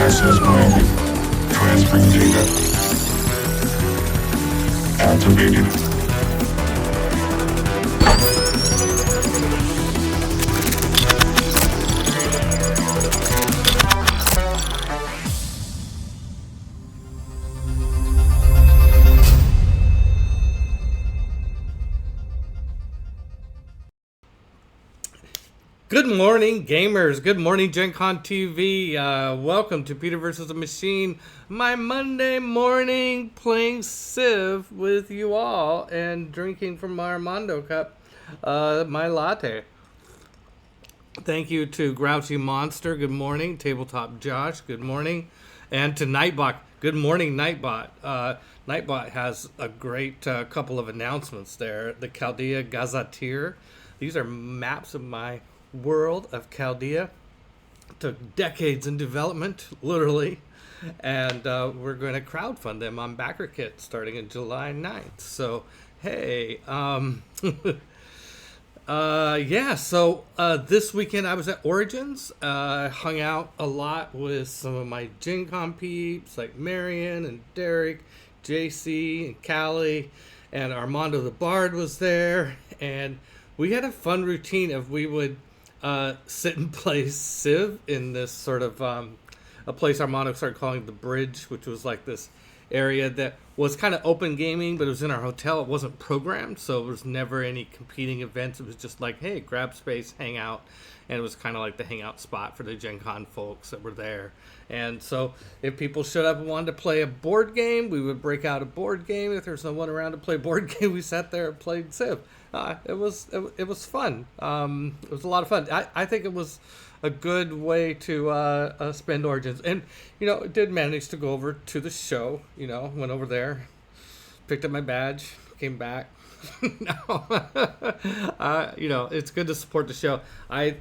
Access granted. Transferring data. Activated. Good morning, gamers. Good morning, Gen Con TV. Welcome to Peter versus the Machine. My Monday morning playing Civ with you all and drinking from my Armando cup my latte. Thank you to Grouchy Monster. Good morning. Tabletop Josh. Good morning. And to Nightbot. Good morning, Nightbot. Nightbot has a great couple of announcements there. The Chaldea Gazetteer. These are maps of my world of Chaldea. Took decades in development, literally, and we're going to crowdfund them on BackerKit starting in July 9th. So, hey, this weekend I was at Origins, hung out a lot with some of my Gen Con peeps like Marion and Derek, JC and Callie, and Armando the Bard was there, and we had a fun routine of we would sit and play Civ in this sort of a place Armando started calling the Bridge, which was like this area that was kind of open gaming, but it was in our hotel. It wasn't programmed, so there was never any competing events. It was just like, hey, grab space, hang out, and it was kind of like the hangout spot for the Gen Con folks that were there. And so if people showed up and wanted to play a board game, we would break out a board game. If there's no one around to play board game, we sat there and played Civ. It was fun. It was a lot of fun. I think it was a good way to spend Origins. And, did manage to go over to the show, went over there, picked up my badge, came back. No. It's good to support the show. I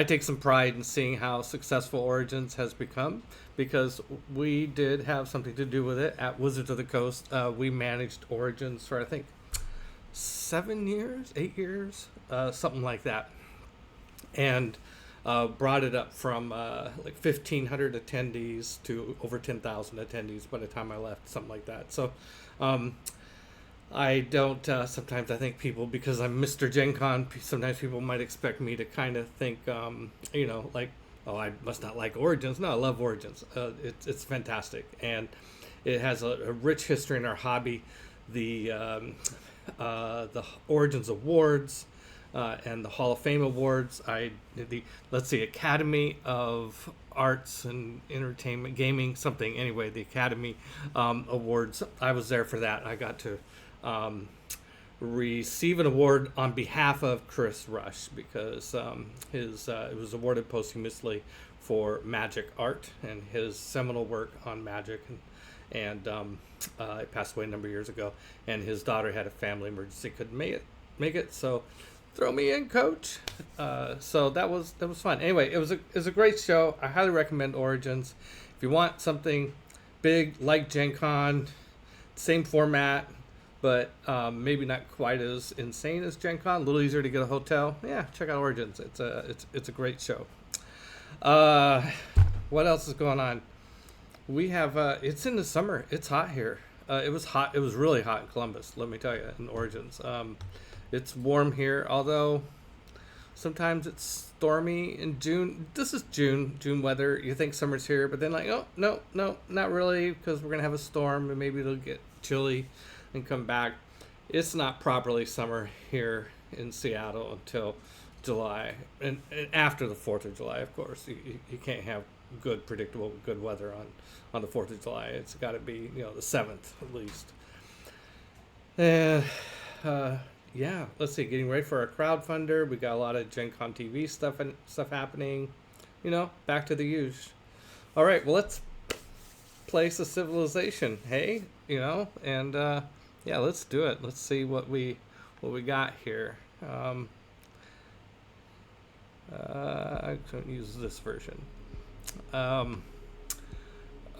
take some pride in seeing how successful Origins has become because we did have something to do with it at Wizards of the Coast. We managed Origins for, I think, 8 years, something like that. And brought it up from like 1,500 attendees to over 10,000 attendees by the time I left, something like that. So I don't, sometimes I think people, because I'm Mr. Gen Con, sometimes people might expect me to kind of think, like, oh, I must not like Origins. No, I love Origins. It's fantastic. And it has a rich history in our hobby. The Origins Awards and the Hall of Fame Awards. The Academy of Arts and Entertainment, Gaming, something. Anyway, the Academy Awards. I was there for that. I got to receive an award on behalf of Chris Rush because it was awarded posthumously for Magic art and his seminal work on Magic. And he passed away a number of years ago, and his daughter had a family emergency, couldn't make it. So, throw me in, coach. So that was fun. Anyway, it was a great show. I highly recommend Origins. If you want something big like Gen Con, same format, but maybe not quite as insane as Gen Con, a little easier to get a hotel. Yeah, check out Origins. It's a great show. What else is going on? We have, it's in the summer. It's hot here. It was hot. It was really hot in Columbus, let me tell you, in Origins. It's warm here, although sometimes it's stormy in June. This is June weather. You think summer's here, but then like, oh, no, not really, because we're going to have a storm and maybe it'll get chilly and come back. It's not properly summer here in Seattle until July. And after the 4th of July, of course. You can't have good, predictable, good weather on the 4th of July. It's got to be, the 7th at least. And let's see, getting ready for our crowdfunder. We got a lot of Gen Con TV stuff happening. Back to the usual. All right, well, let's place a civilization. Hey, and let's do it. Let's see what we got here. I couldn't use this version.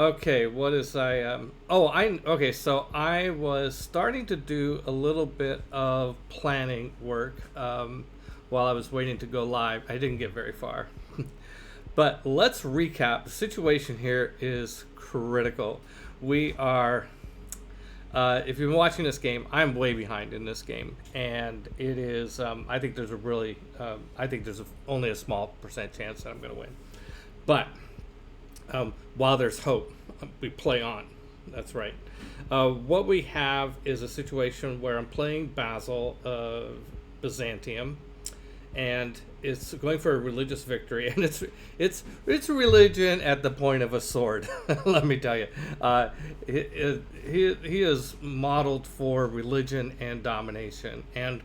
Okay, what is okay, so I was starting to do a little bit of planning work while I was waiting to go live. I didn't get very far. But let's recap. The situation here is critical. We are, if you've been watching this game, I'm way behind in this game, and it is. I think there's only a small percent chance that I'm going to win. But while there's hope, we play on. That's right. What we have is a situation where I'm playing Basil of Byzantium, and it's going for a religious victory, and it's religion at the point of a sword. Let me tell you, he is modeled for religion and domination, and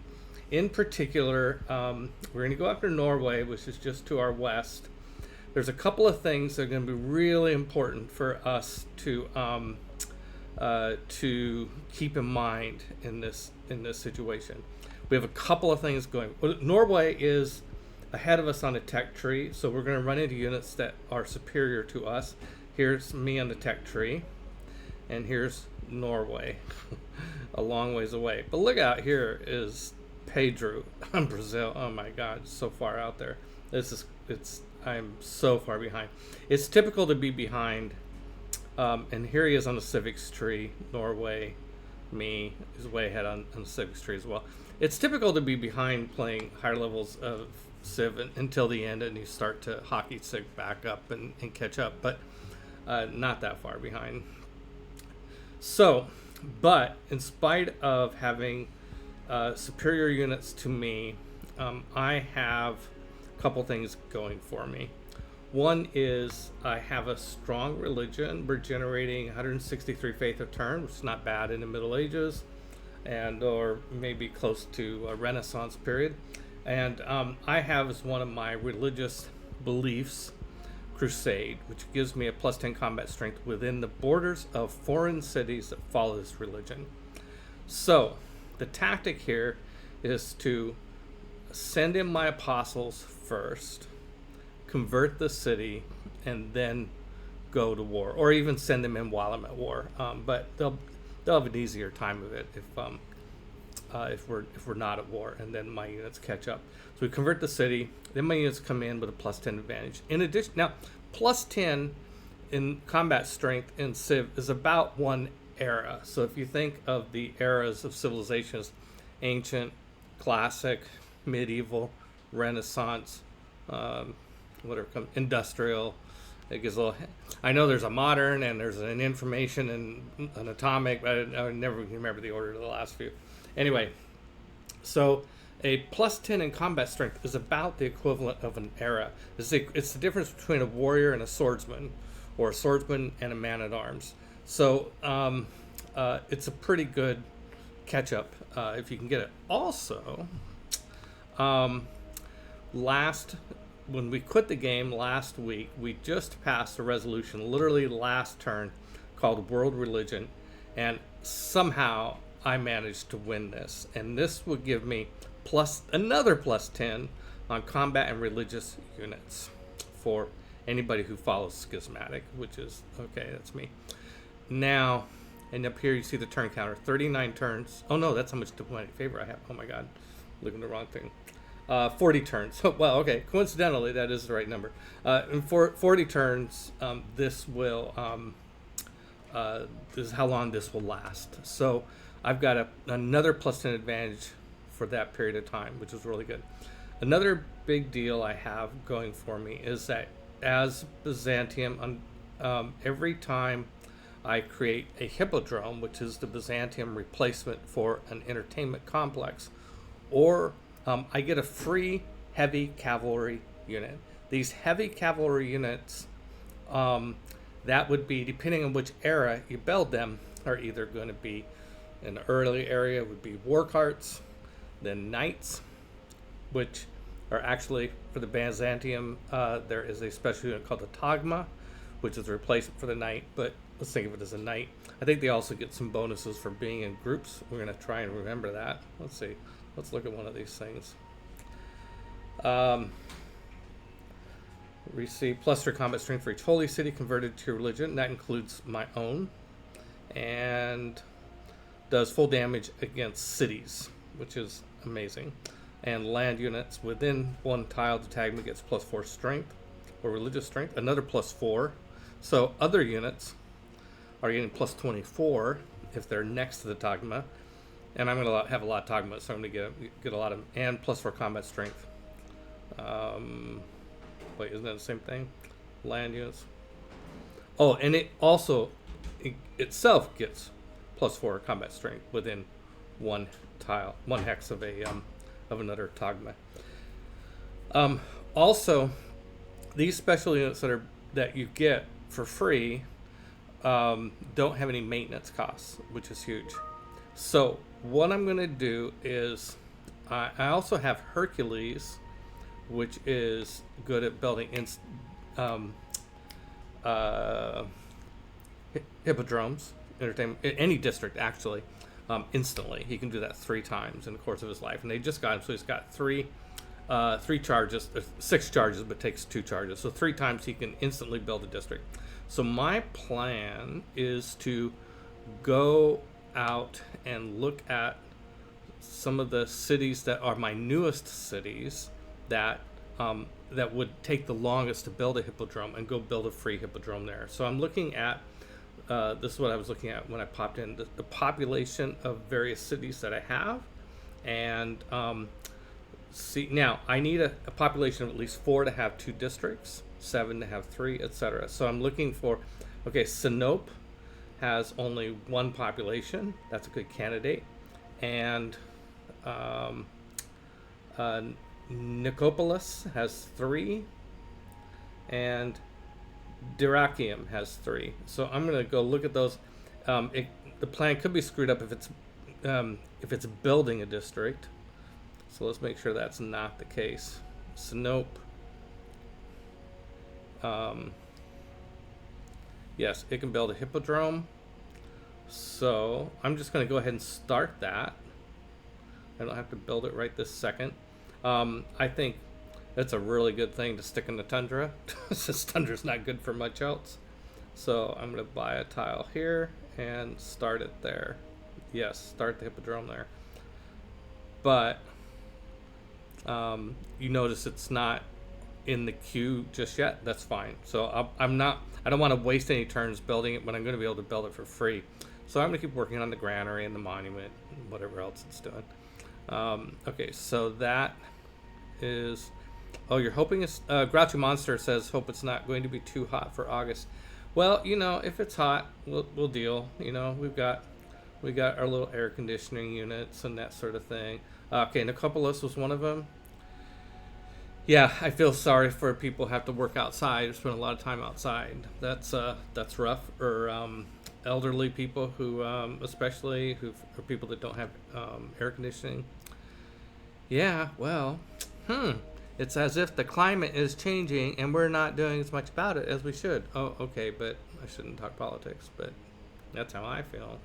in particular, we're going to go after Norway, which is just to our west. There's a couple of things that are going to be really important for us to keep in mind in this situation. We have a couple of things going. Norway is ahead of us on a tech tree, so we're going to run into units that are superior to us. Here's me on the tech tree, and here's Norway, a long ways away. But look out, here is Pedro on Brazil. Oh my God, so far out there. I'm so far behind. It's typical to be behind, and here he is on the civics tree. Norway, me is way ahead on the civics tree as well. It's typical to be behind playing higher levels of Civ until the end, and you start to hockey stick back up and catch up, but not that far behind. So, but in spite of having superior units to me, I have a couple things going for me. One is I have a strong religion. We're generating 163 faith a turn, which is not bad in the Middle Ages, or maybe close to a Renaissance period. And I have as one of my religious beliefs crusade, which gives me a plus 10 combat strength within the borders of foreign cities that follow this religion. So the tactic here is to send in my apostles first, convert the city, and then go to war, or even send them in while I'm at war. But they'll have an easier time of it if we're not at war, and then my units catch up. So we convert the city, then my units come in with a plus 10 advantage. In addition, now plus 10 in combat strength in Civ is about one era. So if you think of the eras of civilizations, ancient, classic, medieval, Renaissance, industrial. It gives a little. I know there's a modern and there's an information and an atomic, but I never remember the order of the last few. Anyway, so a plus 10 in combat strength is about the equivalent of an era. It's the difference between a warrior and a swordsman, or a swordsman and a man at arms. So it's a pretty good catch up if you can get it. Also, when we quit the game last week, we just passed a resolution, literally last turn, called World Religion, and somehow I managed to win this. And this would give me another plus 10 on combat and religious units for anybody who follows Schismatic, which is, okay, that's me. Now, and up here you see the turn counter, 39 turns. Oh no, that's how much diplomatic favor I have. Oh my God, looking at the wrong thing. 40 turns. Well, okay. Coincidentally, that is the right number. In 40 turns, this is how long this will last. So I've got another plus 10 advantage for that period of time, which is really good. Another big deal I have going for me is that as Byzantium, every time I create a hippodrome, which is the Byzantium replacement for an entertainment complex, or I get a free heavy cavalry unit. These heavy cavalry units, that would be, depending on which era you build them, are either going to be, in the early area would be war carts, then knights, which are actually, for the Byzantium, there is a special unit called the Tagma, which is a replacement for the knight, but let's think of it as a knight. I think they also get some bonuses for being in groups. We're going to try and remember that. Let's see. Let's look at one of these things. Receive plus 3 combat strength for each holy city converted to religion. That includes my own. And does full damage against cities, which is amazing. And land units within one tile, the tagman gets plus 4 strength. or religious strength, another +4. So other units are getting +24 if they're next to the dogma. And I'm going to have a lot of dogma, so I'm going to get a lot of, and +4 combat strength. Wait, isn't that the same thing? Land units. Oh, and it also itself gets +4 combat strength within one tile, one hex of another dogma. Also, these special units that you get for free don't have any maintenance costs, which is huge. So what I'm going to do is I also have Hercules, which is good at building hippodromes, entertainment, any district actually, instantly. He can do that 3 times in the course of his life, and they just got him, so he's got three charges, 6 charges, but takes 2 charges. So 3 times he can instantly build a district. So my plan is to go out and look at some of the cities that are my newest cities that would take the longest to build a hippodrome, and go build a free hippodrome there. So I'm looking at this is what I was looking at when I popped in the population of various cities that I have, and see, now I need a population of at least 4 to have 2 districts, 7 to have 3, etc. So I'm looking for, okay, Sinope has only 1 population. That's a good candidate. And Nicopolis has 3, and Dyrrhachium has 3. So I'm going to go look at those. The plan could be screwed up if it's building a district. So let's make sure that's not the case. Sinope. Yes, it can build a hippodrome. So I'm just going to go ahead and start that. I don't have to build it right this second. I think that's a really good thing to stick in the tundra, since tundra's not good for much else. So I'm going to buy a tile here and start it there. Yes, start the hippodrome there. But you notice it's not in the queue just yet. That's fine. So I don't want to waste any turns building it when I'm going to be able to build it for free. So I'm going to keep working on the granary and the monument and whatever else it's doing. Okay, so that is, oh, you're hoping it's, Grouchy Monster says, hope it's not going to be too hot for August. Well, if it's hot, we'll deal. We got our little air conditioning units and that sort of thing. Okay, Nicopolis was one of them. Yeah, I feel sorry for people who have to work outside or spend a lot of time outside. That's rough. Or elderly people who, especially or people that don't have air conditioning. Yeah, well, it's as if the climate is changing and we're not doing as much about it as we should. Oh, okay, but I shouldn't talk politics, but that's how I feel.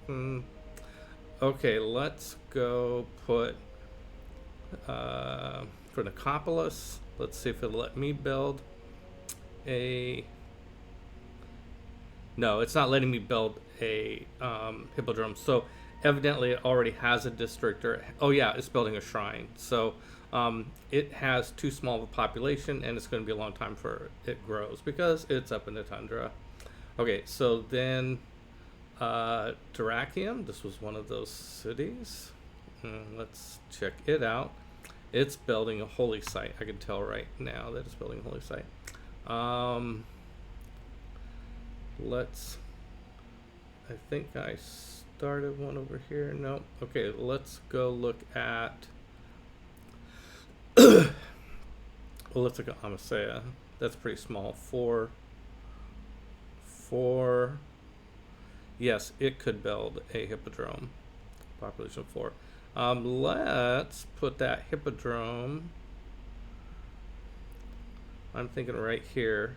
Okay, let's go put for Nicopolis. Let's see if it'll let me build a. No, it's not letting me build a hippodrome. So evidently it already has a district, or oh yeah, it's building a shrine. So it has too small of a population, and it's going to be a long time for it grows because it's up in the tundra. Okay, so then Dyrrhachium, this was one of those cities. Let's check it out. It's building a holy site. I can tell right now that it's building a holy site. I think I started one over here. No. Okay, let's go look at well, let's look at Amasea. That's pretty small. 4. Yes, it could build a hippodrome. Population of 4. Let's put that hippodrome, I'm thinking right here.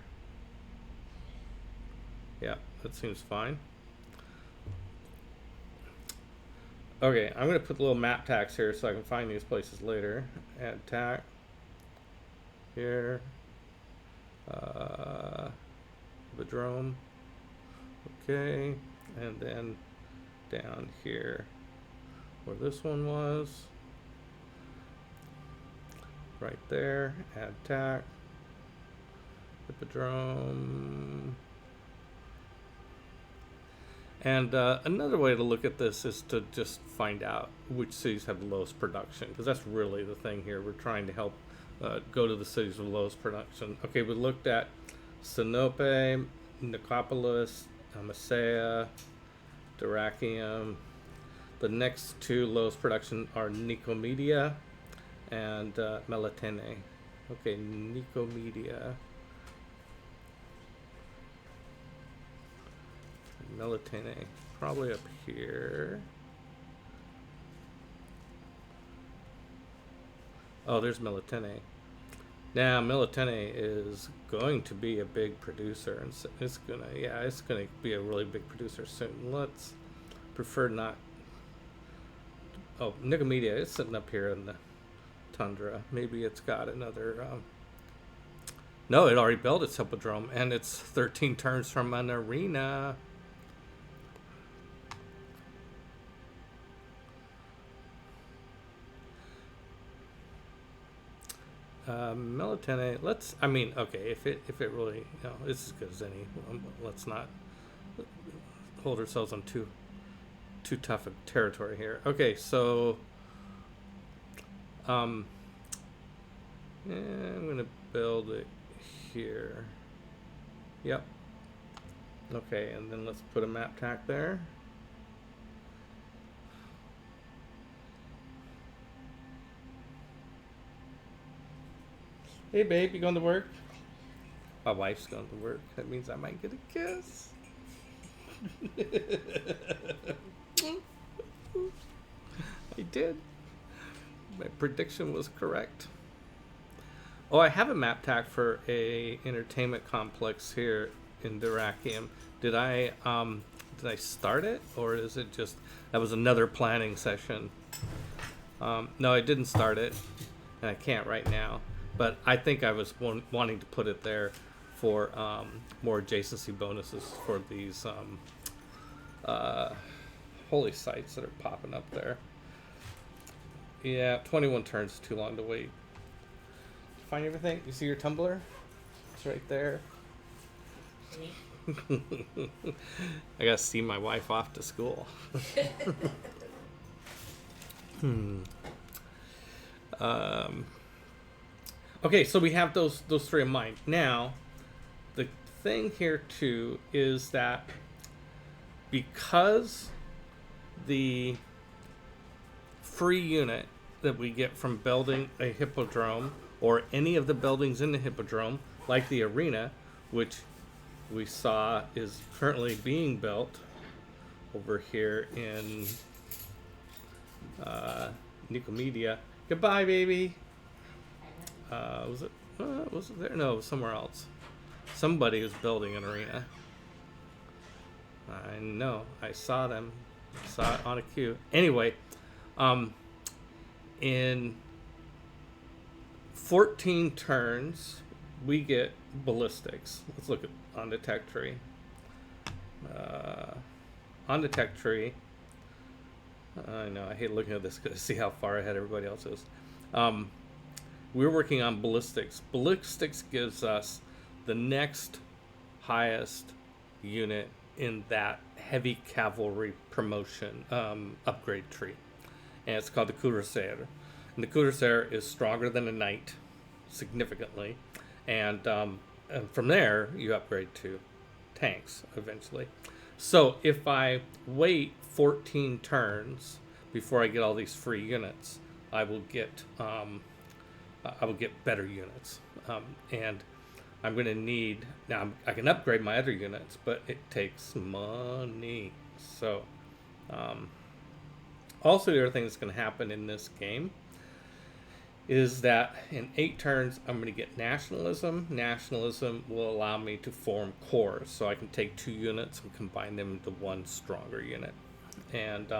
Yeah, that seems fine. Okay, I'm going to put the little map tags here so I can find these places later. Add tag here. Hippodrome. Okay, and then down here where this one was, right there, add tack. Hippodrome. And another way to look at this is to just find out which cities have the lowest production, because that's really the thing here. We're trying to help go to the cities with lowest production. Okay, we looked at Sinope, Nicopolis, Amasea, Dyrrhachium. The next two lowest production are Nicomedia and Melitene. Okay, Nicomedia. Melitene, probably up here. Oh, there's Melitene. Now, Melitene is going to be a big producer, and it's gonna be a really big producer soon. Let's prefer not. Oh, Nicomedia is sitting up here in the tundra. Maybe it's got another. No, it already built its hippodrome, and it's 13 turns from an arena. Melitene, okay, if it really, it's as good as any. Let's not hold ourselves on too tough a territory here. Okay, so I'm gonna build it here. Yep. Okay, and then let's put a map tack there. Hey babe, you going to work? My wife's going to work. That means I might get a kiss. I did. My prediction was correct. Oh, I have a map tack for a entertainment complex here in Dyrrhachium. Did I start it, or is it just that was another planning session? No, I didn't start it, and I can't right now. But I think I was wanting to put it there for more adjacency bonuses for these holy sites that are popping up there. Yeah, 21 turns is too long to wait. Find everything? You see your tumbler? It's right there. I gotta see my wife off to school. Okay, so we have those three in mind. Now, the thing here too is that because the free unit that we get from building a hippodrome or any of the buildings in the hippodrome, like the arena, which we saw is currently being built over here in Nicomedia. Goodbye, baby. Was it there? No, it was somewhere else. Somebody was building an arena. I know. I saw them. I saw it on a queue. Anyway, in 14 turns, we get ballistics. Let's look at on the tech tree. On the tech tree, I know I hate looking at this because I see how far ahead everybody else is. We're working on ballistics. Ballistics gives us the next highest unit in that heavy cavalry promotion upgrade tree. And it's called the Cuirassier. And the Cuirassier is stronger than a knight, significantly. And from there, you upgrade to tanks eventually. So if I wait 14 turns before I get all these free units, I will get better units, and I'm going to need now. I can upgrade my other units, but it takes money. So, also the other thing that's going to happen in this game is that in 8 turns I'm going to get nationalism. Nationalism will allow me to form corps, so I can take 2 units and combine them into one stronger unit, and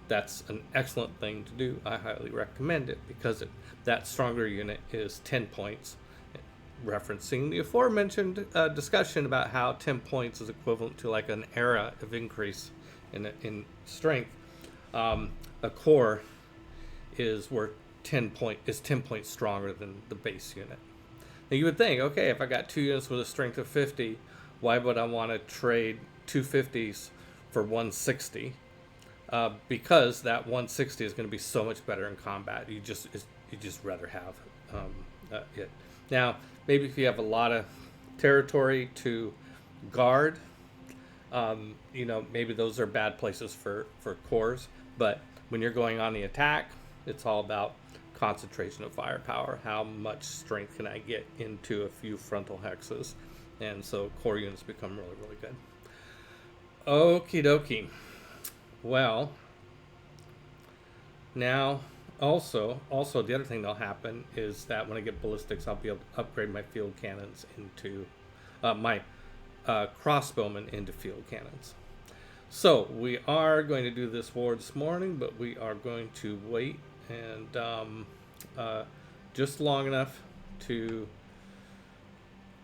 that's an excellent thing to do. I highly recommend it because that stronger unit is 10 points, referencing the aforementioned discussion about how 10 points is equivalent to like an era of increase in strength. A corps is worth 10 points stronger than the base unit. And you would think, okay, if I got 2 units with a strength of 50, why would I want to trade 250s for 160? Because that 160 is going to be so much better in combat. You just rather have it. Now, maybe if you have a lot of territory to guard, maybe those are bad places for cores. But when you're going on the attack, it's all about concentration of firepower. How much strength can I get into a few frontal hexes? And so core units become really, really good. Okie dokie. Well, now also the other thing that'll happen is that when I get ballistics, I'll be able to upgrade my field cannons into my crossbowmen into field cannons. So we are going to do this war this morning, but we are going to wait and just long enough to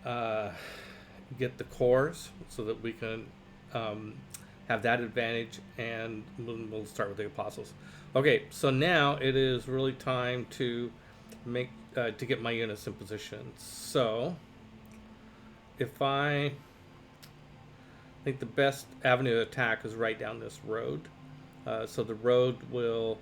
get the cores so that we can have that advantage, and we'll start with the apostles. Okay, so now it is really time to make to get my units in position. So if I think the best avenue of attack is right down this road. So the road will,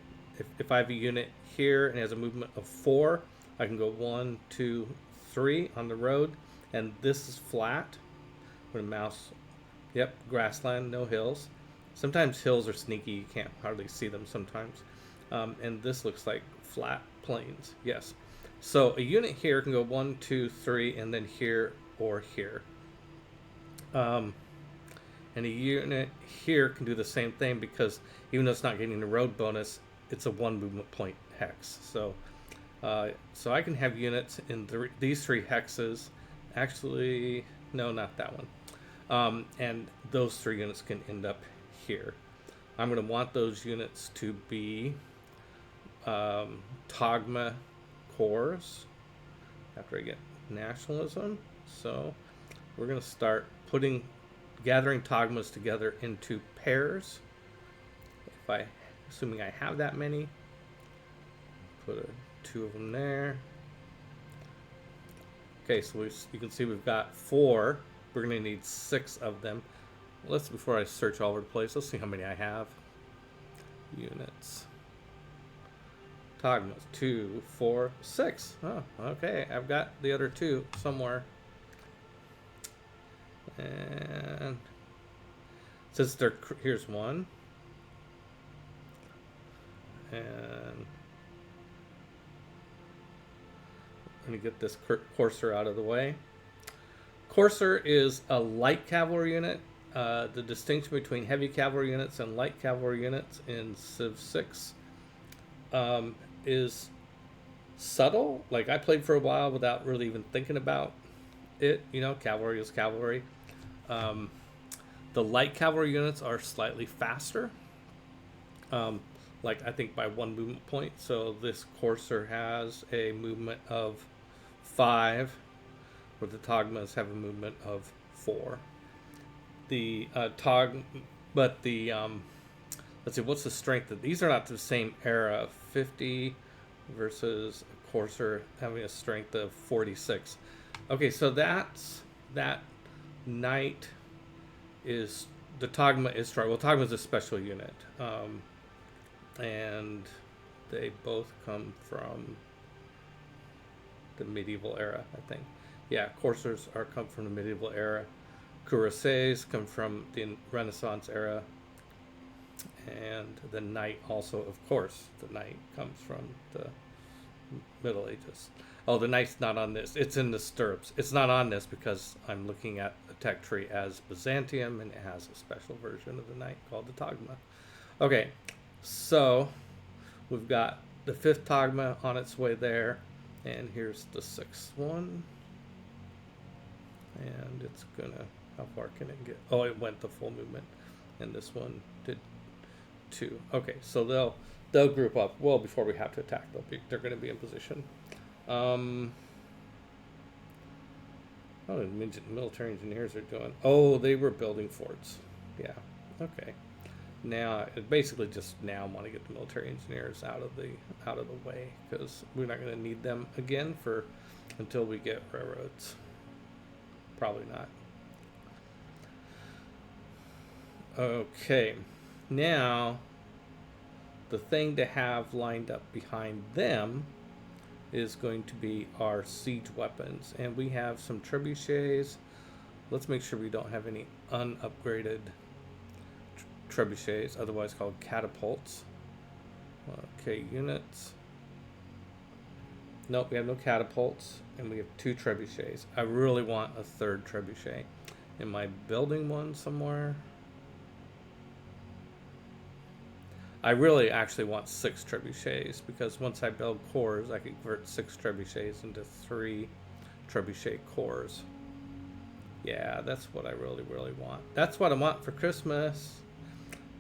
if I have a unit here and it has a movement of 4, I can go 1, 2, 3 on the road, and this is flat. I'm gonna mouse. Yep, grassland, no hills. Sometimes hills are sneaky, you can't hardly see them sometimes. And this looks like flat plains, yes. So a unit here can go 1, 2, 3, and then here or here. And a unit here can do the same thing because even though it's not getting the road bonus, it's a 1 movement point hex. So I can have units in these 3 hexes. Actually, no, not that one. And those 3 units can end up here. I'm going to want those units to be Togma cores after I get nationalism. So we're going to start gathering Togmas together into pairs. Assuming I have that many, put 2 of them there. Okay, so you can see we've got 4. We're going to need 6 of them. Before I search all over the place, let's see how many I have. Units. Togmas, 2, 4, 6. Oh, okay. I've got the other 2 somewhere. And since here's 1. And let me get this courser out of the way. Courser is a light cavalry unit. The distinction between heavy cavalry units and light cavalry units in Civ 6 is subtle. Like, I played for a while without really even thinking about it. Cavalry is cavalry. The light cavalry units are slightly faster, like I think by 1 movement point. So this courser has a movement of 5, where the Togmas have a movement of 4. The let's see, what's the strength of these? Are not the same era. 50 versus a courser having a strength of 46. Okay, so that knight is the Togma is strong. Well, Togma is a special unit, and they both come from the medieval era, I think. Yeah, coursers come from the medieval era. Cuirassiers come from the Renaissance era, and the knight also, of course, the knight comes from the Middle Ages. Oh, the knight's not on this. It's in the stirrups. It's not on this because I'm looking at the tech tree as Byzantium, and it has a special version of the knight called the Togma. Okay, so we've got the 5th Togma on its way there, and here's the 6th one. And it's gonna, how far can it get? Oh, it went the full movement, and this one did 2. Okay, so they'll group up well before we have to attack. They're going to be in position. Oh, the military engineers are doing. Oh, they were building forts. Yeah. Okay. Now, basically, just now want to get the military engineers out of the way because we're not going to need them again for until we get railroads. Probably not. Okay, now the thing to have lined up behind them is going to be our siege weapons, and we have some trebuchets. Let's make sure we don't have any unupgraded trebuchets, otherwise called catapults. Okay, units. Nope, we have no catapults, and we have 2 trebuchets. I really want a 3rd trebuchet. Am I building one somewhere? I really actually want 6 trebuchets, because once I build cores, I can convert 6 trebuchets into 3 trebuchet cores. Yeah, that's what I really, really want. That's what I want for Christmas.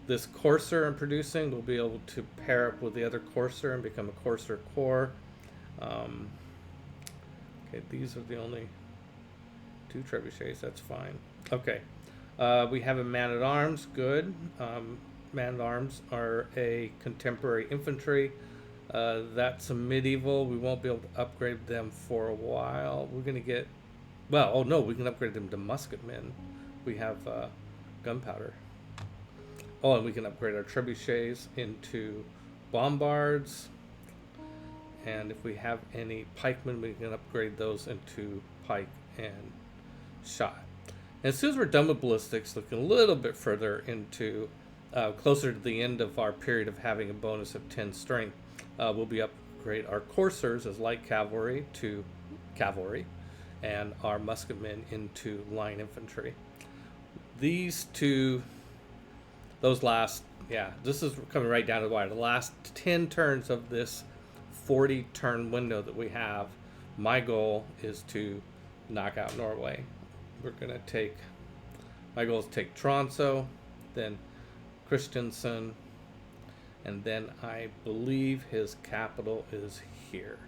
This courser I'm producing will be able to pair up with the other courser and become a courser core. Okay, these are the only 2 trebuchets. That's fine. Okay, we have a man-at-arms. Good. Man-at-arms are a contemporary infantry. That's a medieval. We won't be able to upgrade them for a while. We're going to get... Well, oh no, we can upgrade them to musketmen. We have gunpowder. Oh, and we can upgrade our trebuchets into bombards. And if we have any pikemen, we can upgrade those into pike and shot. And as soon as we're done with ballistics, looking a little bit further into closer to the end of our period of having a bonus of 10 strength, we'll be upgrade our coursers as light cavalry to cavalry, and our musketmen into line infantry. These two, those last, yeah, this is coming right down to the wire. The last 10 turns of this 40 turn window that we have, my goal is to knock out Norway. We're going to take, my goal is to take Tromsø, then Christiansand, and then I believe his capital is here.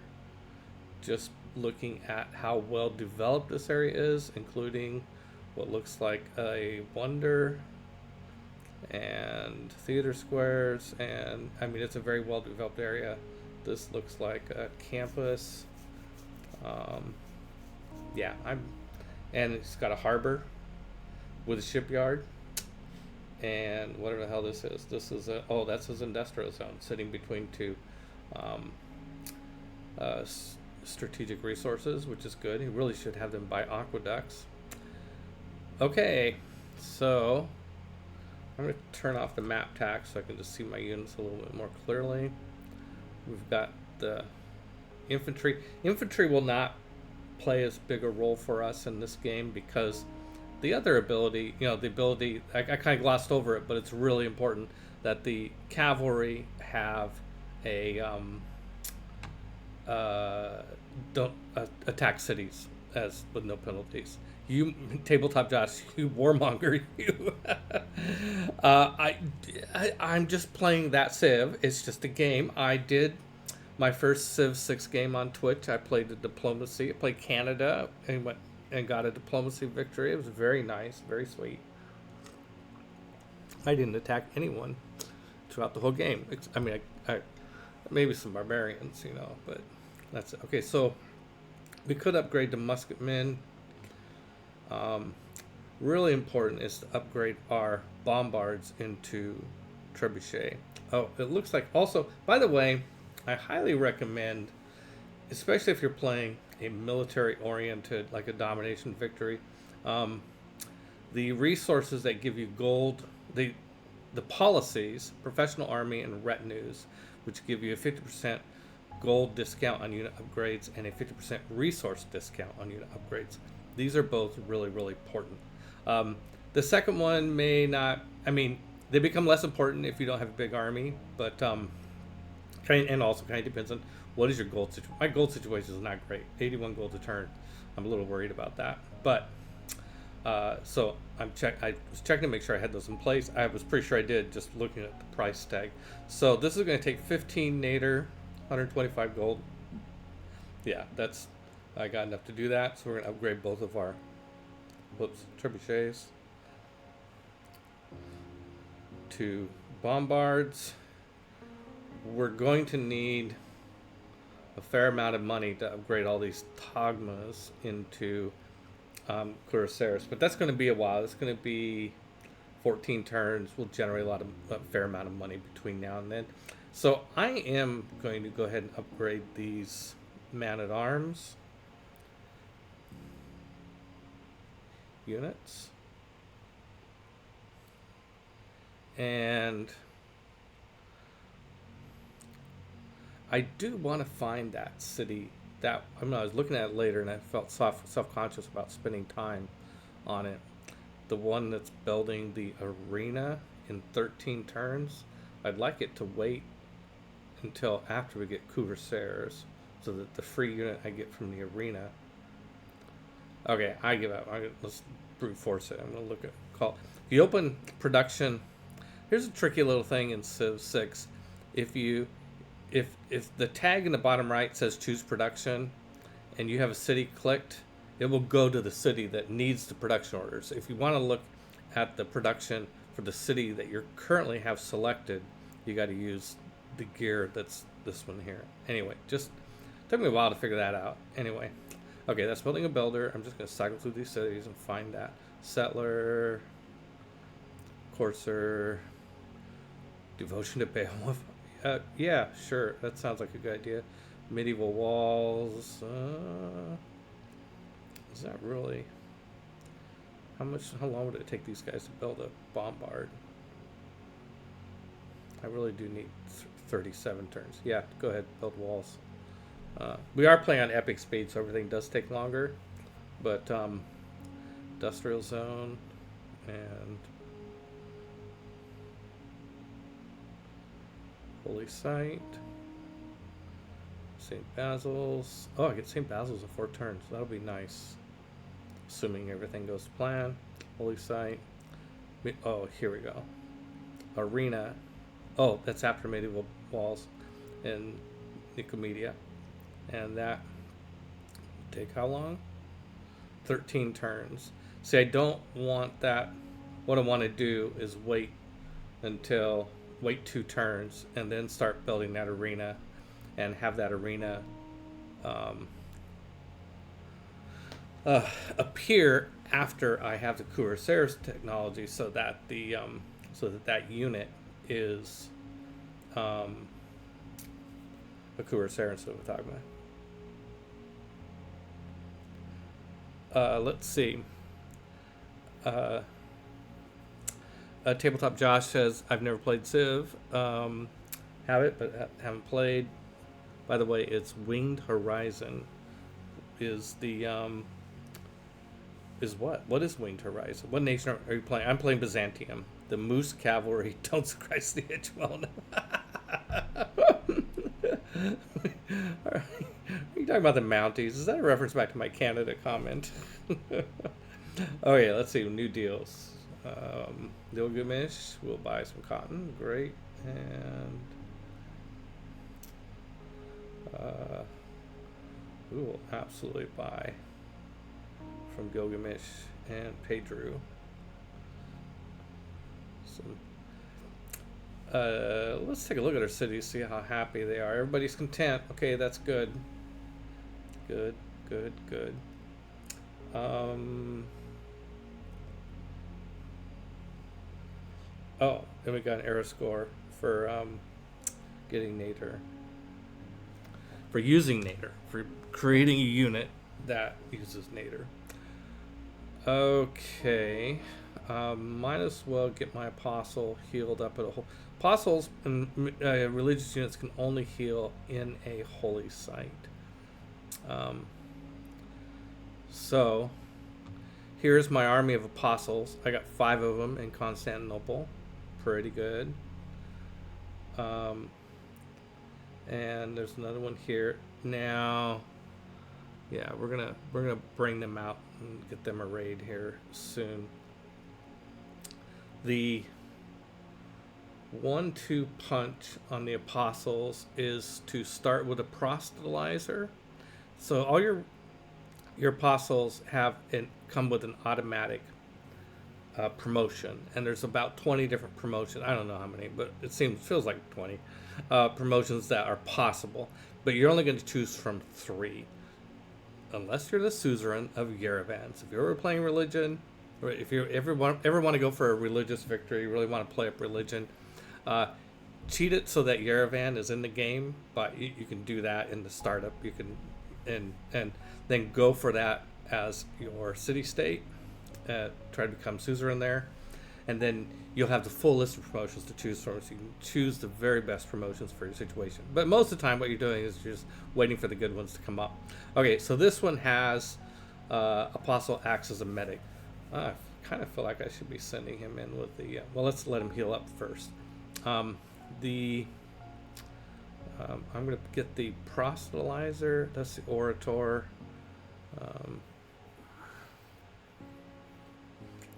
Just looking at how well developed this area is, including what looks like a wonder and theater squares, and I mean, it's a very well developed area. This looks like a campus. Yeah, and it's got a harbor with a shipyard, and whatever the hell this is. This is a, oh, that's his industrial zone, sitting between 2 strategic resources, which is good. He really should have them by aqueducts. Okay, so I'm going to turn off the map tax so I can just see my units a little bit more clearly. We've got the infantry. Infantry will not play as big a role for us in this game because the other ability, you know, the ability, I kind of glossed over it, but it's really important that the cavalry have a don't attack cities as with no penalties. You tabletop Josh, you warmonger, you. I'm just playing that Civ. It's just a game. I did my first Civ 6 game on Twitch. I played the diplomacy. I played Canada and went and got a diplomacy victory. It was very nice, very sweet. I didn't attack anyone throughout the whole game. I mean, I maybe some barbarians, you know, but that's it. Okay, so we could upgrade to musketmen. Really important is to upgrade our bombards into trebuchet. Oh, it looks like also, by the way, I highly recommend, especially if you're playing a military oriented, like a domination victory, the resources that give you gold, the policies, professional army and retinues, which give you a 50% gold discount on unit upgrades and a 50% resource discount on unit upgrades. These are both really, really important. The second one may not, I mean, they become less important if you don't have a big army, but, and also kind of depends on what is your gold situation. My gold situation is not great. 81 gold a turn. I'm a little worried about that. But, so I was checking to make sure I had those in place. I was pretty sure I did, just looking at the price tag. So this is going to take 15 nader, 125 gold. Yeah, I got enough to do that. So we're going to upgrade both of our, trebuchets to bombards. We're going to need, a fair amount of money to upgrade all these Togmas into Cuirassiers. But that's going to be a while. It's going to be 14 turns. Will generate a fair amount of money between now and then. So I am going to go ahead and upgrade these man-at-arms units. And I do want to find that city. I was looking at it later and I felt self-conscious about spending time on it. The one that's building the arena in 13 turns. I'd like it to wait until after we get Cuirassiers, so that the free unit I get from the arena. Okay, I give up. Let's brute force it. I'm gonna look at call. If you open production, here's a tricky little thing in Civ 6. If the tag in the bottom right says choose production, and you have a city clicked, it will go to the city that needs the production orders. If you want to look at the production for the city that you currently have selected, you got to use the gear that's this one here. Anyway, just took me a while to figure that out. Anyway, okay, that's building a builder. I'm just going to cycle through these cities and find that. Settler, Courser, Devotion to Beowulf. Yeah, sure. That sounds like a good idea. Medieval walls. Is that really? How long would it take these guys to build a bombard? I really do need 37 turns. Yeah, go ahead, build walls. We are playing on epic speed, so everything does take longer. But industrial zone and holy site. St. Basil's. Oh, I get St. Basil's in 4 turns. That'll be nice. Assuming everything goes to plan. Holy site. Oh, here we go. Arena. Oh, that's after medieval walls in Nicomedia. And that take how long? 13 turns. See, I don't want that. What I want to do is wait 2 turns and then start building that arena and have that arena appear after I have the Cuirassiers technology, so that that unit is a Cuirassier instead of a Togma. Let's see. Tabletop Josh says, I've never played Civ. Have it, but haven't played. By the way, it's Winged Horizon. Is what? What is Winged Horizon? What nation are you playing? I'm playing Byzantium. The Moose Cavalry don't scratch the itch well enough. All right. Are you talking about the Mounties? Is that a reference back to my Canada comment? Oh yeah, let's see. New deals. Gilgamesh, we'll buy some cotton. Great. And we will absolutely buy from Gilgamesh and Pedro. Let's take a look at our cities, see how happy they are. Everybody's content. Okay, that's good. Good. Oh, and we got an error score for getting Nader. For using Nader. For creating a unit that uses Nader. Okay. Might as well get my apostle healed up at a whole. Apostles and religious units can only heal in a holy site. So here's my army of apostles. I got 5 of them in Constantinople. Pretty good. And there's another one here. Now, yeah, we're gonna bring them out and get them arrayed here soon. The 1-2 punch on the apostles is to start with a proselytizer. So all your apostles come with an automatic promotion, and there's about 20 different promotions. I don't know how many, but feels like 20 promotions that are possible. But you're only going to choose from 3, unless you're the suzerain of Yerevan. So if you're ever playing religion, or if you ever want to go for a religious victory, you really want to play up religion, cheat it so that Yerevan is in the game. But you can do that in the startup. You can, and then go for that as your city state. Try to become suzerain there, and then you'll have the full list of promotions to choose from, so you can choose the very best promotions for your situation. But most of the time what you're doing is just waiting for the good ones to come up. Okay, so this one has Apostle acts as a medic. I kind of feel like I should be sending him in with the well, let's let him heal up first. I'm going to get the proselytizer. That's the orator.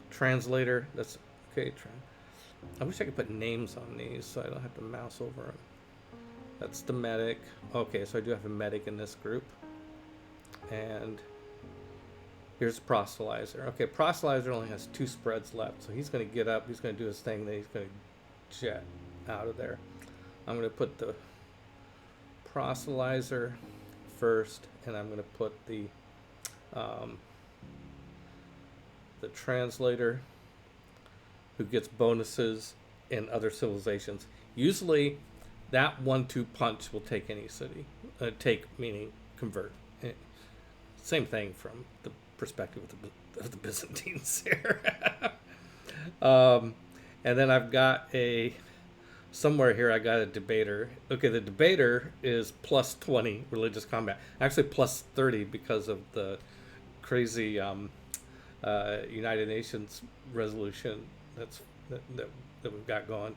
Translator. That's okay. I wish I could put names on these so I don't have to mouse over them. That's the medic. Okay, so I do have a medic in this group. And here's the proselytizer. Okay, proselytizer only has 2 spreads left, so he's going to get up. He's going to do his thing. Then he's going to jet out of there. I'm going to put the proselytizer first, and I'm going to put the translator, who gets bonuses in other civilizations. Usually that 1-2 punch will take any city. Take meaning convert. Same thing from the perspective of the Byzantines here. And then I've got somewhere here I got a debater. Okay, the debater is plus 20 religious combat. Actually plus 30 because of the crazy United Nations resolution that we've got going.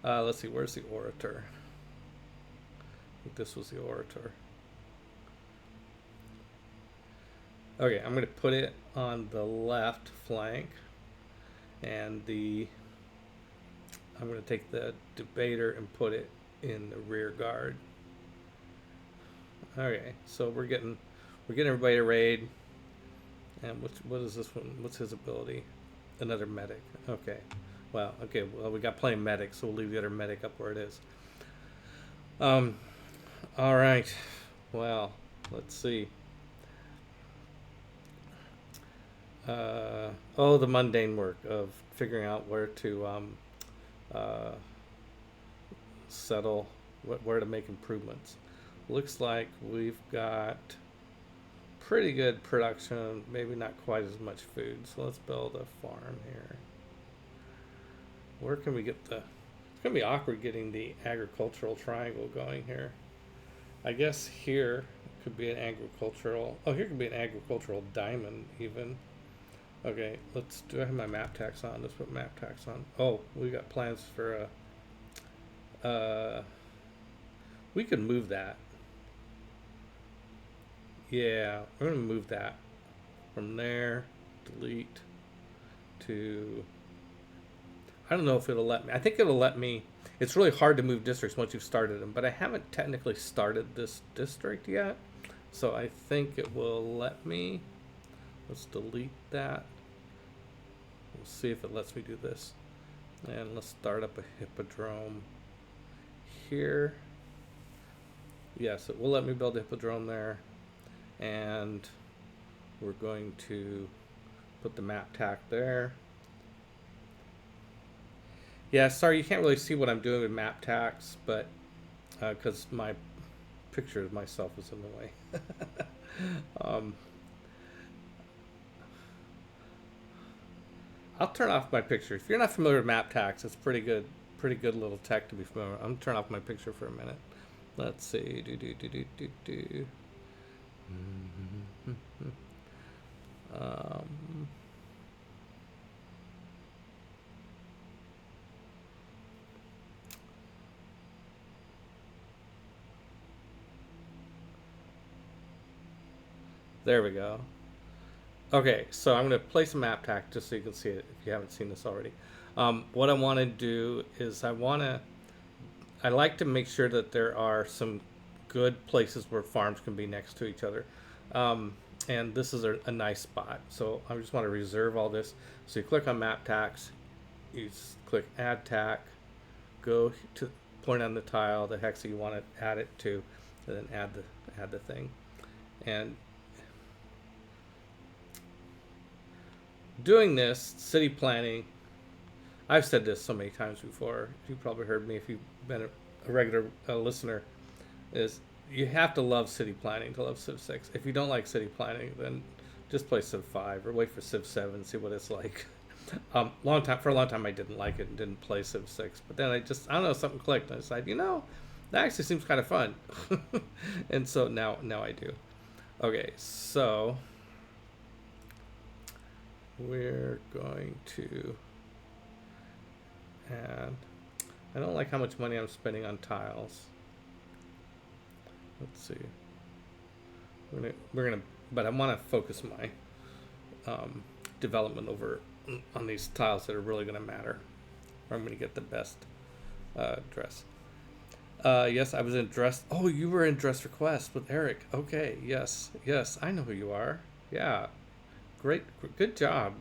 Let's see, where's the orator? I think this was the orator. Okay, I'm going to put it on the left flank, and I'm going to take the debater and put it in the rear guard. Okay, so we're getting everybody to raid. And what is this one? What's his ability? Another medic. Okay. Well, we got plenty of medics, so we'll leave the other medic up where it is. All right. Well, let's see. The mundane work of figuring out where to settle, where to make improvements. Looks like we've got pretty good production, maybe not quite as much food. So let's build a farm here. Where can we get it's gonna be awkward getting the agricultural triangle going here. I guess here could be an agricultural, here could be an agricultural diamond even. Okay, do I have my map tax on? Let's put map tax on. Oh, we got plans for we could move that. Yeah, we're going to move that from there, delete, to, I don't know if it'll let me. I think it'll let me. It's really hard to move districts once you've started them, but I haven't technically started this district yet. So I think it will let me. Let's delete that. We'll see if it lets me do this. And let's start up a hippodrome here. Yes, it will let me build a hippodrome there. And we're going to put the map tack there. Yeah, sorry, you can't really see what I'm doing with map tacks, but because my picture of myself is in the way. I'll turn off my picture. If you're not familiar with map tacks, it's pretty good little tech to be familiar with. I'm gonna turn off my picture for a minute. Let's see. There we go. Okay, so I'm going to place a map tack just so you can see it if you haven't seen this already. What I want to do is I like to make sure that there are some good places where farms can be next to each other. and this is a nice spot. So I just want to reserve all this. So you click on map tax, you click add tack, go to point on the tile, the hex you want to add it to, and then add the thing. And doing this city planning, I've said this so many times before. You probably heard me if you've been a regular listener. Is you have to love city planning to love Civ 6. If you don't like city planning, then just play Civ 5 or wait for Civ 7, see what it's like. For a long time I didn't like it and didn't play Civ 6. But then I don't know, something clicked. And I decided, that actually seems kind of fun. And so now I do. Okay, so we're going to add. I don't like how much money I'm spending on tiles. Let's see. We're gonna, but I want to focus my development over on these tiles that are really gonna matter. Where I'm gonna get the best dress. Yes, I was in dress. Oh, you were in dress request with Eric. Okay, yes, I know who you are. Yeah, great, good job.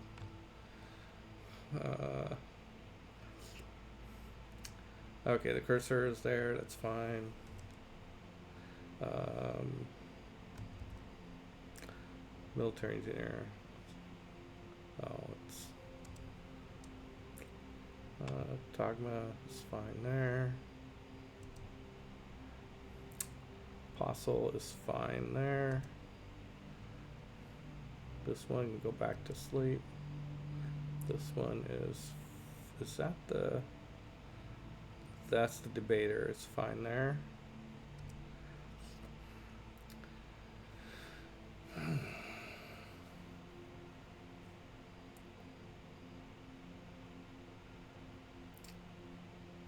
Okay, the cursor is there. That's fine. Military engineer. Oh, it's Dogma is fine there. Apostle is fine there. This one can go back to sleep. This one is that the, that's the debater. It's fine there.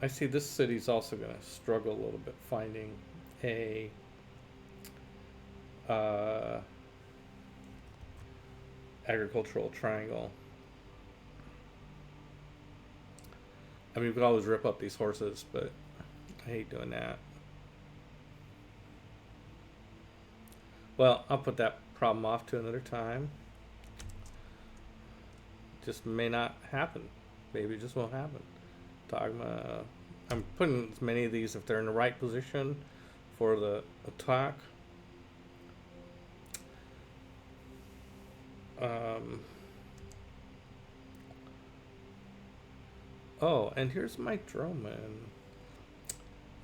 I see this city's also going to struggle a little bit finding a agricultural triangle. I mean, we could always rip up these horses, but I hate doing that. Well, I'll put that problem off to another time. Just may not happen. Maybe it just won't happen. Dogma. I'm putting as many of these if they're in the right position for the attack. Oh, and here's my Droman.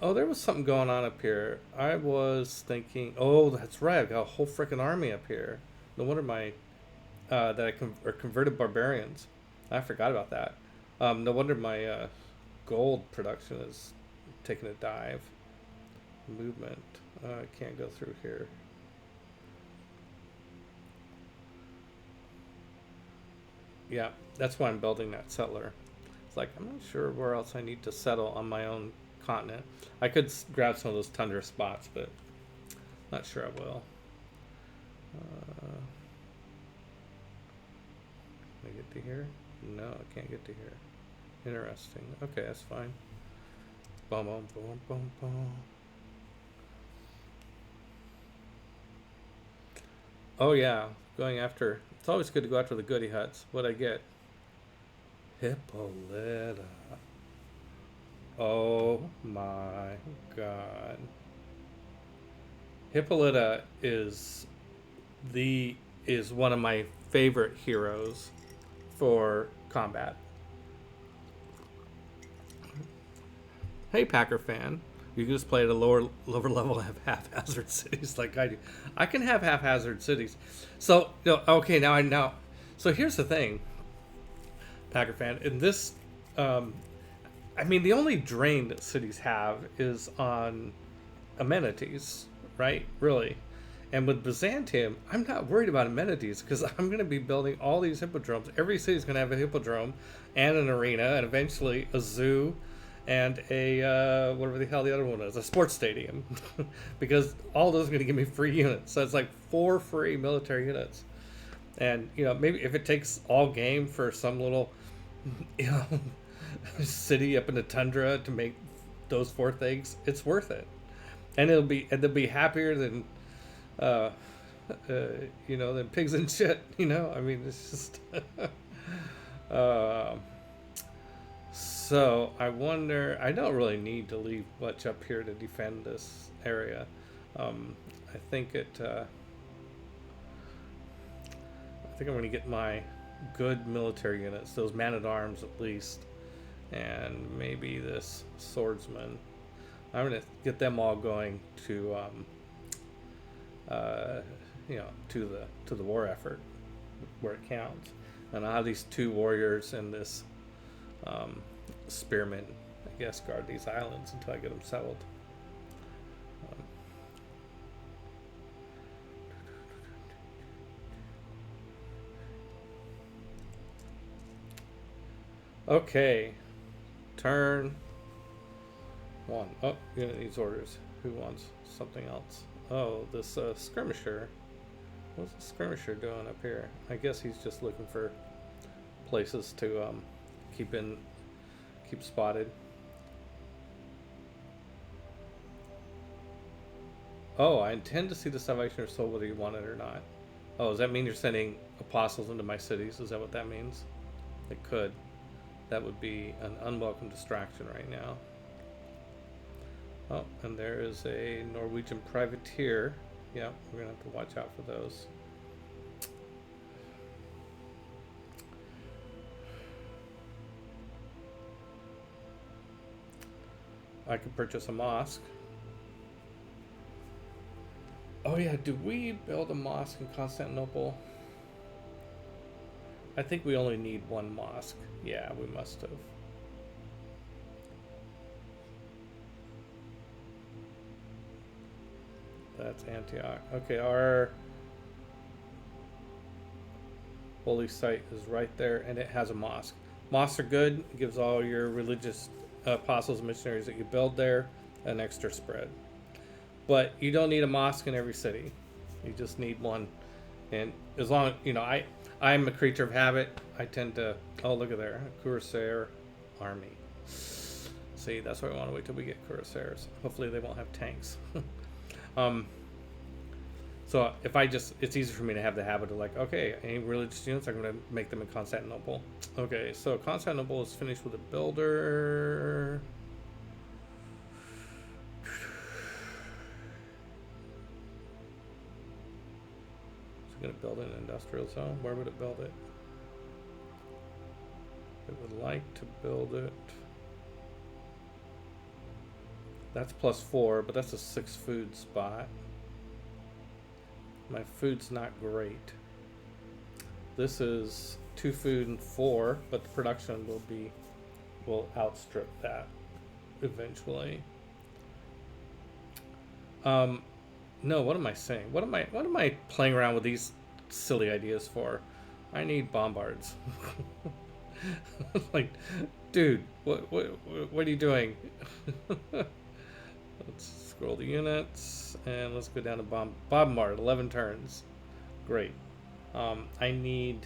Oh, there was something going on up here. I was thinking, oh, that's right. I've got a whole freaking army up here. No wonder my that I converted barbarians. I forgot about that. No wonder my gold production is taking a dive. Movement. I can't go through here. Yeah, that's why I'm building that settler. It's like, I'm not sure where else I need to settle on my own continent. I could grab some of those tundra spots, but not sure I will. Can I get to here? No, I can't get to here. Interesting. Okay, that's fine. Boom, boom, boom, boom, boom. Oh yeah, going after. It's always good to go after the goody huts. What'd I get? Hippolyta. Oh my god. Hippolyta is one of my favorite heroes for combat. Hey Packer fan, you can just play at a lower level and have haphazard cities like I do. I can have haphazard cities. So okay, now so here's the thing, Packer fan. In this I mean, the only drain that cities have is on amenities, right? Really. And with Byzantium, I'm not worried about amenities because I'm going to be building all these hippodromes. Every city's going to have a hippodrome and an arena and eventually a zoo and a, whatever the hell the other one is, a sports stadium. Because all those are going to give me free units. So it's like 4 free military units. And, maybe if it takes all game for some little, city up in the tundra to make those 4 things, it's worth it. And they'll be happier than than pigs and shit. I mean, it's just. uh, so I wonder. I don't really need to leave much up here to defend this area. I think it. I think I'm going to get my good military units, those man-at-arms at least, and maybe this swordsman. I'm going to get them all going to, to the war effort where it counts. And I'll have these 2 warriors and this spearman, I guess, guard these islands until I get them settled. Okay, turn 1. Oh, unit needs orders. Who wants something else? Oh, this skirmisher. What's the skirmisher doing up here? I guess he's just looking for places to keep spotted. Oh, I intend to see the Salvation of Soul whether you want it or not. Oh, does that mean you're sending apostles into my cities? Is that what that means? It could. That would be an unwelcome distraction right now. Oh, and there is a Norwegian privateer. Yeah, we're going to have to watch out for those. I could purchase a mosque. Oh yeah, did we build a mosque in Constantinople? I think we only need 1 mosque. Yeah, we must have. That's Antioch. Okay, our holy site is right there, and it has a mosque. Mosques are good. It gives all your religious apostles and missionaries that you build there an extra spread. But you don't need a mosque in every city. You just need one. And as long as, I'm a creature of habit. I tend to, oh, look at there, a Corsair army. See, that's why we want to wait till we get Corsairs. Hopefully they won't have tanks. So if it's easy for me to have the habit of like, okay, any religious units, I'm going to make them in Constantinople. Okay, so Constantinople is finished with a builder. Going to build an industrial zone. Where would it build it? It would like to build it. That's +4, but that's a 6 food spot. My food's not great. This is 2 food and 4, but the production will outstrip that eventually. No, what am I saying? What am I playing around with these silly ideas for? I need bombards. Like, dude, what are you doing? Let's scroll the units and let's go down to bombard. 11 turns. Great. I need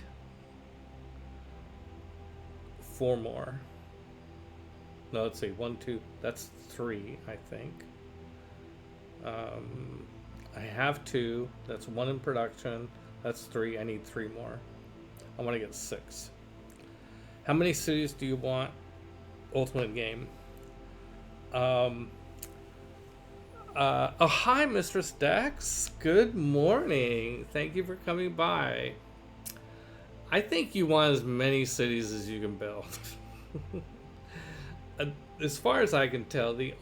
4 more. No, let's see. 1, 2. That's 3, I think. I have 2. That's 1 in production. That's 3. I need 3 more. I want to get 6. How many cities do you want? Ultimate game. Oh, hi, Mistress Dex. Good morning. Thank you for coming by. I think you want as many cities as you can build. As far as I can tell, they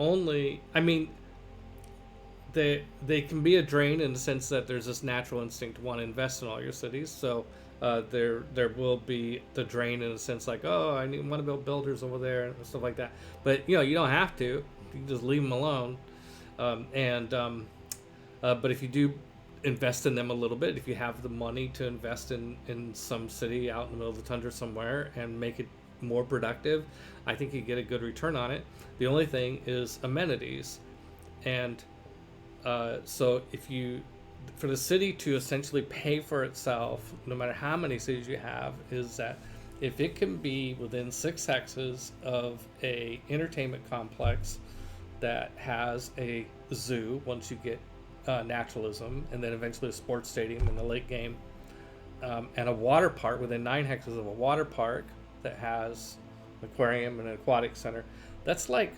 can be a drain in the sense that there's this natural instinct to want to invest in all your cities. So there will be the drain in a sense like, oh, I want to build builders over there and stuff like that. But you don't have to. You can just leave them alone. But if you do invest in them a little bit, if you have the money to invest in some city out in the middle of the tundra somewhere and make it more productive, I think you get a good return on it. The only thing is amenities. And so for the city to essentially pay for itself, no matter how many cities you have, is that if it can be within 6 hexes of a entertainment complex that has a zoo, once you get naturalism, and then eventually a sports stadium in the late game, and a water park within 9 hectares of a water park that has an aquarium and an aquatic center. That's like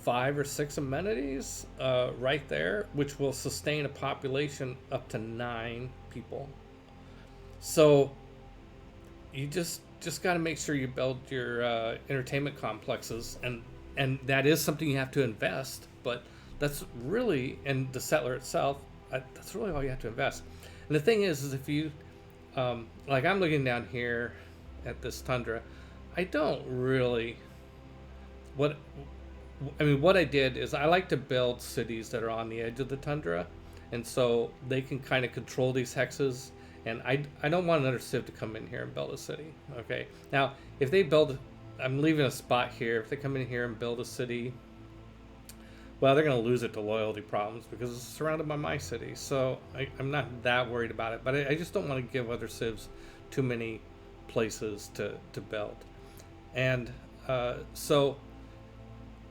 5 or 6 amenities right there, which will sustain a population up to 9 people. So you just got to make sure you build your entertainment complexes, and that is something you have to invest. But that's really, and the settler itself, that's really all you have to invest. And the thing is if you like, I'm looking down here at this tundra, I don't really what I did is I like to build cities that are on the edge of the tundra, and so they can kind of control these hexes. And I don't want another civ to come in here and build a city. Okay, now if they build, I'm leaving a spot here. If they come in here and build a city, well, they're going to lose it to loyalty problems because it's surrounded by my city. So I'm not that worried about it. But I just don't want to give other civs too many places to build. And so,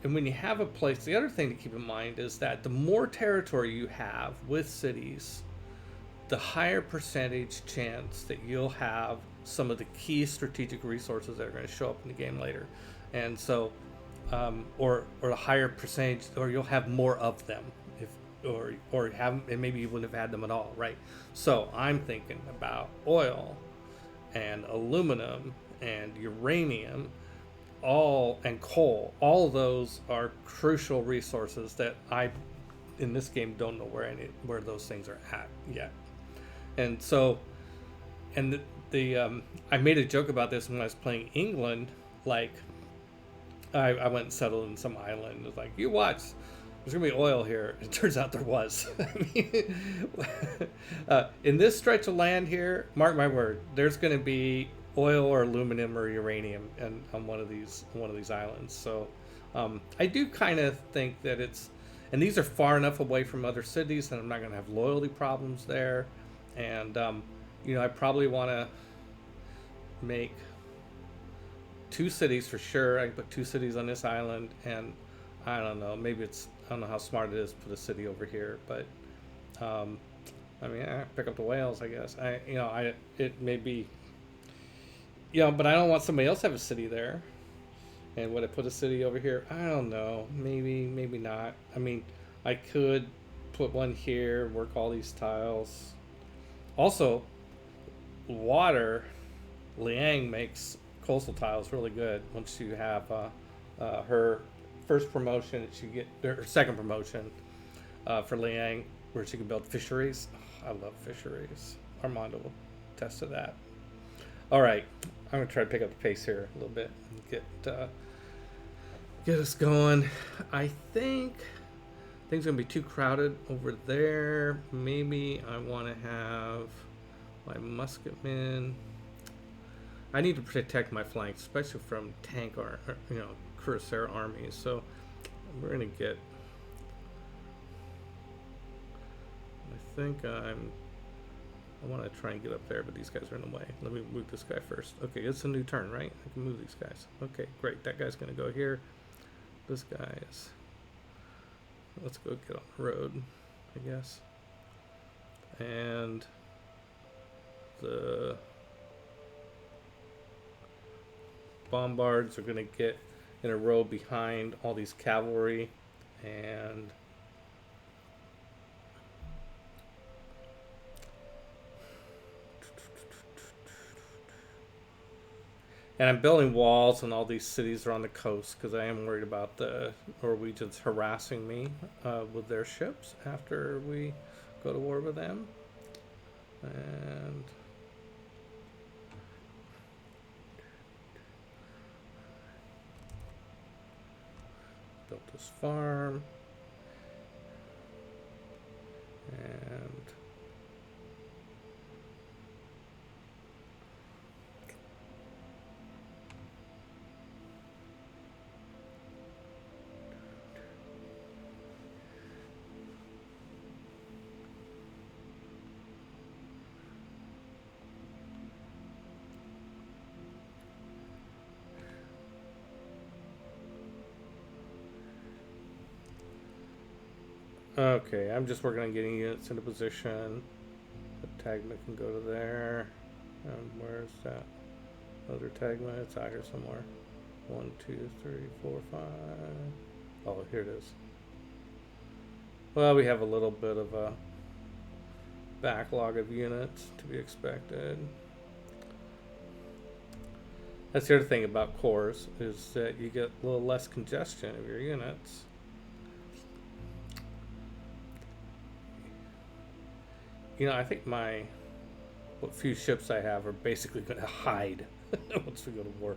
and when you have a place, the other thing to keep in mind is that the more territory you have with cities, the higher percentage chance that you'll have some of the key strategic resources that are going to show up in the game later. And so, or a higher percentage, or you'll have more of them, if or have, and maybe you wouldn't have had them at all, right? So I'm thinking about oil and aluminum and uranium, and coal. All of those are crucial resources that I, in this game, don't know where those things are at yet. And so, and I made a joke about this when I was playing England. Like, I went and settled in some island. It was like, you watch, there's gonna be oil here. It turns out there was. In this stretch of land here, mark my word, there's gonna be oil or aluminum or uranium on one of these islands. So I do kind of think that and these are far enough away from other cities that I'm not gonna have loyalty problems there. And I probably want to make 2 cities for sure. I can put 2 cities on this island, and I don't know, maybe I don't know how smart it is to put a city over here, but pick up the whales, I guess. It may be, but I don't want somebody else to have a city there. And would I put a city over here? I don't know, maybe not. I mean, I could put one here, work all these tiles. Also, water, Liang makes coastal tiles really good. Once you have her first promotion, she get her second promotion for Liang, where she can build fisheries. Oh, I love fisheries. Armando will attest to that. All right, I'm gonna try to pick up the pace here a little bit and get us going. I think things are gonna be too crowded over there. Maybe I want to have my musketmen. I need to protect my flanks, especially from tank or cuirassier armies. So we're gonna get. I think I want to try and get up there, but these guys are in the way. Let me move this guy first. Okay, it's a new turn, right? I can move these guys. Okay, great. That guy's gonna go here. This guy is. Let's go get on the road, I guess. And the bombards are going to get in a row behind all these cavalry, and I'm building walls and all these cities are on the coast because I am worried about the Norwegians harassing me with their ships after we go to war with them. And built this farm. And Okay, I'm just working on getting units into position. The tagma can go to there. Where's that other tagma? It's out here somewhere. 1, 2, 3, 4, 5. Oh, here it is. Well, we have a little bit of a backlog of units to be expected. That's the other thing about cores, is that you get a little less congestion of your units. You know, I think what few ships I have are basically going to hide once we go to war.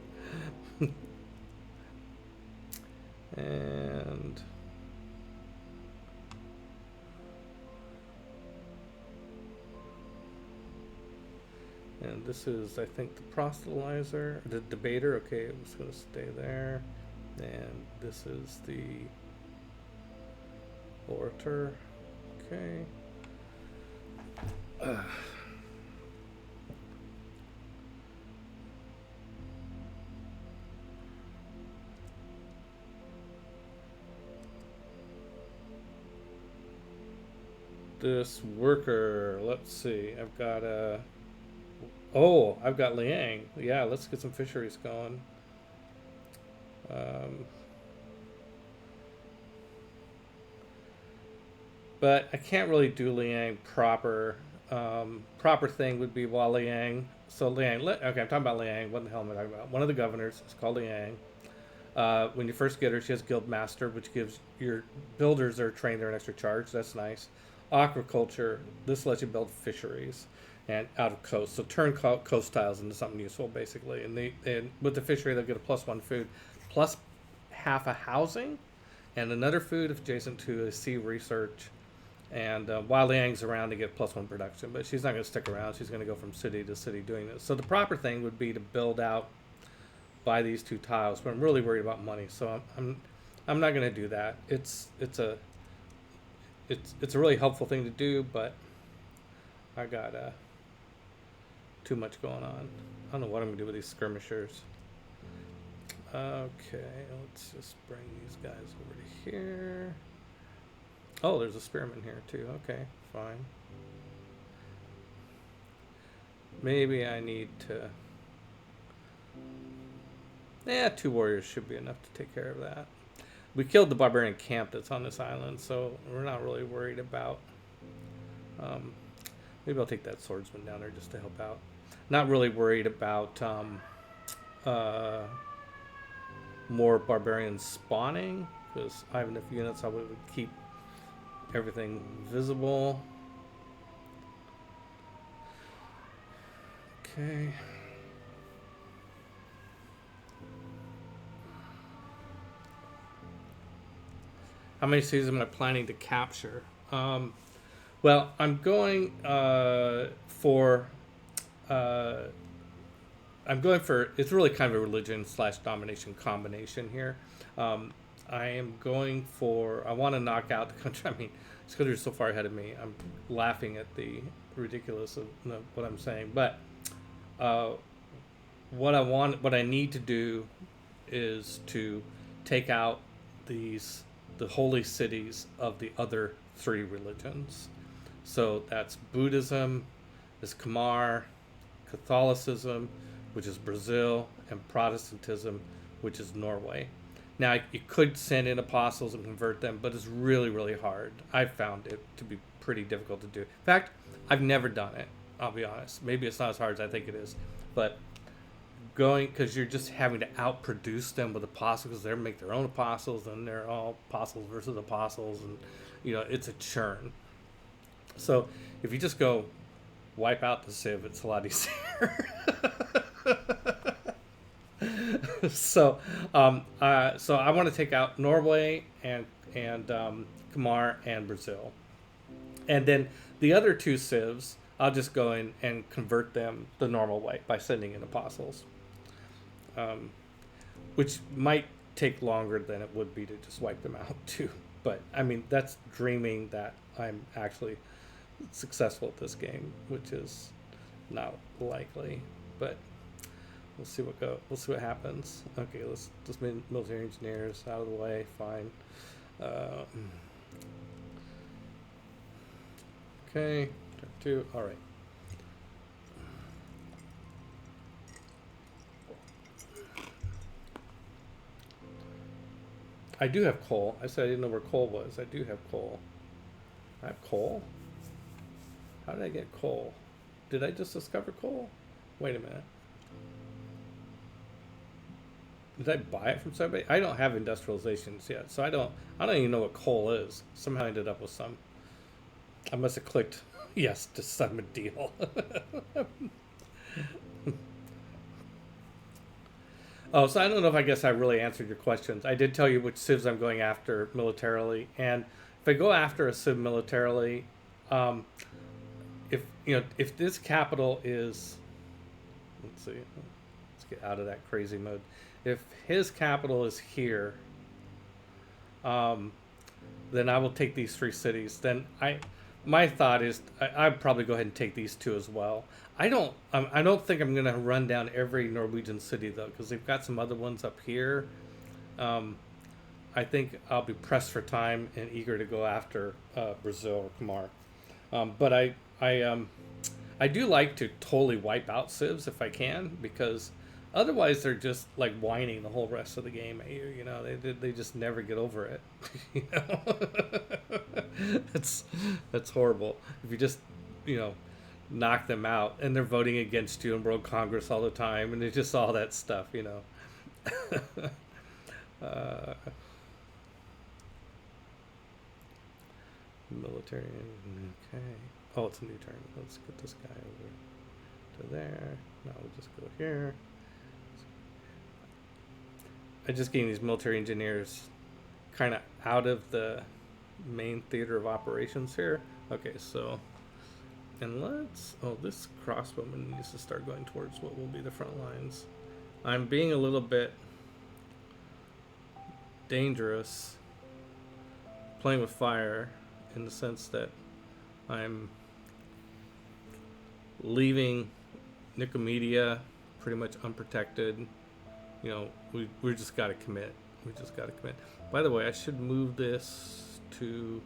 And this is, I think, the proselytizer, the debater. Okay, it was going to stay there. And this is the orator. Okay. This worker, let's see, I've got I've got Liang. Yeah, let's get some fisheries going. But I can't really do Liang proper. Proper thing would be Wa Liang. So Liang, okay, I'm talking about Liang. What the hell am I talking about? One of the governors is called Liang. When you first get her, she has Guild Master, which gives your builders that are trained there an extra charge. That's nice. Aquaculture, this lets you build fisheries and out of coast. So turn coast tiles into something useful, basically. And with the fishery, they'll get a +1 food, plus half a housing, and another food if adjacent to a sea research. And while Liang's around to get +1 production, but she's not going to stick around. She's going to go from city to city doing this. So the proper thing would be to build out by these 2 tiles, but I'm really worried about money, so I'm not going to do that. It's a really helpful thing to do, but I got too much going on. I don't know what I'm going to do with these skirmishers. Okay, let's just bring these guys over to here. Oh, there's a spearman here too. Okay, fine. Maybe I need to... 2 warriors should be enough to take care of that. We killed the barbarian camp that's on this island, so we're not really worried about... maybe I'll take that swordsman down there just to help out. Not really worried about more barbarians spawning, because I have enough units I would keep everything visible. Okay. How many cities am I planning to capture? Well, I'm going for. I'm going for. It's really kind of a religion/domination combination here. I am going for. I want to knock out the country. I mean, it's because they're so far ahead of me. I'm laughing at the ridiculous of what I'm saying. But what I need to do, is to take out the holy cities of the other 3 religions. So that's Buddhism, is Khmer, Catholicism, which is Brazil, and Protestantism, which is Norway. Now, you could send in apostles and convert them, but it's really, really hard. I've found it to be pretty difficult to do. In fact, I've never done it, I'll be honest. Maybe it's not as hard as I think it is. But because you're just having to outproduce them with apostles, because they make their own apostles, and they're all apostles versus apostles, and, it's a churn. So if you just go wipe out the Civ, it's a lot easier. So I want to take out Norway and Khmer and Brazil, and then the other 2 civs, I'll just go in and convert them the normal way by sending in apostles, which might take longer than it would be to just wipe them out too. But I mean, that's dreaming that I'm actually successful at this game, which is not likely. But we'll see what happens. Okay, let's just military engineers out of the way. Fine. Okay. Turn 2. All right. I do have coal. I said I didn't know where coal was. I do have coal. I have coal? How did I get coal? Did I just discover coal? Wait a minute. Did I buy it from somebody? I don't have industrializations yet, so I don't even know what coal is. Somehow I ended up with some. I must have clicked yes to sign a deal. Oh, so I don't know if I guess I really answered your questions. I did tell you which civs I'm going after militarily, and if I go after a civ militarily, um, if this capital is, let's see, let's get out of that crazy mode. If his capital is here, then I will take these 3 cities. Then my thought is I'd probably go ahead and take these 2 as well. I don't think I'm gonna run down every Norwegian city though, because they've got some other ones up here. I think I'll be pressed for time and eager to go after Brazil or Khmer. But I do like to totally wipe out civs if I can, because otherwise they're just like whining the whole rest of the game at you. You know, they just never get over it. You know, that's horrible. If you just knock them out, and they're voting against you in World Congress all the time, and it's just all that stuff. You know. Military. Okay. Oh, it's a new turn. Let's get this guy over to there. Now we'll just go here. I just getting these military engineers kind of out of the main theater of operations here. Okay, so, and this crossbowman needs to start going towards what will be the front lines. I'm being a little bit dangerous playing with fire, in the sense that I'm leaving Nicomedia pretty much unprotected. You know, we just got to commit. We just got to commit. By the way, I should move this to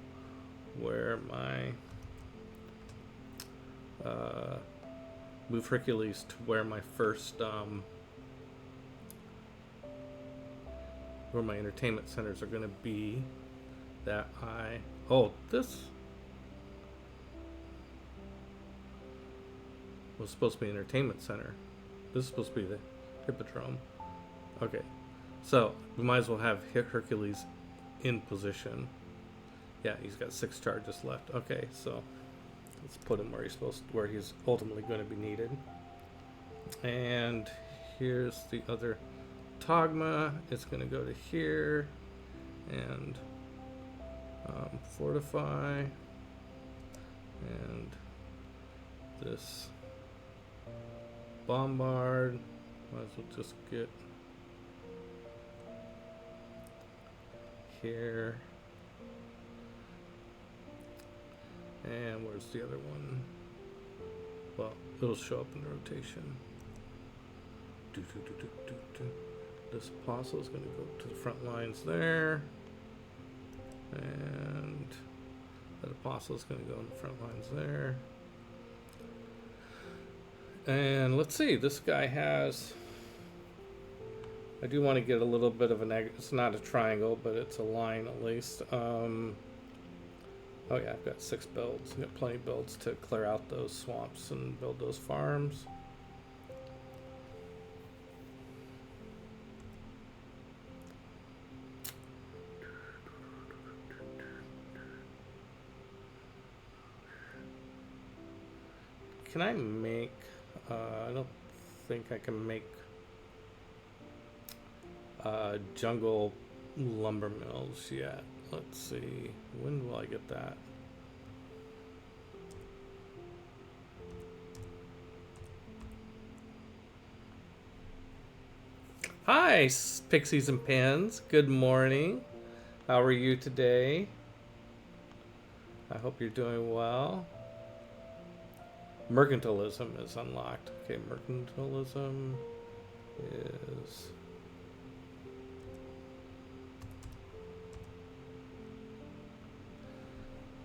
where my move Hercules to where my first where my entertainment centers are going to be. This was supposed to be an entertainment center. This is supposed to be the hippodrome. Okay, so we might as well have Hercules in position. Yeah, he's got 6 charges left. Okay, so let's put him where he's ultimately going to be needed. And here's the other Togma. It's going to go to here and fortify, and this bombard. Might as well just get here. And where's the other one? Well, it'll show up in the rotation. This apostle is going to go to the front lines there. And that apostle is going to go in the front lines there. And let's see, this guy has, I do want to get a little bit of it's not a triangle, but it's a line at least. Oh yeah, I've got 6 builds. I've got plenty of builds to clear out those swamps and build those farms. Can I make, I don't think I can make jungle lumber mills yet. Let's see, when will I get that? Hi, Pixies and Pens. Good morning. How are you today? I hope you're doing well. Mercantilism is unlocked. Okay, mercantilism is...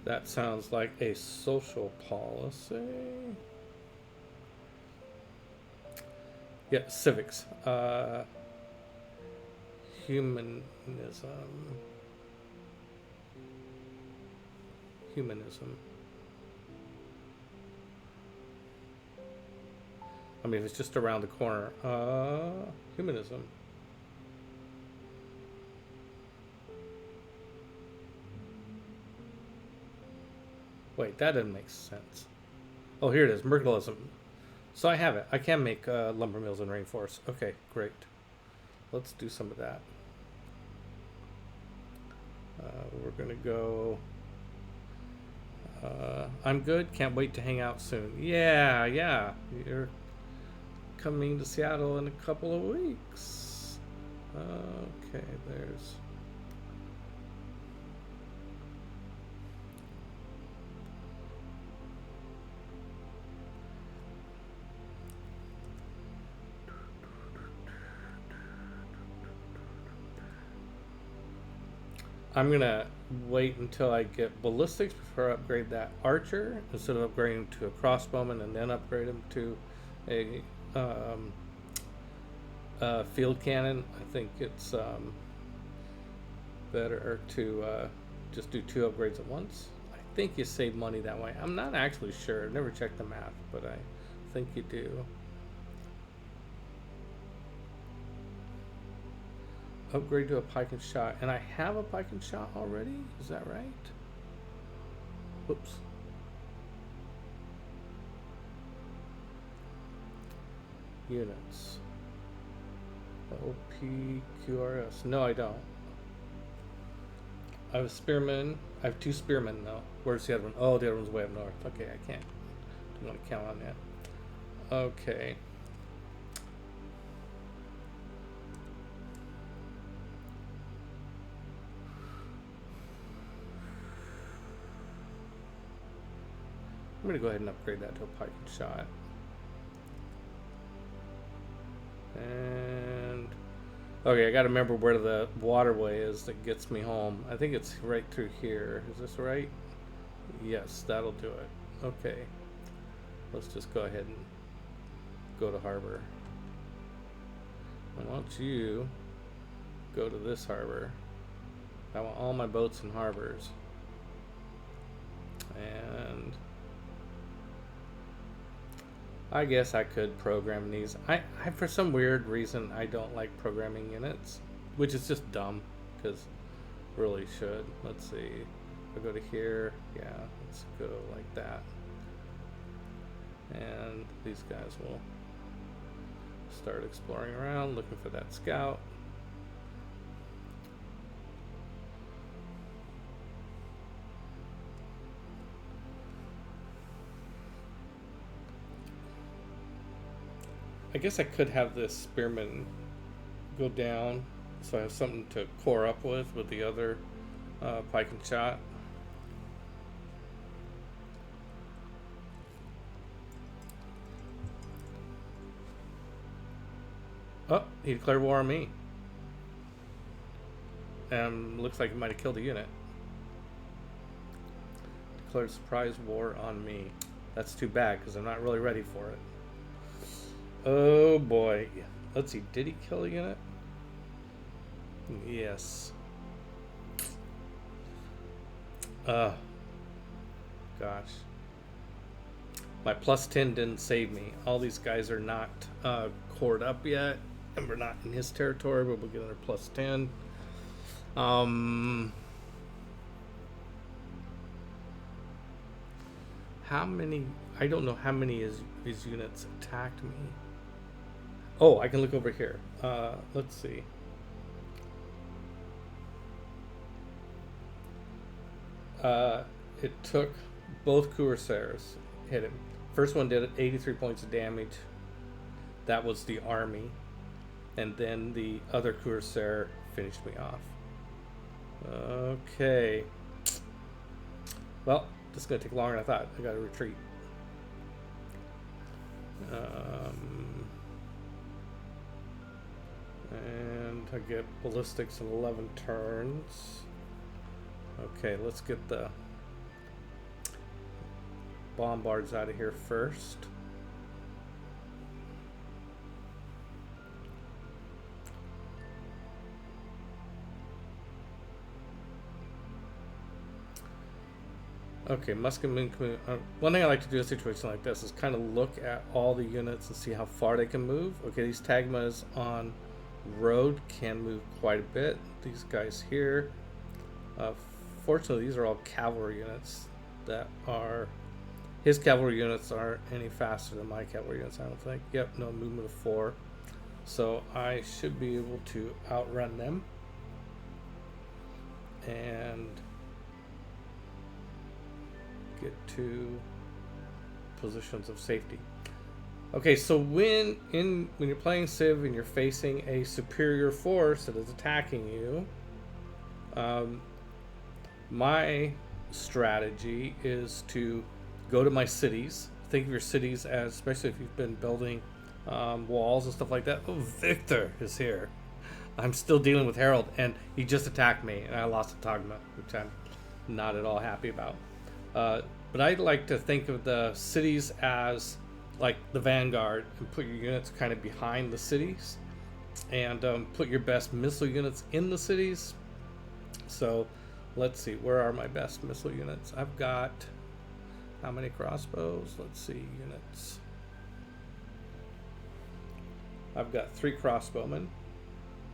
That sounds like a social policy. Yeah, civics. Humanism. Humanism. I mean, if it's just around the corner. Humanism. Wait, that doesn't make sense. Oh, here it is. Mercantilism. So I have it. I can make lumber mills and rainforests. Okay, great. Let's do some of that. We're going to go... I'm good. Can't wait to hang out soon. Yeah. You're coming to Seattle in a couple of weeks. Okay, there's... I'm gonna wait until I get ballistics before I upgrade that archer, instead of upgrading to a crossbowman and then upgrade him to a field cannon. I think it's better to just do 2 upgrades at once. I think you save money that way. I'm not actually sure. I've never checked the math, but I think you do. Upgrade to a pike and shot. And I have a pike and shot already? Is that right? Whoops. Units. OPQRS. No, I don't. I have a spearman. I have 2 spearmen though. Where's the other one? Oh, the other one's way up north. Okay, I can't. Don't want to count on that. Okay. I'm going to go ahead and upgrade that to a pike and shot. And okay, I got to remember where the waterway is that gets me home. I think it's right through here. Is this right? Yes, that'll do it. Okay. Let's just go ahead and go to harbor. I want you go to this harbor. I want all my boats in harbors. And I guess I could program these. I for some weird reason, I don't like programming units, which is just dumb, because really should. Let's see. I'll go to here. Yeah, let's go like that. And these guys will start exploring around, looking for that scout. I guess I could have this spearman go down, so I have something to core up with the other pike and shot. Oh, he declared war on me. And looks like he might have killed a unit. Declared surprise war on me. That's too bad, because I'm not really ready for it. Oh boy. Let's see, did he kill a unit? Yes. Gosh. My +10 didn't save me. All these guys are not cored up yet, and we're not in his territory, but we'll get another +10. How many? I don't know how many his units attacked me. Oh, I can look over here. Let's see. It took both cuirassiers hit him. First one did 83 points of damage. That was the army. And then the other cuirassier finished me off. Okay. Well, this is going to take longer than I thought. I got to retreat. And I get ballistics in 11 turns. Okay, let's get the bombards out of here first. Okay, Muskemen. One thing I like to do in a situation like this is kind of look at all the units and see how far they can move. Okay, these Tagmas on road can move quite a bit. These guys here, fortunately, these are all cavalry units that are. His cavalry units aren't any faster than my cavalry units, I don't think. Yep, no movement of 4. So I should be able to outrun them. And get to positions of safety. Okay, so when you're playing Civ and you're facing a superior force that is attacking you, my strategy is to go to my cities. Think of your cities as, especially if you've been building walls and stuff like that. Oh, Victor is here. I'm still dealing with Harold, and he just attacked me, and I lost a Tagma, which I'm not at all happy about. But I like to think of the cities as like the vanguard and put your units kind of behind the cities and put your best missile units in the cities. So let's see, where are my best missile units? I've got how many crossbows? Let's see, units. I've got 3 crossbowmen.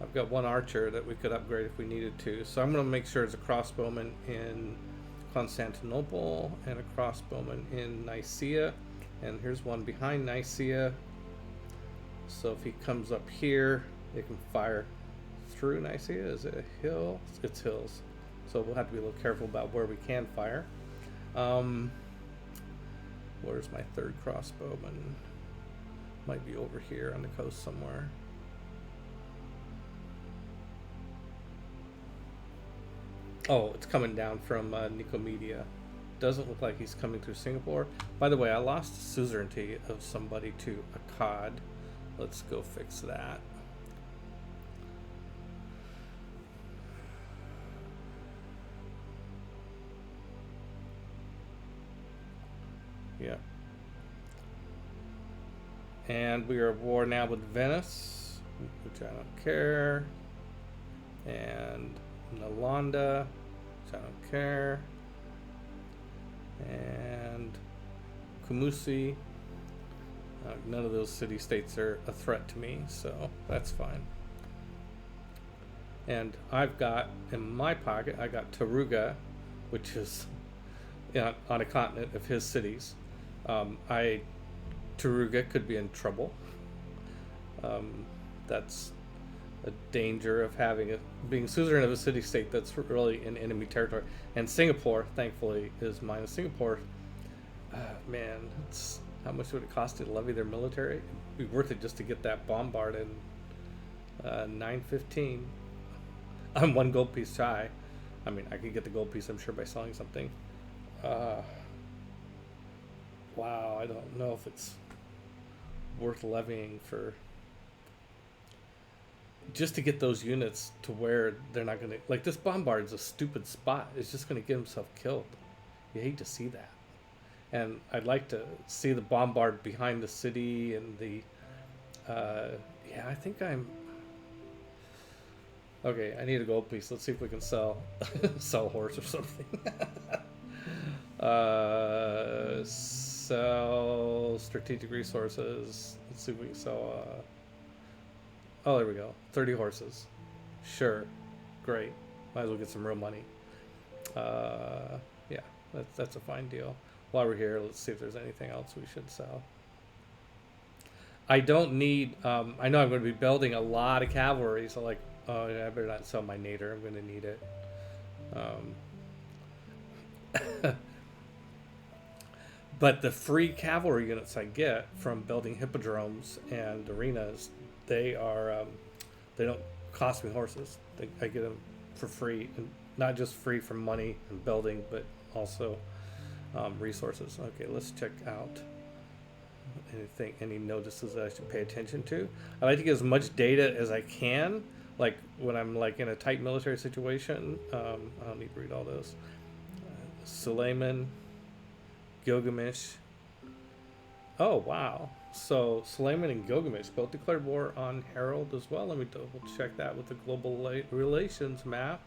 I've got 1 archer that we could upgrade if we needed to. So I'm going to make sure it's a crossbowman in Constantinople and a crossbowman in Nicaea, and here's one behind Nicaea, so if he comes up here it can fire through Nicaea. Is it a hill? It's hills, so we'll have to be a little careful about where we can fire. Where's my 3rd crossbowman? Might be over here on the coast somewhere. Oh, it's coming down from Nicomedia. Doesn't look like he's coming through Singapore. By the way, I lost the suzerainty of somebody to Akkad. Let's go fix that. Yeah. And we are at war now with Venice, which I don't care. And Nalanda, which I don't care, and Kumusi. None of those city-states are a threat to me, so that's fine. And I've got, in my pocket, I got Taruga, which is on a continent of his cities. Taruga could be in trouble. That's a danger of being suzerain of a city-state that's really in enemy territory. And Singapore, thankfully, is mine. Singapore, man, how much would it cost to levy their military? It'd be worth it just to get that bombard in 915. I'm 1 gold piece shy. I mean, I could get the gold piece, I'm sure, by selling something. Wow, I don't know if it's worth levying for just to get those units to where they're not going to, like, this bombard's a stupid spot. It's just going to get himself killed. You hate to see that. And I'd like to see the bombard behind the city and the, yeah, I think I'm, okay, I need a gold piece. Let's see if we can sell a horse or something. Sell strategic resources. Let's see if we can sell, oh, there we go. 30 horses. Sure. Great. Might as well get some real money. Yeah, that's a fine deal. While we're here, let's see if there's anything else we should sell. I don't need, I know I'm going to be building a lot of cavalry, so like, oh, yeah, I better not sell my nader. I'm going to need it. But the free cavalry units I get from building hippodromes and arenas, they are, they don't cost me horses. I get them for free, and not just free from money and building, but also resources. Okay, let's check out any notices that I should pay attention to. I like to get as much data as I can, like when I'm like in a tight military situation. I don't need to read all those. Suleiman, Gilgamesh. Oh, wow. So Suleiman and Gilgamesh both declared war on Harold as well. Let me double check that with the global relations map.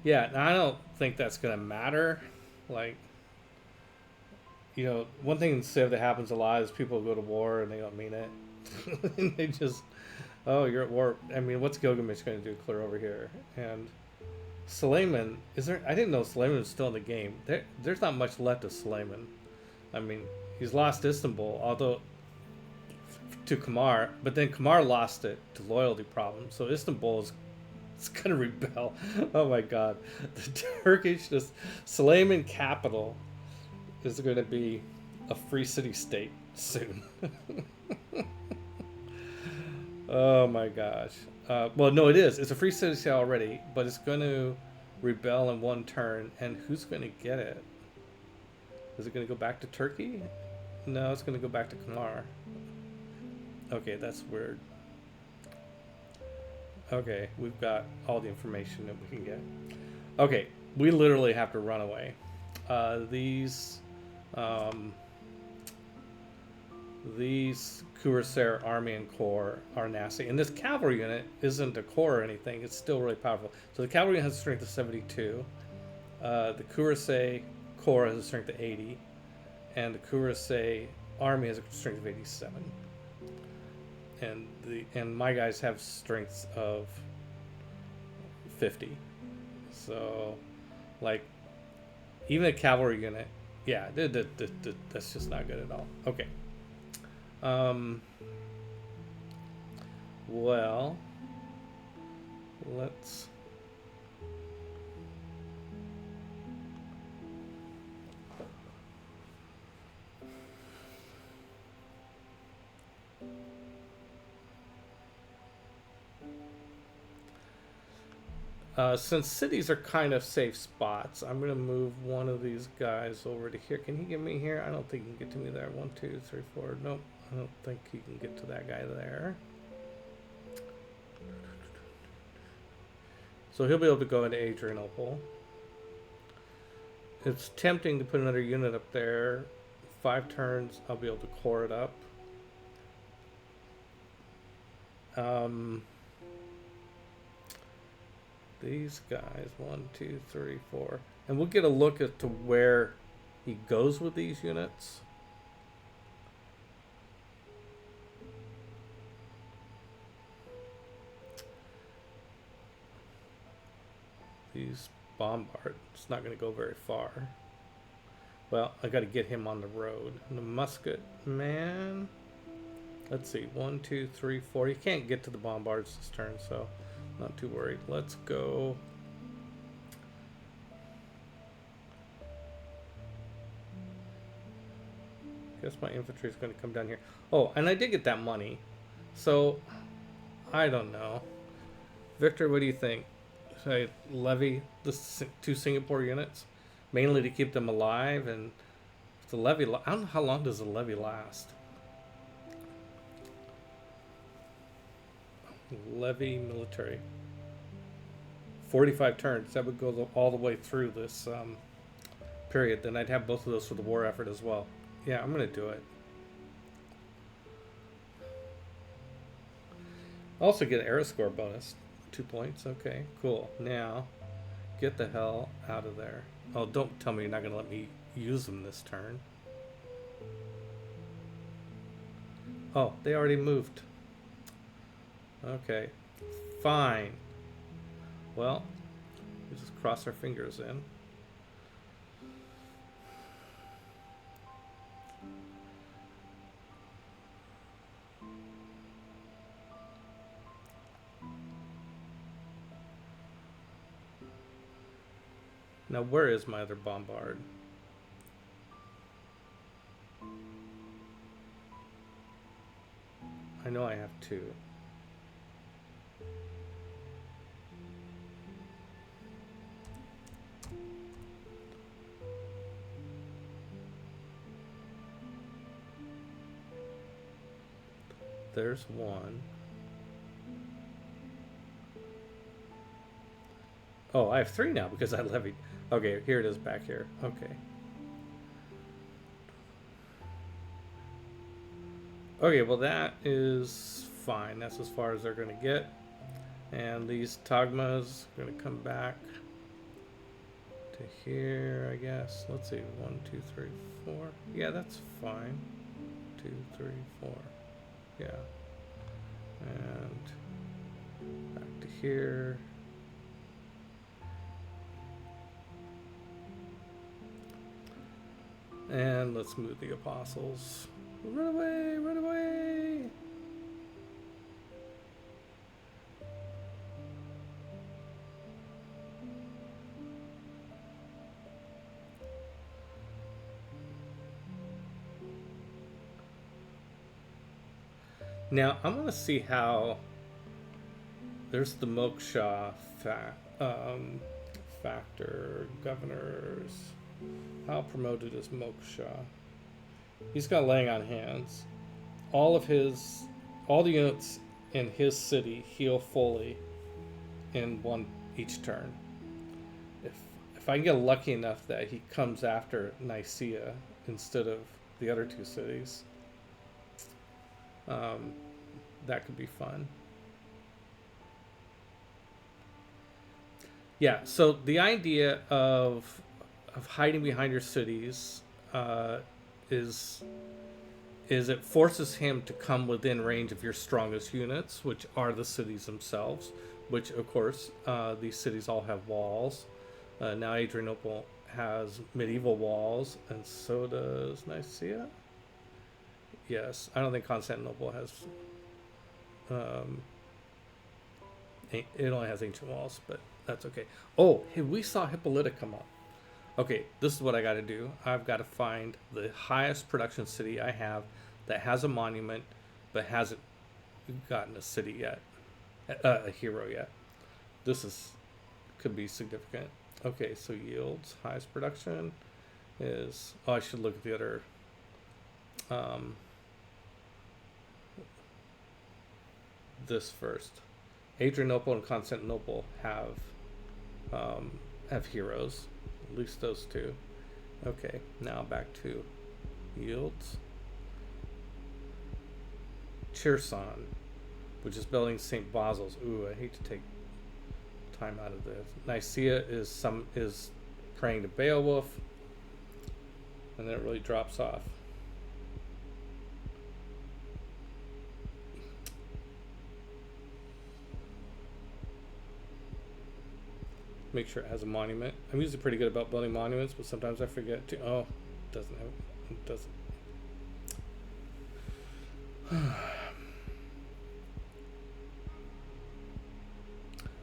Yeah, now I don't think that's going to matter. Like, you know, one thing in Civ that happens a lot is people go to war and they don't mean it. And they just, oh, you're at war. I mean, what's Gilgamesh going to do? Clear over here. And Suleiman, is there? I didn't know Suleiman was still in the game. There's not much left of Suleiman. I mean, he's lost Istanbul, although to Kamar, but then Kamar lost it to loyalty problems. So Istanbul is it's gonna rebel. Oh my God, the Turkish, this Suleiman capital is going to be a free city state soon. Oh my gosh. Well, no, it is. It's a free city state already, but it's going to rebel in one turn. And who's going to get it? Is it going to go back to Turkey? No, it's going to go back to Kamar. Okay, that's weird. Okay, we've got all the information that we can get. Okay, we literally have to run away. These Cuirassier army and corps are nasty. And this cavalry unit isn't a corps or anything. It's still really powerful. So the cavalry has a strength of 72. The Cuirassier corps has a strength of 80. And the Cuirassier army has a strength of 87. And my guys have strengths of 50. So, like, even a cavalry unit, yeah, that's just not good at all. Okay. Well, let's... since cities are kind of safe spots, I'm going to move one of these guys over to here. Can he get me here? I don't think he can get to me there. 1, 2, 3, 4. Nope. I don't think he can get to that guy there. So he'll be able to go into Adrianople. It's tempting to put another unit up there. 5 turns, I'll be able to core it up. These guys, 1, 2, 3, 4. And we'll get a look at to where he goes with these units. These bombard, it's not going to go very far. Well, I got to get him on the road. And the musket man, let's see, 1, 2, 3, 4. He can't get to the bombards this turn, so not too worried. Let's go. Guess my infantry is going to come down here. Oh, and I did get that money. So, I don't know. Victor, what do you think? Should I levy the 2 Singapore units? Mainly to keep them alive, and the levy... I don't know how long does the levy last. Levy military. 45 turns. That would go all the way through this period. Then I'd have both of those for the war effort as well. Yeah, I'm going to do it. Also get an air score bonus. 2 points. Okay, cool. Now, get the hell out of there. Oh, don't tell me you're not going to let me use them this turn. Oh, they already moved. Okay, fine. Well, we just cross our fingers in. Now, where is my other bombard? I know I have 2. There's 1. Oh, I have 3 now because I levied. Okay, here it is back here. Okay. Okay, well that is fine. That's as far as they're going to get. And these Tagmas are going to come back to here, I guess. Let's see. 1, 2, 3, 4. Yeah, that's fine. 2, 3, 4. Yeah. And back to here. And let's move the apostles. Run away, run away! Now, I'm going to see how there's the Moksha factor, governors. How promoted is Moksha? He's got laying on hands. All the units in his city heal fully in one each turn. If I get lucky enough that he comes after Nicaea instead of the other two cities, that could be fun. Yeah, so the idea of hiding behind your cities is it forces him to come within range of your strongest units, which are the cities themselves, which of course these cities all have walls. Now Adrianople has medieval walls, and so does Nicaea. Yes, I don't think Constantinople has. It only has ancient walls, but that's okay. Oh, hey, we saw Hippolyta come up. Okay, this is what I got to do. I've got to find the highest production city I have that has a monument, but hasn't gotten a city yet, a hero yet. This could be significant. Okay, so yields, highest production is. Oh, I should look at the other. This first. Adrianople and Constantinople have heroes, at least those two. Okay, now back to yields. Cherson, which is building St. Basil's. Ooh, I hate to take time out of this. Nicaea is praying to Beowulf, and then it really drops off. Make sure it has a monument. I'm usually pretty good about building monuments, but sometimes I forget to. Oh, it doesn't have. It doesn't.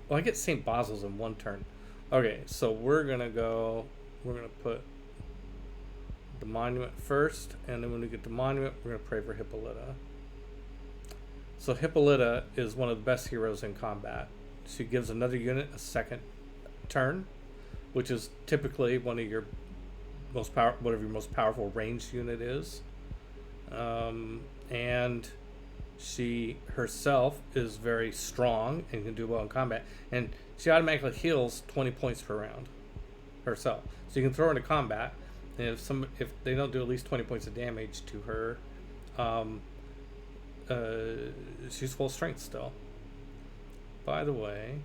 Well, I get St. Basil's in one turn. Okay, so we're gonna put the monument first, and then when we get the monument, we're gonna pray for Hippolyta. So Hippolyta is one of the best heroes in combat. She gives another unit a second turn, which is typically one of your whatever your most powerful ranged unit is, and she herself is very strong and can do well in combat, and she automatically heals 20 points per round herself. So you can throw her into combat, and if they don't do at least 20 points of damage to her, she's full strength still. By the way,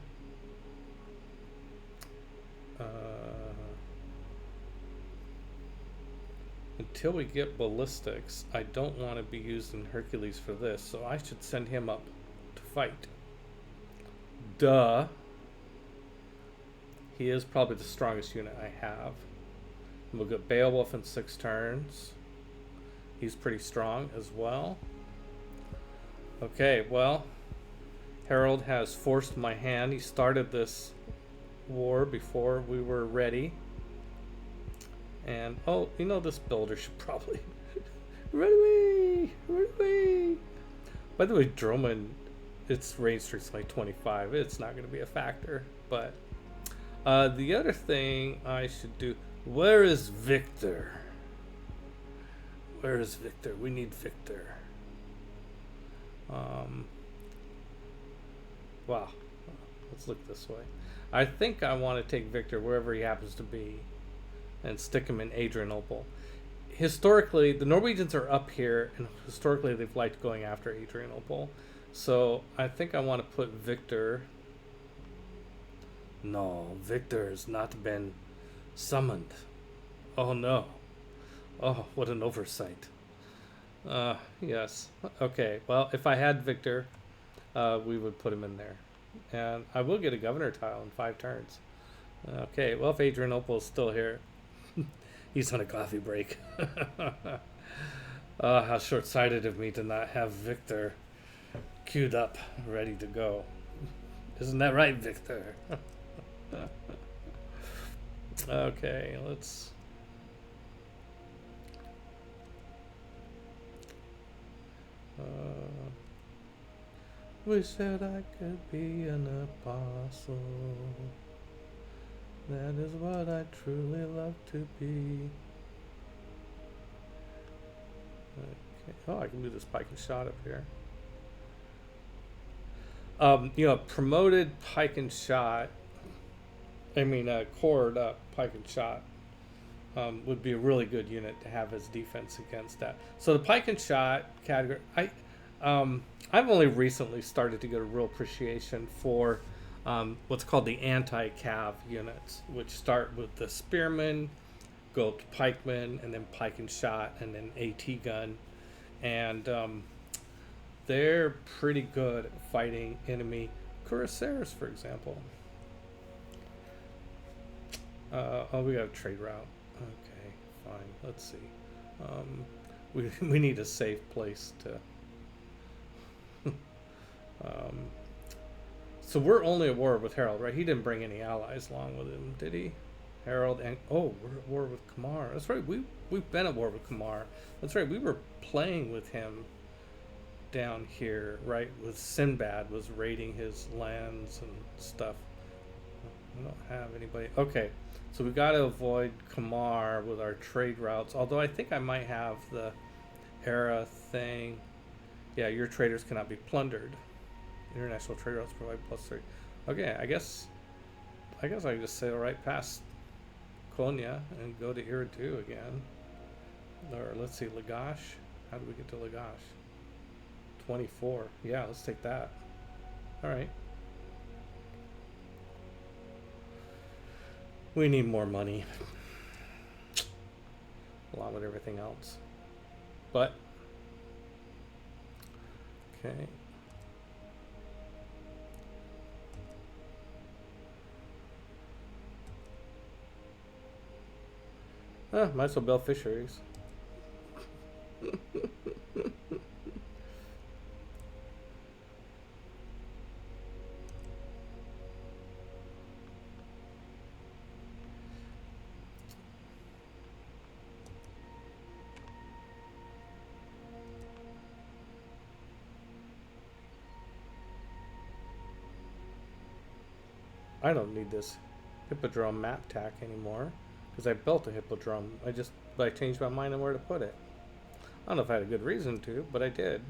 until we get ballistics, I don't want to be using Hercules for this, so I should send him up to fight. Duh. He is probably the strongest unit I have. We'll get Beowulf in 6 turns. He's pretty strong as well. Okay, well, Harold has forced my hand. He started this war before we were ready. And, oh, this builder should probably run away, run away. By the way, Droman, its range streak's like 25. It's not going to be a factor. But the other thing I should do, where is Victor? Where is Victor? We need Victor. Wow. Let's look this way. I think I want to take Victor wherever he happens to be and stick him in Adrianople. historically, the Norwegians are up here, and historically they've liked going after Adrianople. So I think I want to put Victor. No, Victor has not been summoned. Oh no. Oh, what an oversight. Yes. Okay, well, if I had Victor, we would put him in there. And I will get a governor tile in 5 turns. Okay, well, if Adrianople is still here, he's on a coffee break. How short-sighted of me to not have Victor queued up, ready to go. Isn't that right, Victor? Okay, let's... wish that I could be an apostle. That is what I truly love to be. Okay. Oh, I can do this pike and shot up here. Promoted pike and shot. Cored up pike and shot would be a really good unit to have as defense against that. So the pike and shot category, I've only recently started to get a real appreciation for what's called the anti-cav units, which start with the spearmen, go up to pikemen, and then pike and shot, and then AT gun, and they're pretty good at fighting enemy cuirassiers, for example. We got a trade route. Okay, fine. Let's see. We need a safe place to. So we're only at war with Harold, right? He didn't bring any allies along with him, did he? Harold and we're at war with Kamar. That's right. We've been at war with Kamar. That's right. We were playing with him down here, right? With Sinbad was raiding his lands and stuff. I don't have anybody. Okay, so we got to avoid Kamar with our trade routes. Although I think I might have the era thing. Yeah, your traders cannot be plundered. International trade routes provide +3. Okay, I guess I can just sail right past Konya and go to Iridu again. Or let's see, Lagash. How do we get to Lagash? 24. Yeah, let's take that. All right. We need more money, along with everything else. But okay. Might as well build fisheries. I don't need this hippodrome map tack anymore because I built a hippodrome. But I changed my mind on where to put it. I don't know if I had a good reason to, but I did.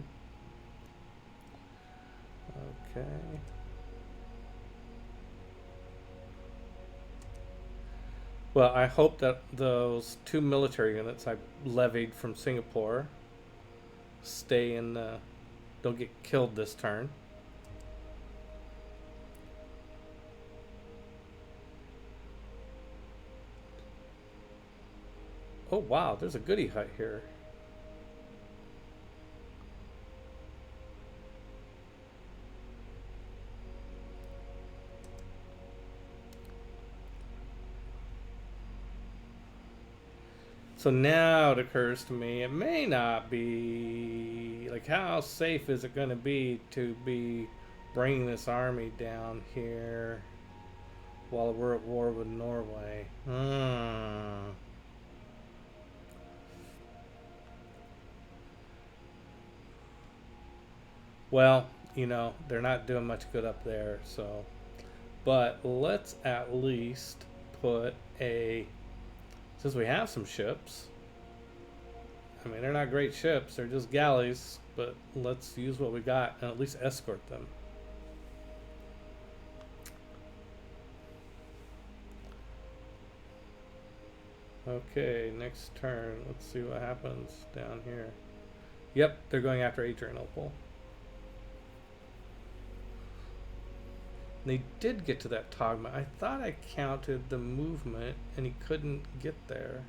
Okay. Well, I hope that those 2 military units I levied from Singapore stay in the... don't get killed this turn. Oh wow, there's a goodie hut here. So now it occurs to me, it may not be, like, how safe is it going to be to be bringing this army down here while we're at war with Norway? Well, they're not doing much good up there, so. But let's at least put since we have some ships. I mean, they're not great ships, they're just galleys, but let's use what we got and at least escort them. Okay, next turn. Let's see what happens down here. Yep, they're going after Adrianople. They did get to that Togma. I thought I counted the movement and he couldn't get there.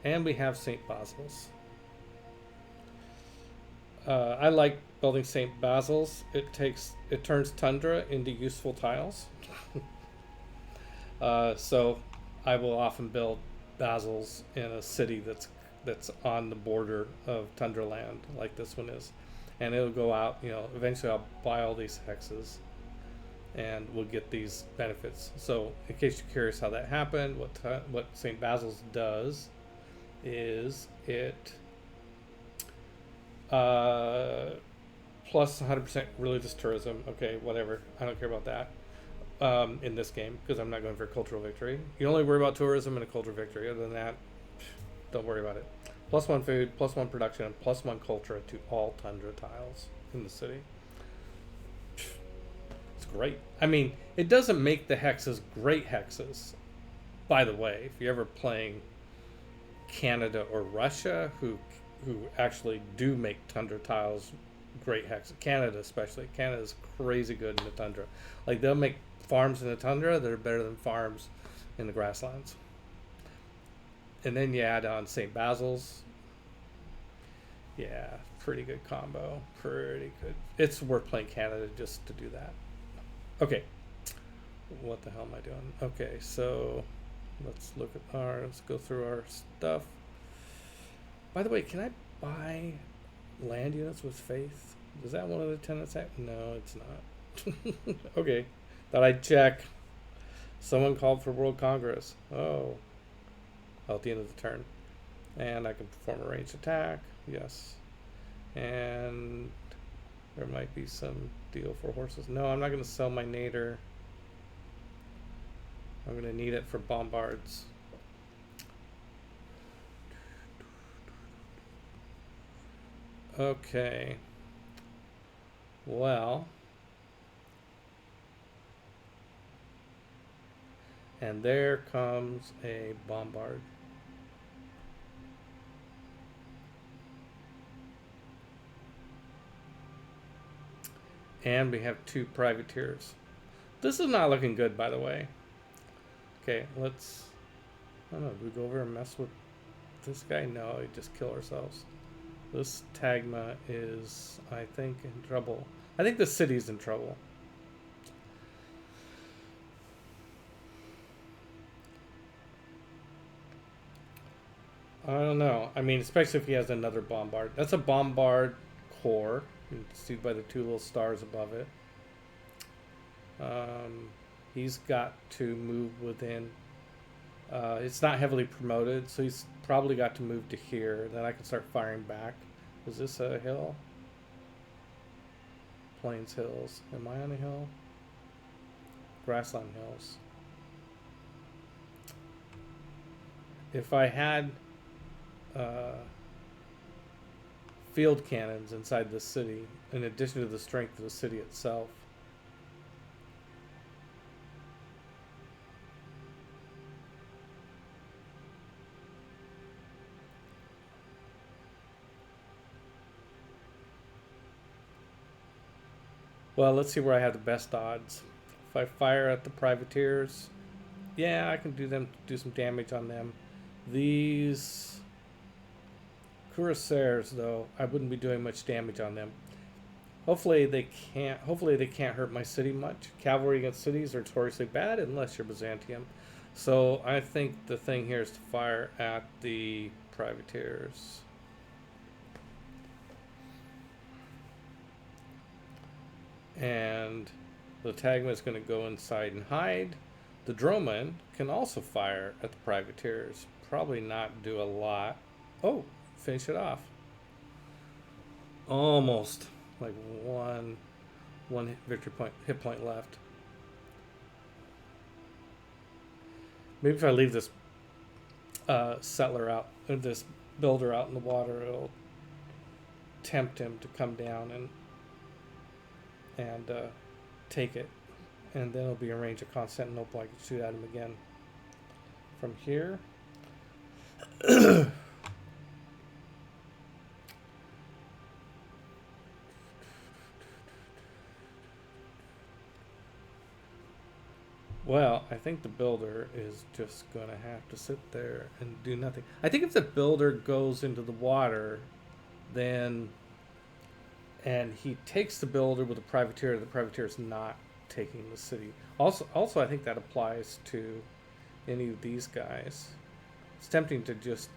And we have St. Basil's. I like building St. Basil's. It turns tundra into useful tiles. So I will often build Basils in a city that's on the border of tundra land, like this one is, and it'll go out. Eventually I'll buy all these hexes, and we'll get these benefits. So, in case you're curious how that happened, what St. Basil's does is it plus 100% religious tourism. Okay, whatever. I don't care about that. In this game, because I'm not going for cultural victory. You only worry about tourism and a cultural victory. Other than that, don't worry about it. +1 food, +1 production, and +1 culture to all tundra tiles in the city. It's great. I mean, it doesn't make the hexes great hexes. By the way, if you're ever playing Canada or Russia, who actually do make tundra tiles great hexes, Canada especially. Canada's crazy good in the tundra. Like, they'll make farms in the tundra that are better than farms in the grasslands. And then you add on St. Basil's. Yeah, pretty good combo. Pretty good. It's worth playing Canada just to do that. Okay. What the hell am I doing? Okay, so let's go through our stuff. By the way, can I buy land units with faith? Is that one of the tenants? No, it's not. Okay. Thought I'd check. Someone called for World Congress. Oh, at the end of the turn. And I can perform a ranged attack. Yes. And there might be some deal for horses. No, I'm not going to sell my nader. I'm going to need it for bombards. Okay. Well. And there comes a bombard. And we have 2 privateers. This is not looking good, by the way. Okay, let's... I don't know, do we go over and mess with this guy? No, we just kill ourselves. This Tagma is, I think, in trouble. I think the city's in trouble. I don't know. I mean, especially if he has another bombard. That's a bombard core. You can see by the 2 little stars above it. He's got to move within. It's not heavily promoted, so he's probably got to move to here. Then I can start firing back. Is this a hill? Plains Hills. Am I on a hill? Grassland Hills. If I had field cannons inside the city, in addition to the strength of the city itself. Well, let's see where I have the best odds. If I fire at the privateers, yeah, I can do some damage on them. These cuirassiers, though, I wouldn't be doing much damage on them. Hopefully they can't hurt my city much. Cavalry against cities are notoriously bad unless you're Byzantium. So I think the thing here is to fire at the privateers. And the Tagma is going to go inside and hide. The Droman can also fire at the privateers. Probably not do a lot. Oh, finish it off. Almost. Like one hit point left. Maybe if I leave this settler out, or this builder out in the water, it'll tempt him to come down and take it, and then it'll be a range of Constantinople. I can shoot at him again. from here. Well, I think the builder is just going to have to sit there and do nothing. I think if the builder goes into the water, then and he takes the builder with the privateer is not taking the city. Also, I think that applies to any of these guys. It's tempting to just.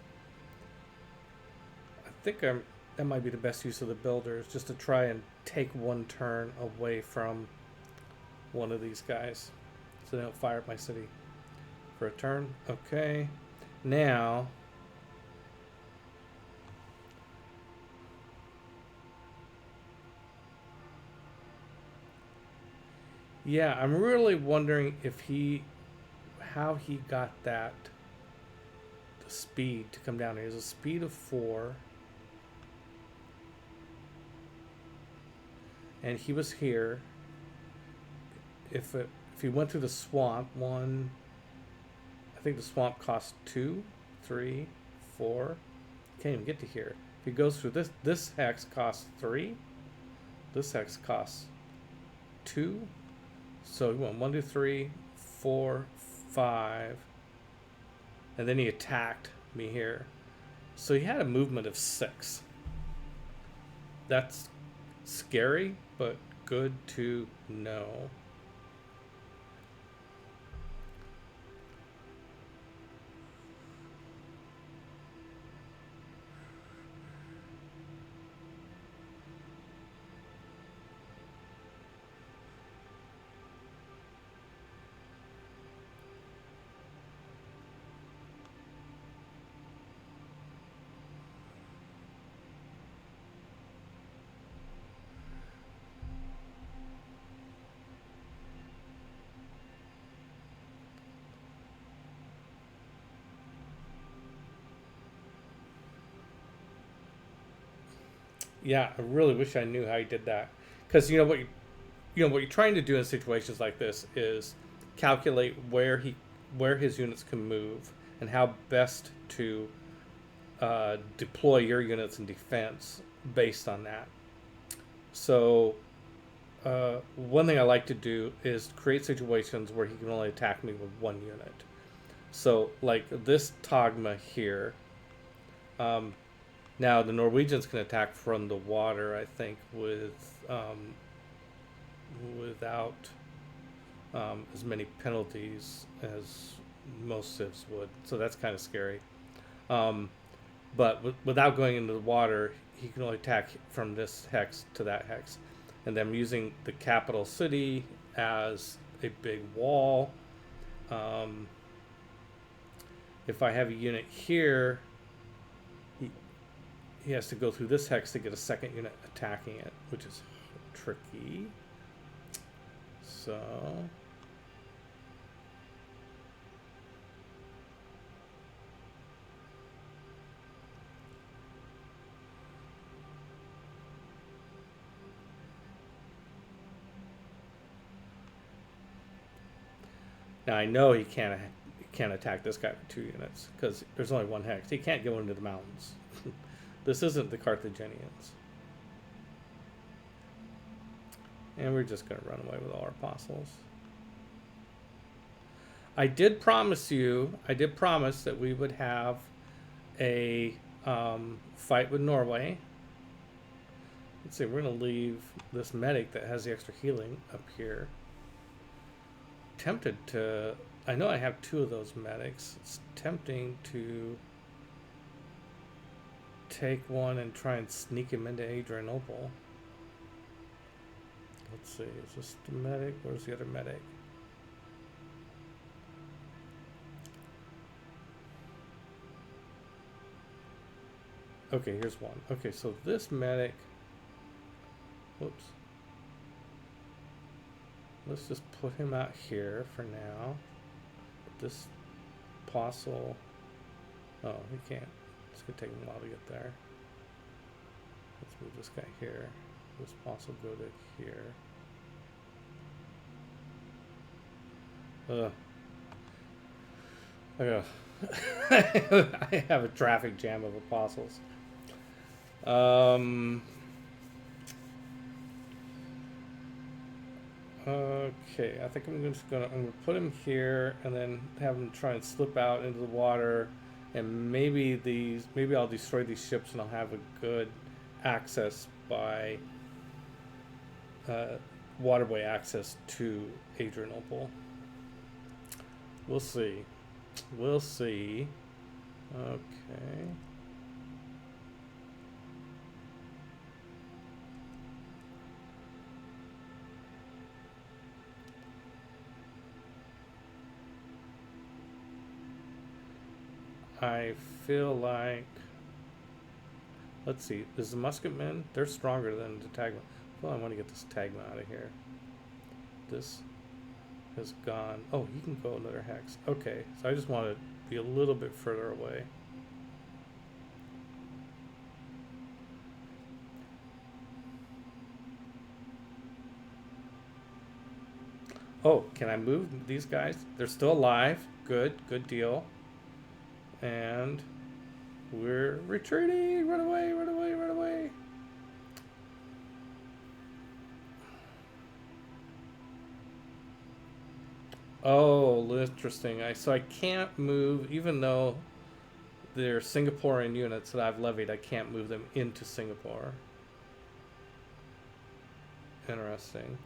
I think that might be the best use of the builders, just to try and take one turn away from one of these guys, so they don't fire up my city for a turn. Okay, now. Yeah, I'm really wondering how he got the speed to come down here. There's a speed of 4, and he was here. If he went through the swamp, I think the swamp costs 2, 3, 4. Can't even get to here. If he goes through this hex costs 3. This hex costs 2. So he went 1, 2, 3, 4, 5, and then he attacked me here. So he had a movement of 6. That's scary, but good to know. Yeah, I really wish I knew how he did that, because what you're trying to do in situations like this is calculate where his units can move and how best to deploy your units in defense based on that. So one thing I like to do is create situations where he can only attack me with 1 unit. So like this Tagma here. Now the Norwegians can attack from the water, I think, without as many penalties as most civs would. So that's kind of scary. But without going into the water, he can only attack from this hex to that hex. And then using the capital city as a big wall. If I have a unit here, he has to go through this hex to get a second unit attacking it, which is tricky. So now I know he can't attack this guy with 2 units because there's only 1 hex. He can't go into the mountains. This isn't the Carthaginians. And we're just going to run away with all our apostles. I did promise that we would have a fight with Norway. Let's see, we're going to leave this medic that has the extra healing up here. Tempted to... I know I have 2 of those medics. It's tempting to take one and try and sneak him into Adrianople. Let's see, is this the medic? Where's the other medic? Okay, here's one. Okay, so this medic... Whoops. Let's just put him out here for now. This apostle... Oh, he can't. It's going to take him a while to get there. Let's move this guy here. This apostle go to here. I I have a traffic jam of apostles. Okay, I think I'm gonna put him here and then have him try and slip out into the water, and maybe I'll destroy these ships and I'll have a good access by uh, waterway access to Adrianople. We'll see. We'll see. Okay. I feel like, let's see, is the musketmen, they're stronger than the tagman. Well, I want to get this tagman out of here. This has gone. Oh, you can go another hex. Okay, so I just want to be a little bit further away. Oh, can I move these guys? They're still alive. Good deal. And we're retreating. Run away, run away, run away. Oh, interesting. So I can't move, even though they're Singaporean units that I've levied, I can't move them into Singapore. Interesting.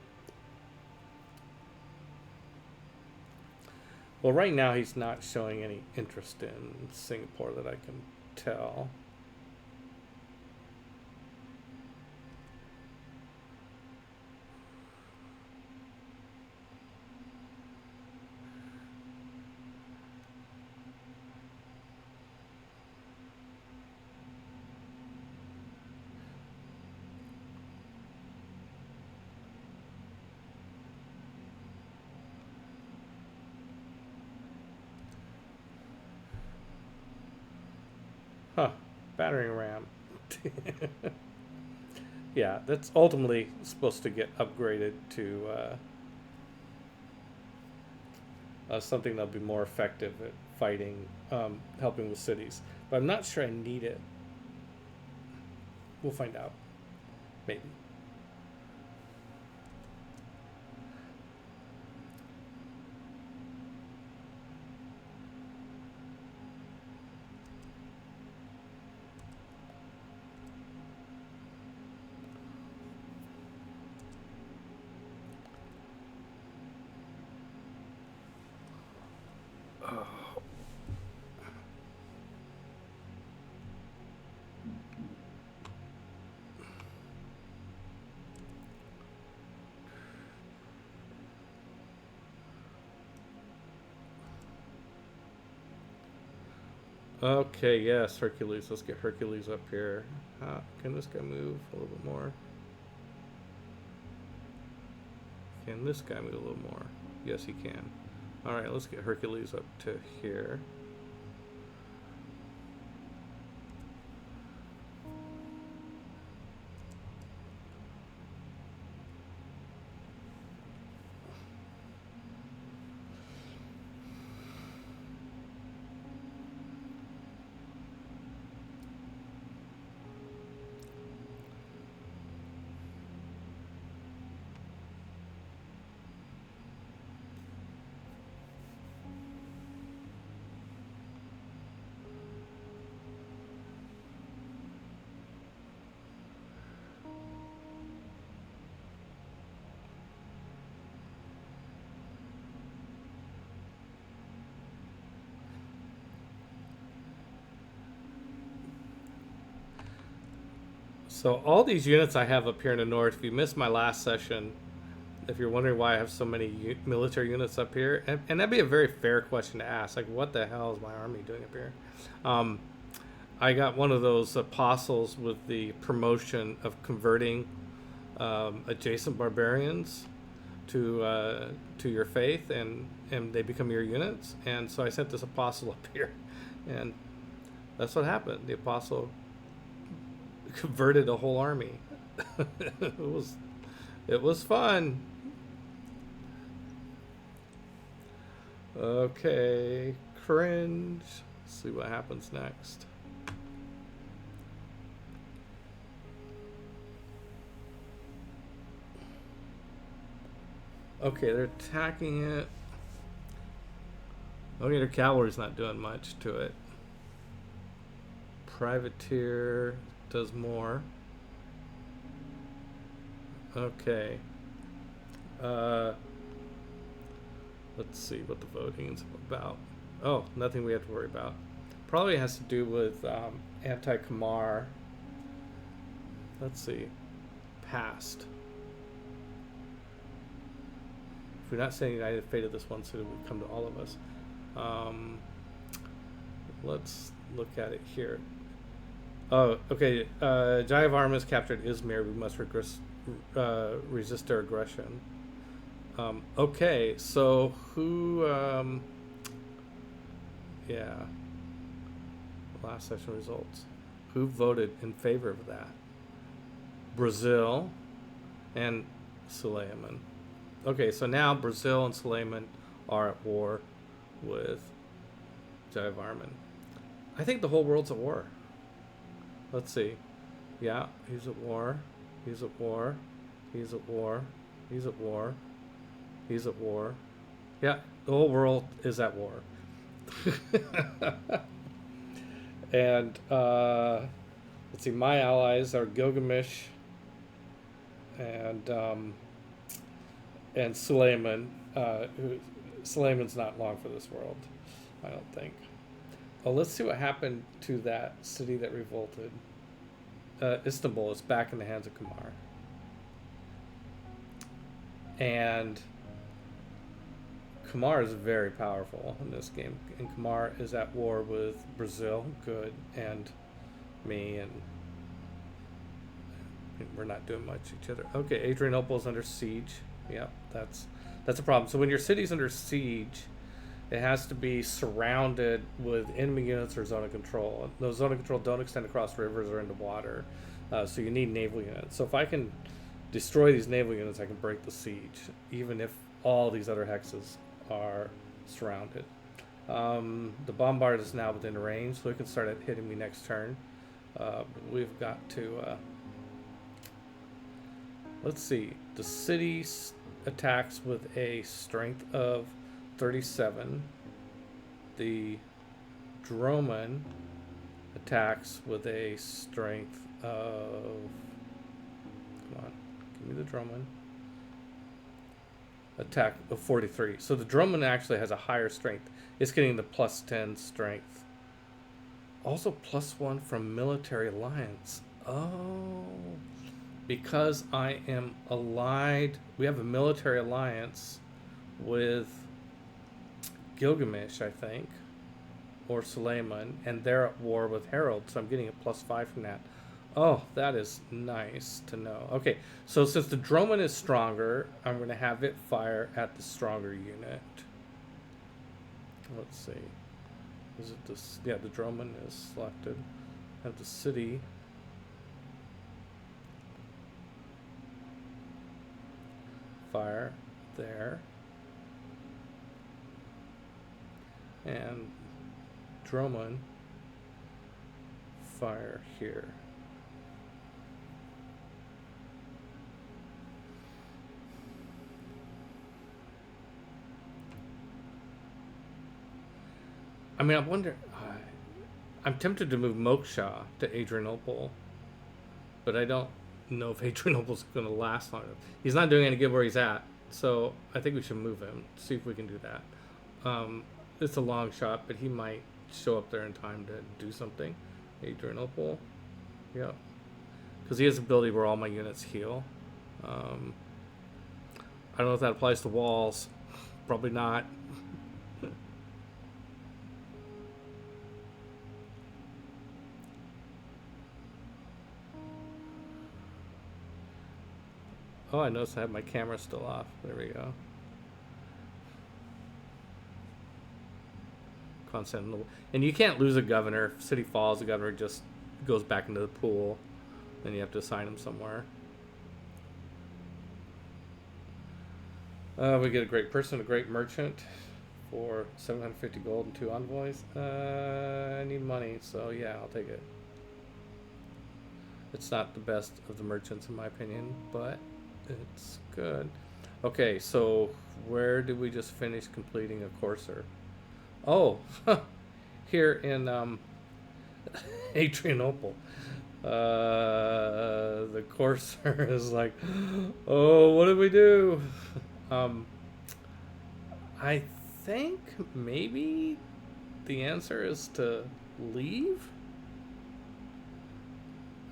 Well, right now he's not showing any interest in Singapore that I can tell. Huh, battering ram. Yeah, that's ultimately supposed to get upgraded to something that'll be more effective at fighting, helping with cities. But I'm not sure I need it. We'll find out. Maybe. Okay, yes, Hercules. Let's get Hercules up here. Can this guy move a little bit more? Can this guy move a little more? Yes, he can. Alright, let's get Hercules up to here. So all these units I have up here in the north, if you missed my last session, if you're wondering why I have so many military units up here, and that'd be a very fair question to ask, like what the hell is my army doing up here? I got one of those apostles with the promotion of converting adjacent barbarians to your faith, and they become your units, and so I sent this apostle up here, and that's what happened. The apostle converted a whole army. It was fun. Okay, cringe. Let's see what happens next. Okay, they're attacking it. Okay, their cavalry's not doing much to it. Privateer does more. Okay. Let's see what the voting is about. Oh, nothing we have to worry about. Probably has to do with anti-Khmer. Let's see. Past. If we're not saying United Fate of this one, so it would come to all of us. Let's look at it here. Oh, okay. Jayavarman has captured Izmir. We must resist their aggression. Okay, so who? Yeah. Last session results. Who voted in favor of that? Brazil and Suleiman. Okay, so now Brazil and Suleiman are at war with Jayavarman. I think the whole world's at war. Let's see. Yeah, he's at war. He's at war. He's at war. He's at war. He's at war. Yeah, the whole world is at war. And let's see, my allies are Gilgamesh and Suleiman. Suleiman's not long for this world, I don't think. Well, let's see what happened to that city that revolted. Istanbul is back in the hands of Khmer. And Khmer is very powerful in this game. And Khmer is at war with Brazil, good, and me, and we're not doing much each other. Okay, Adrianople is under siege. Yeah, that's a problem. So when your city's under siege, it has to be surrounded with enemy units or zone of control. Those zone of control don't extend across rivers or into water, so you need naval units. So if I can destroy these naval units, I can break the siege, even if all these other hexes are surrounded. The bombard is now within range, so it can start hitting me next turn. We've got to... let's see. The city attacks with a strength of 37. The Droman attacks with a strength of... Come on, give me the Droman. Attack of 43. So the Droman actually has a higher strength. It's getting the plus 10 strength. Also +1 from military alliance. Oh, because I am allied. We have a military alliance with Gilgamesh, I think, or Suleiman, and they're at war with Harold, so I'm getting a +5 from that. Oh, that is nice to know. Okay, so since the Droman is stronger, I'm going to have it fire at the stronger unit. Let's see. Is it this? Yeah, the Droman is selected. I have the city. Fire there. And Droman fire here. I mean, I wonder. I'm tempted to move Moksha to Adrianople, but I don't know if Adrianople's going to last long enough. He's not doing any good where he's at, so I think we should move him. See if we can do that. It's a long shot, but he might show up there in time to do something. Adrianople, yeah, because he has the ability where all my units heal. I don't know if that applies to walls. Probably not. Oh, I noticed I have my camera still off. There we go. Constantinople. And you can't lose a governor. If city falls, the governor just goes back into the pool. Then you have to assign him somewhere. We get a great person, a great merchant. for 750 gold and 2 envoys. I need money, so yeah, I'll take it. It's not the best of the merchants in my opinion, but it's good. Okay, so where did we just finish completing a courser? Oh, here in Adrianople. The courser is like, oh, what did we do? I think maybe the answer is to leave.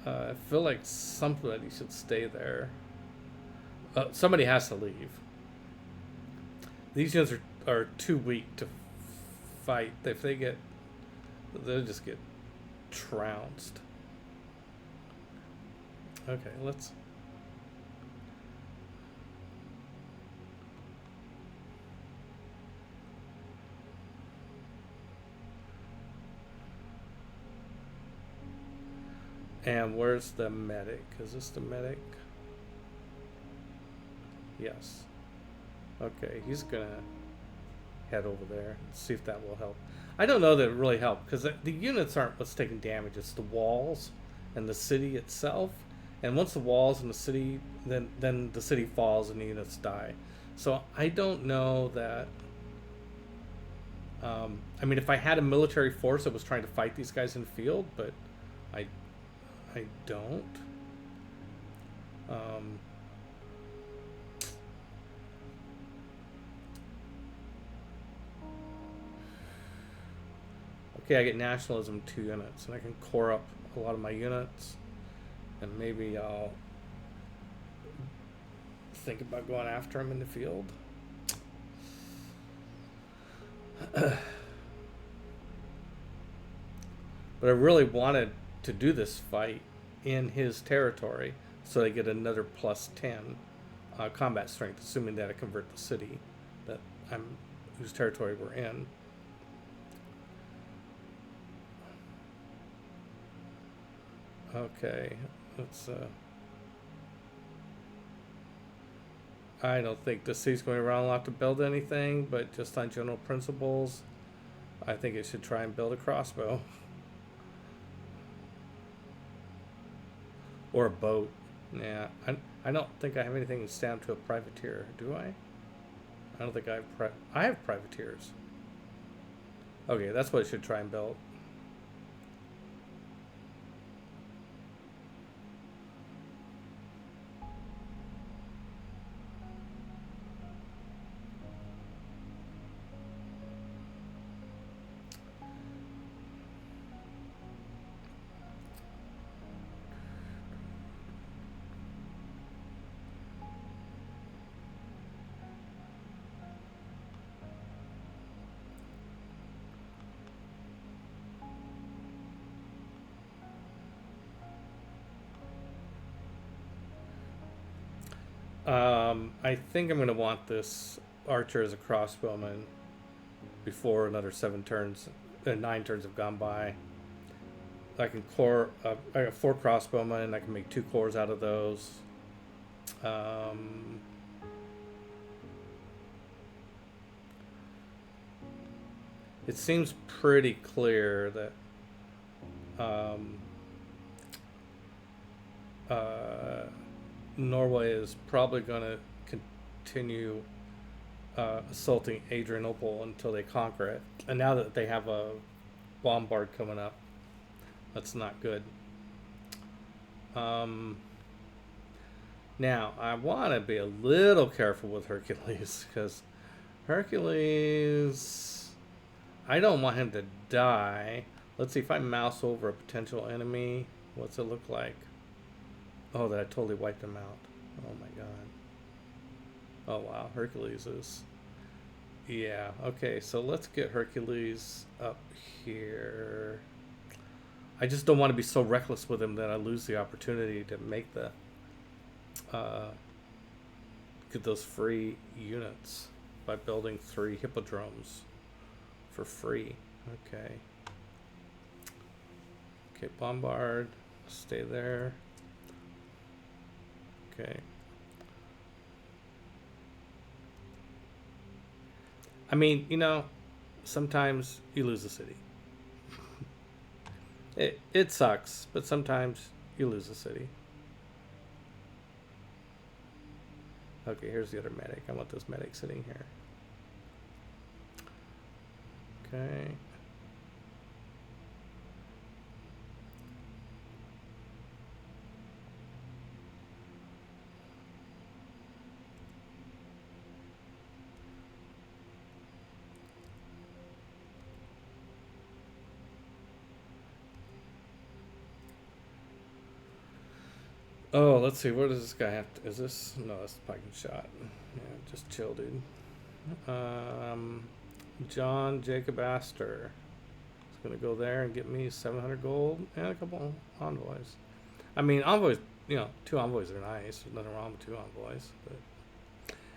I feel like somebody should stay there. Somebody has to leave. These units are too weak to fight. If they get, they'll just get trounced. Okay, let's. And where's the medic? Is this the medic? Yes. Okay, he's gonna head over there and see if that will help. I don't know that it really helped because the units aren't what's taking damage. It's the walls and the city itself. And once the walls and the city, then the city falls and the units die. So I don't know that. I mean, if I had a military force that was trying to fight these guys in the field, but I don't. Okay, I get nationalism 2 units, and I can core up a lot of my units, and maybe I'll think about going after him in the field. But I really wanted to do this fight in his territory so I get another +10 combat strength, assuming that I convert the city that whose territory we're in. Okay, let's I don't think the city's going around a lot to build anything, but just on general principles, I think it should try and build a crossbow. Or a boat. Yeah, I don't think I have anything that's down to a privateer, do I? I don't think I have I have privateers. Okay, that's what it should try and build. I think I'm going to want this archer as a crossbowman before another 9 turns have gone by. I can core. I have 4 crossbowmen, and I can make 2 cores out of those. It seems pretty clear that Norway is probably going to continue assaulting Adrianople until they conquer it. And now that they have a bombard coming up, that's not good. Now, I want to be a little careful with Hercules, because Hercules, I don't want him to die. Let's see, if I mouse over a potential enemy, what's it look like? Oh, that I totally wiped him out. Oh my god. Oh wow, Hercules is... Yeah, okay, so let's get Hercules up here. I just don't want to be so reckless with him that I lose the opportunity to make the... get those free units by building 3 hippodromes for free. Okay. Okay, bombard. Stay there. Okay. I mean, you know, sometimes you lose a city. It sucks, but sometimes you lose a city. Okay, here's the other medic. I want this medic sitting here. Okay. Oh, let's see. What does this guy have to? Is this? No, that's the pike and shot. Yeah, just chill, dude. Um, John Jacob Astor is gonna go there and get me 700 gold and a couple envoys. I mean, envoys. You know, 2 envoys are nice. There's nothing wrong with 2 envoys. But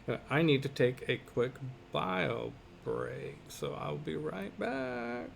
anyway, I need to take a quick bio break, so I'll be right back.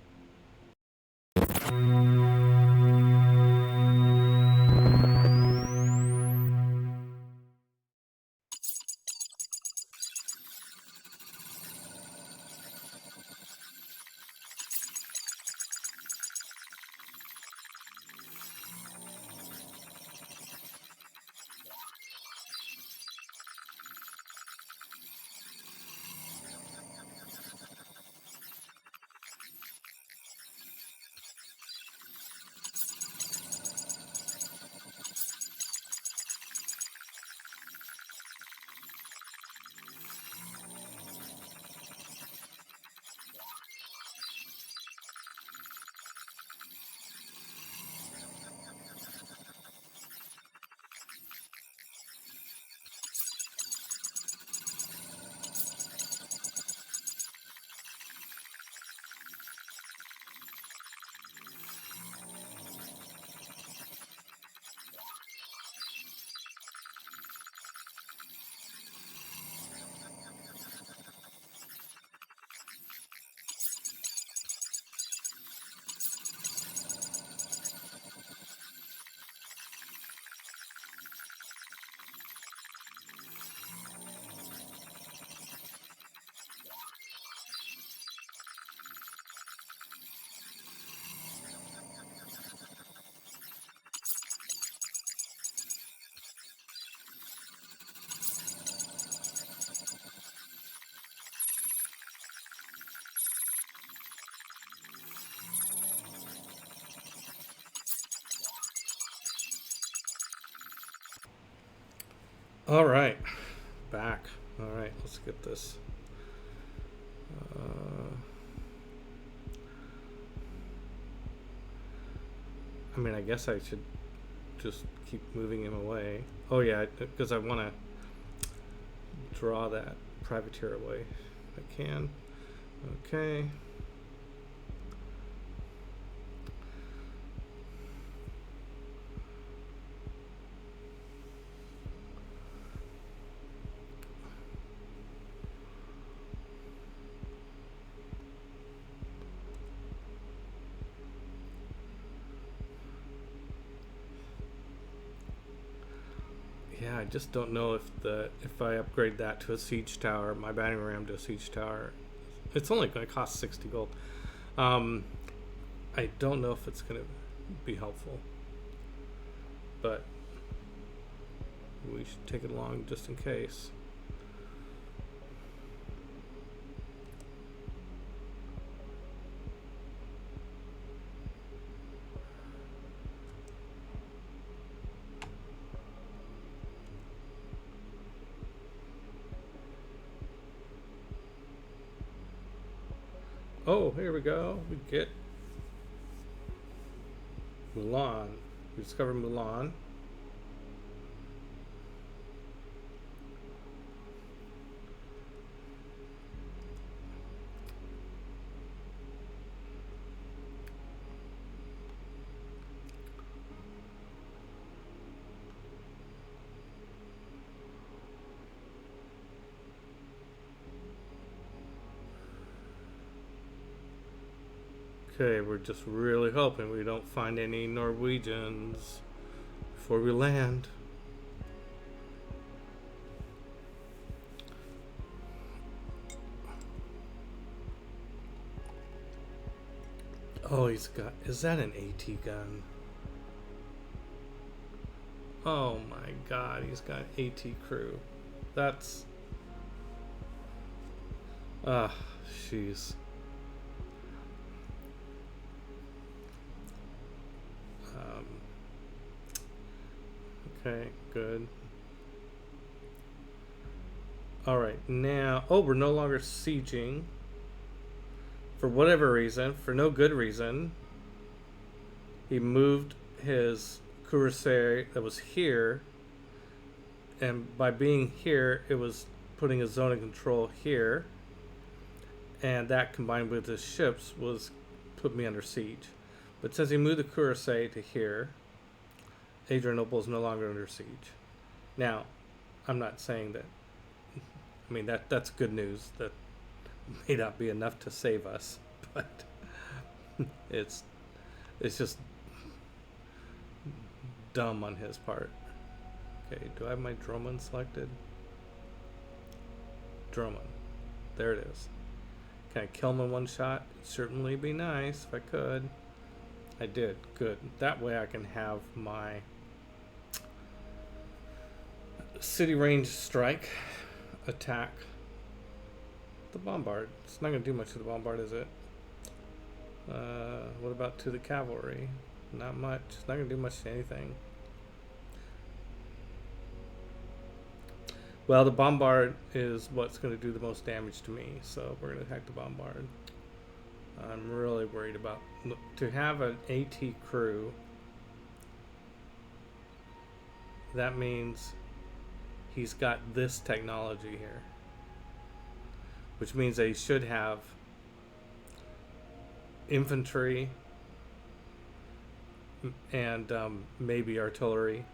All right, back. All right, let's get this. I mean, I guess I should just keep moving him away. Oh yeah, because I want to draw that privateer away if I can. Okay. Yeah, I just don't know if I upgrade that to a siege tower, my battering ram to a siege tower, it's only going to cost 60 gold. I don't know if it's going to be helpful, but we should take it along just in case. Oh, here we go. We get Mulan. We discovered Mulan. Okay, we're just really hoping we don't find any Norwegians before we land. Oh, he's got. Is that an AT gun? Oh my god, he's got AT crew. That's. Ah, jeez. Um, okay, good. Alright, now. Oh, we're no longer sieging. For whatever reason, for no good reason, he moved his cuirassier that was here, and by being here, it was putting a zone of control here, and that combined with his ships was put me under siege. But since he moved the cuirassier to here, Adrianople is no longer under siege. Now, I'm not saying that. I mean that's good news. That may not be enough to save us, but it's just dumb on his part. Okay, do I have my Droman selected? Droman. There it is. Can I kill him in one shot? It'd certainly be nice if I could. I did. Good. That way I can have my city range strike attack the bombard. It's not going to do much to the bombard, is it? What about to the cavalry? Not much. It's not going to do much to anything. Well, the bombard is what's going to do the most damage to me, so we're going to attack the bombard. I'm really worried about to have an AT crew. That means he's got this technology here, which means that he should have infantry and maybe artillery,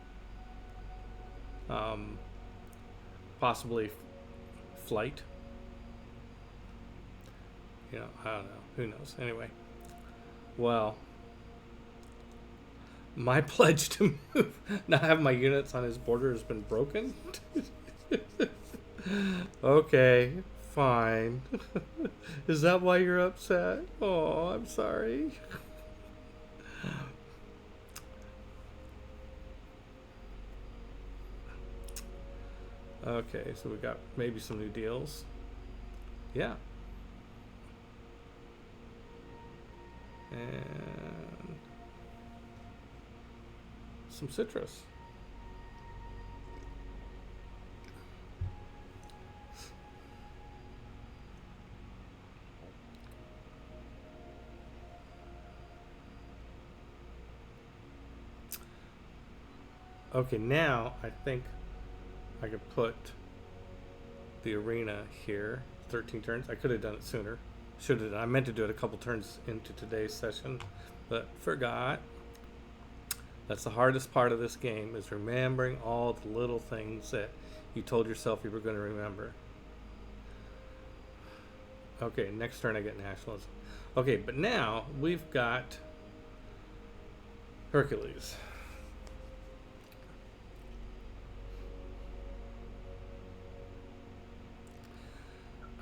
possibly flight. You know, I don't know. Who knows? Anyway, well, my pledge to move, not have my units on his border has been broken. Okay, fine. Is that why you're upset? Oh, I'm sorry. Okay, so we got maybe some new deals. Yeah. And some citrus. Okay, now I think I could put the arena here. 13 turns. I could have done it sooner. Should have. I meant to do it a couple turns into today's session, but forgot. That's the hardest part of this game, is remembering all the little things that you told yourself you were going to remember. Okay, next turn I get nationalism. Okay, but now we've got Hercules.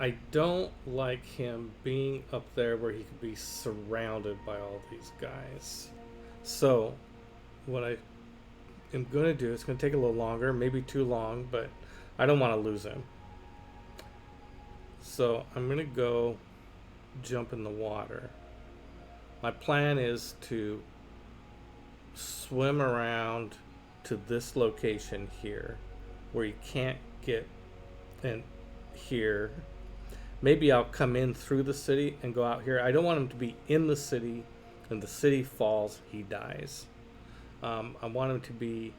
I don't like him being up there where he could be surrounded by all these guys. So what I am going to do, it's going to take a little longer, maybe too long, but I don't want to lose him. So I'm going to go jump in the water. My plan is to swim around to this location here where you can't get in here. Maybe I'll come in through the city and go out here. I don't want him to be in the city, and the city falls, he dies. I want him to be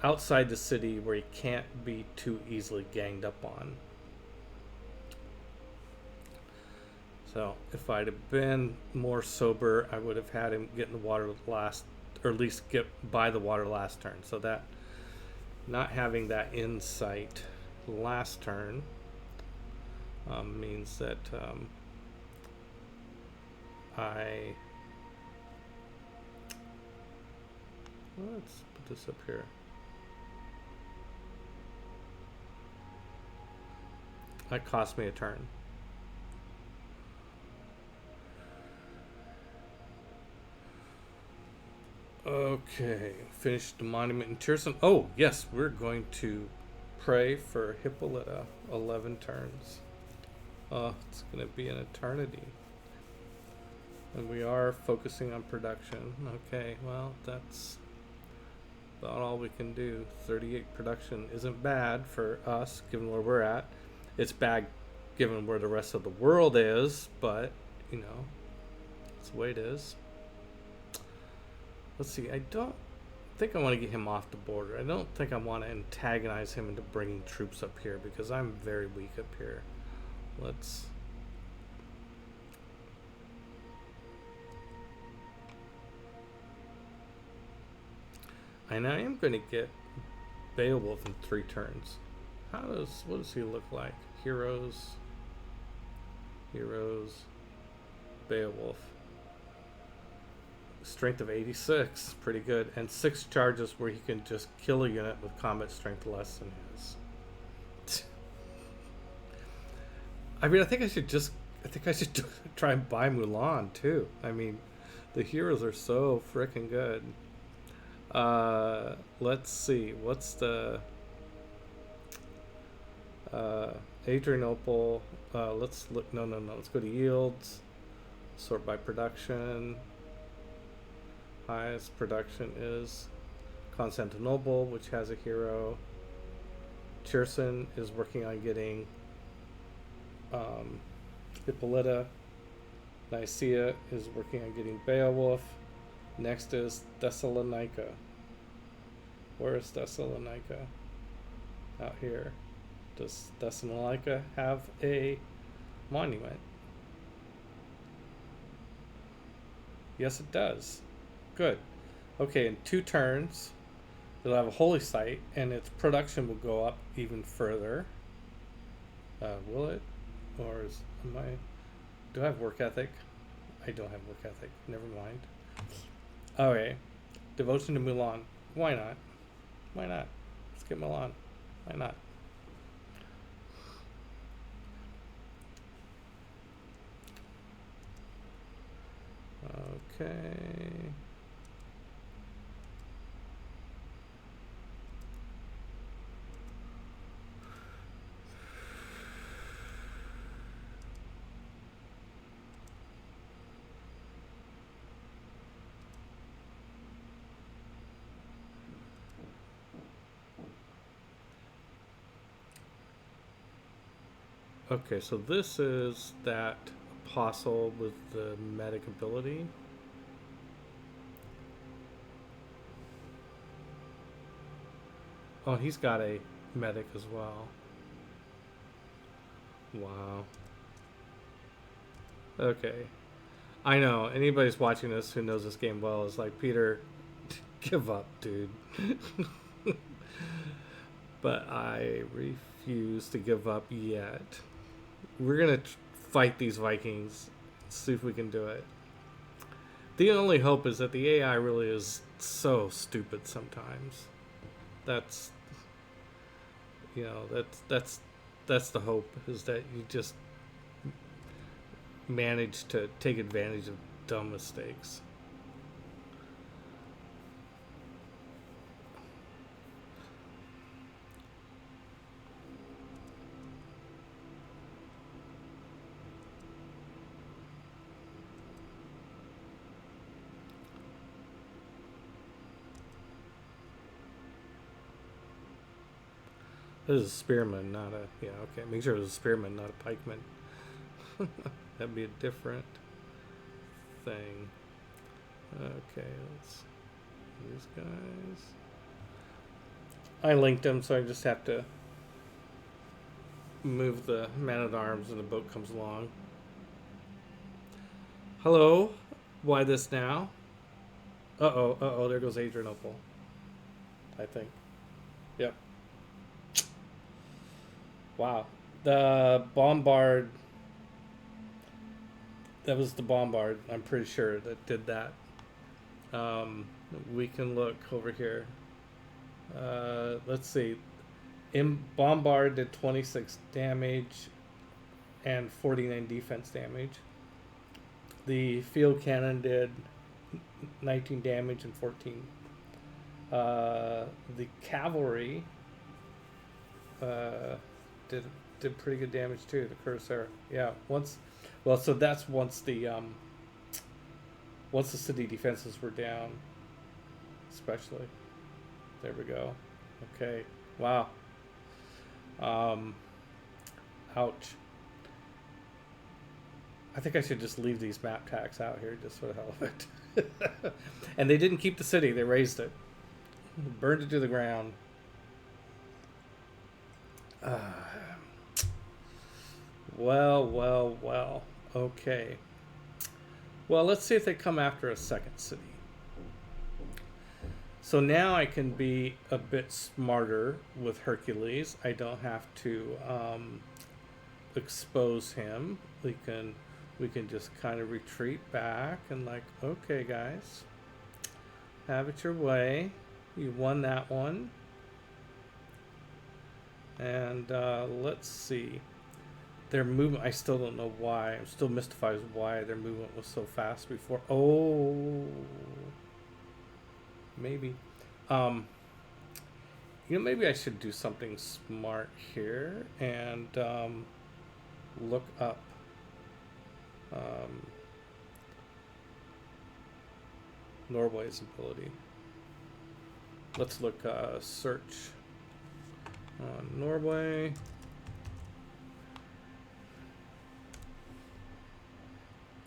outside the city where he can't be too easily ganged up on. So if I'd have been more sober, I would have had him get in the water last, or at least get by the water last turn. So that, not having that insight last turn means that let's put this up here. That cost me a turn. Okay, finish the monument in Tirson. Oh, yes, we're going to pray for Hippolyta. 11 turns. Oh, it's going to be an eternity. And we are focusing on production. Okay, well, that's about all we can do. 38 production isn't bad for us, given where we're at. It's bad given where the rest of the world is, but, you know, it's the way it is. Let's see, I don't think I want to get him off the border. I don't think I want to antagonize him into bringing troops up here because I'm very weak up here. Let's... And I am going to get Beowulf in 3 turns. What does he look like? Heroes, Beowulf. Strength of 86, pretty good. And 6 charges where he can just kill a unit with combat strength less than his. I mean, I think I should try and buy Mulan too. I mean, the heroes are so freaking good. Let's see. What's the Adrianople? Let's look. No. Let's go to yields. Sort by production. Highest production is Constantinople, which has a hero. Tirson is working on getting Hippolyta. Nicaea is working on getting Beowulf. Next is Thessalonica. Where is Thessalonica? Out here. Does Thessalonica have a monument? Yes, it does. Good. Okay, in 2 turns, it'll have a holy site, and its production will go up even further. Will it? Or do I have work ethic? I don't have work ethic. Never mind. Okay. Devotion to Mulan. Why not? Let's get Mulan. Why not? Okay. Okay, so this is that apostle with the medic ability. Oh, he's got a medic as well. Wow. Okay. I know, anybody's watching this who knows this game well is like, Peter, give up, dude. But I refuse to give up yet. We're going to fight these Vikings, see if we can do it. The only hope is that the AI really is so stupid sometimes. That's the hope, is that you just manage to take advantage of dumb mistakes. This is a spearman, not a... Yeah, okay. Make sure it was a spearman, not a pikeman. That'd be a different thing. Okay, let's... These guys... I linked them, so I just have to move the man-at-arms and the boat comes along. Hello? Why this now? Uh-oh, there goes Adrianople. I think. Yep. Wow. The bombard... That was the bombard, I'm pretty sure, that did that. We can look over here. Let's see. Bombard did 26 damage and 49 defense damage. The field cannon did 19 damage and 14. The cavalry did did pretty good damage too. The Cuirassier, yeah. So that's once the city defenses were down, especially. There we go. Okay. Wow. Ouch. I think I should just leave these map tags out here just for the hell of it. And they didn't keep the city; they razed it, burned it to the ground. Well. Okay. Well, let's see if they come after a second city. So now I can be a bit smarter with Hercules. I don't have to expose him. We can just kind of retreat back and like, okay, guys, have it your way. You won that one. And let's see. Their movement, I still don't know why. I'm still mystified as why their movement was so fast before. Oh, maybe. Maybe I should do something smart here and look up. Norway's ability. Let's look, search Norway.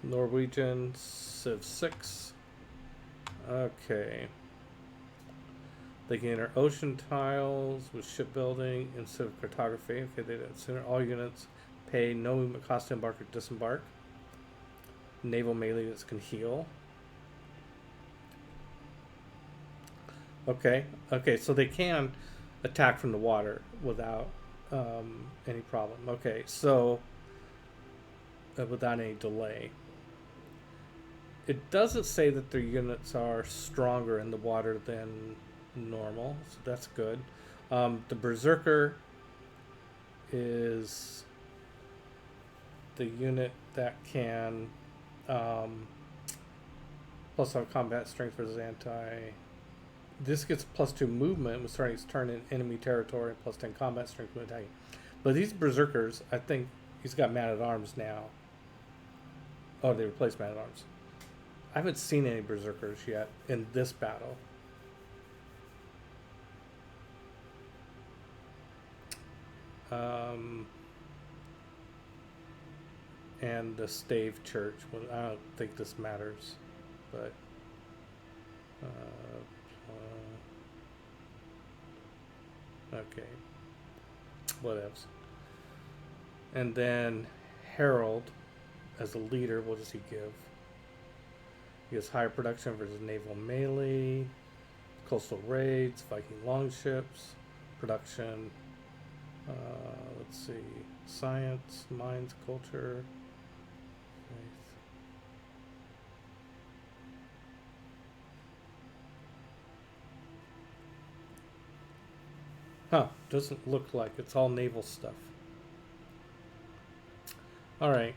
Norwegian Civ 6. Okay. They can enter ocean tiles with shipbuilding and civic cartography. Okay, they didn't center all units. Pay no movement cost to embark or disembark. Naval melee units can heal. Okay, so they can attack from the water without any problem. Okay, so without any delay. It doesn't say that their units are stronger in the water than normal, so that's good. The Berserker is the unit that can plus on combat strength versus anti. This gets +2 movement with starting its turn in enemy territory, and +10 combat strength when attacking. But these Berserkers, I think he's got Man at Arms now. Oh, they replaced Man at Arms. I haven't seen any Berserkers yet in this battle. And the Stave Church. Well, I don't think this matters, but okay, whatevs. And then Harold, as a leader, what does he give? He has higher production versus naval melee, coastal raids, Viking longships, production. Let's see, science, mines, culture, faith. Huh, doesn't look like it's all naval stuff. All right.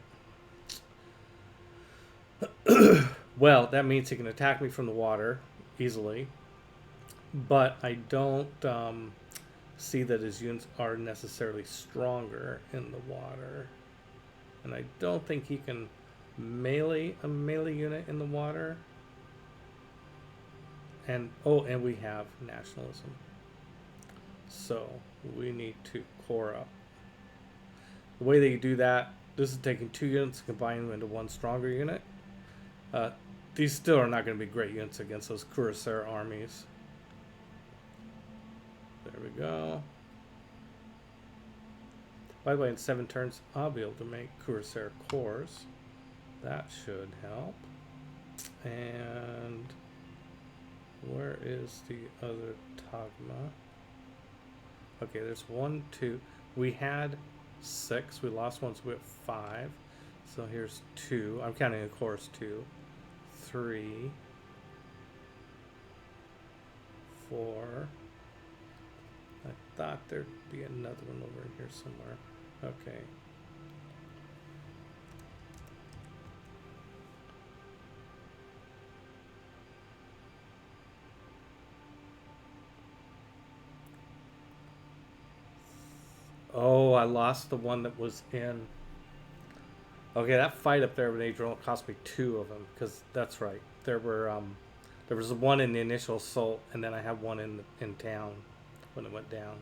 Well, that means he can attack me from the water easily, but I don't see that his units are necessarily stronger in the water, and I don't think he can melee a melee unit in the water. And and we have nationalism, so we need to core up. The way that you do that, this is taking 2 units and combining them into 1 stronger unit. These still are not going to be great units against those Cuirassier armies. There we go. By the way, in 7 turns, I'll be able to make Cuirassier cores. That should help. And where is the other Tagma? Okay, there's 1, 2. We had 6. We lost 1, so we have 5. So here's 2. I'm counting a course 2. 3. 4. I thought there'd be another one over here somewhere. Okay. I lost the one that was in. Okay, that fight up there with Adriel cost me 2 of them because that's right. There was one in the initial assault, and then I had one in town when it went down.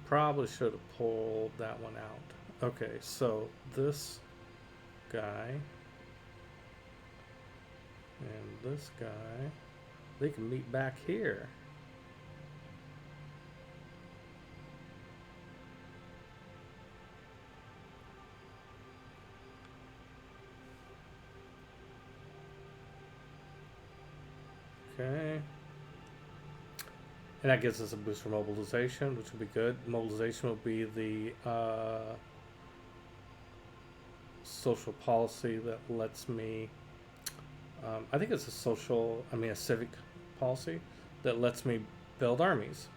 Probably should have pulled that one out. Okay, so this guy and this guy, they can meet back here. Okay. And that gives us a boost for mobilization, which will be good. Mobilization will be the social policy that lets me, I think it's a civic policy that lets me build armies.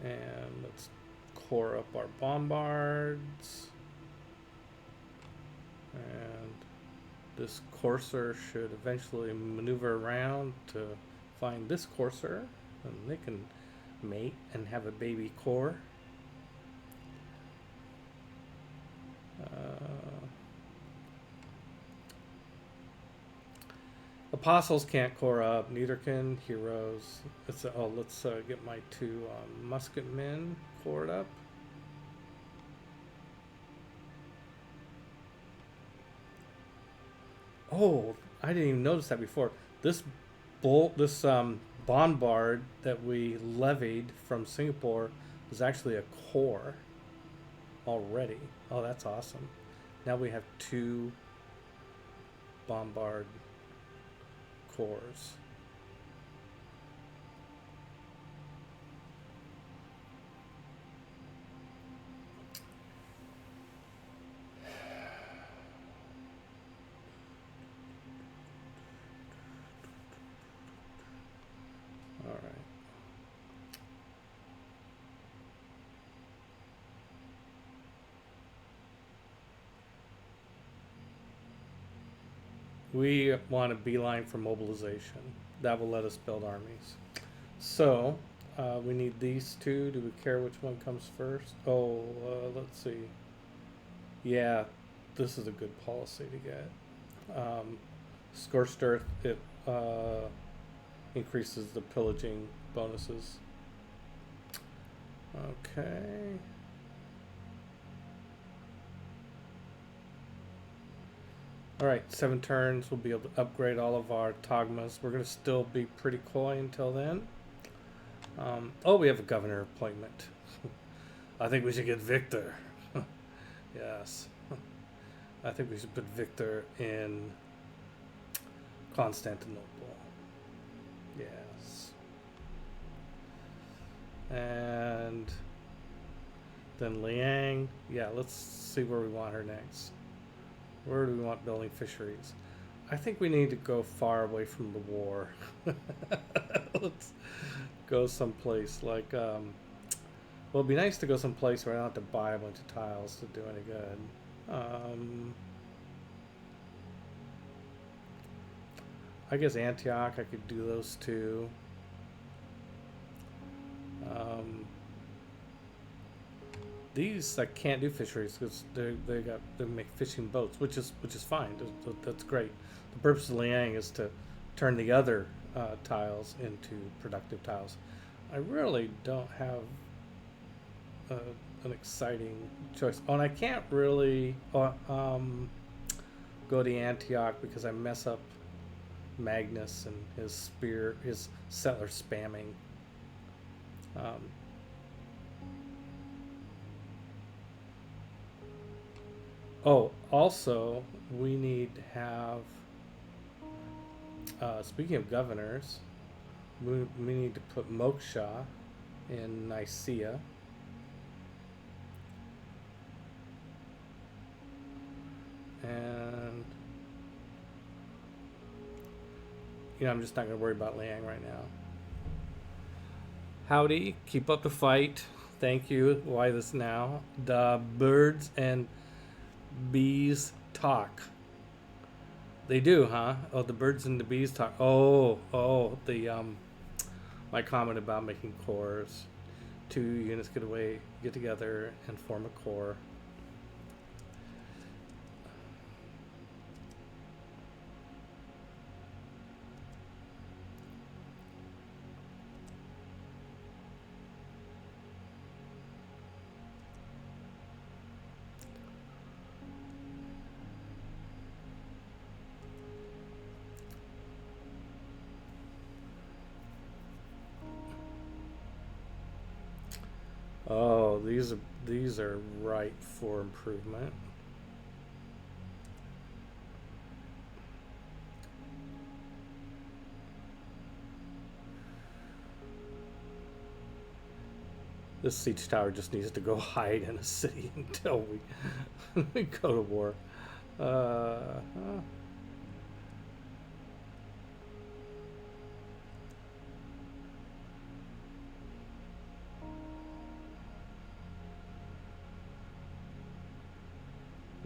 And let's core up our bombards. And this courser should eventually maneuver around to find this courser, and they can mate and have a baby core. Apostles can't core up, neither can heroes. Let's get my 2 musketmen cored up. Oh, I didn't even notice that before. This bombard that we levied from Singapore is actually a core already. Oh, that's awesome. Now we have 2 bombard cores. All right. We want a beeline for mobilization. That will let us build armies. So, we need these 2. Do we care which one comes first? Oh, let's see. Yeah, this is a good policy to get. Scorched Earth, it increases the pillaging bonuses. Okay. Alright, 7 turns. We'll be able to upgrade all of our Togmas. We're going to still be pretty coy until then. We have a governor appointment. I think we should get Victor. Yes. I think we should put Victor in Constantinople. Yes. And then Liang. Yeah, let's see where we want her next. Where do we want building fisheries? I think we need to go far away from the war. Let's go someplace like, well, it'd be nice to go someplace where I don't have to buy a bunch of tiles to do any good. I guess Antioch, I could do those 2. These I can't do fisheries because they make fishing boats, which is fine. That's great. The purpose of Liang is to turn the other tiles into productive tiles. I really don't have an exciting choice. Oh, and I can't really go to Antioch because I mess up Magnus and his settler spamming. Also, we need to have, speaking of governors, we need to put Moksha in Nicaea. And, I'm just not going to worry about Liang right now. Howdy, keep up the fight. Thank you. Why this now? The birds and bees talk. They do, huh? Oh, the birds and the bees talk. The my comment about making cores. Two units get together and form a core. Oh, these are ripe for improvement. This siege tower just needs to go hide in a city until we go to war. Uh,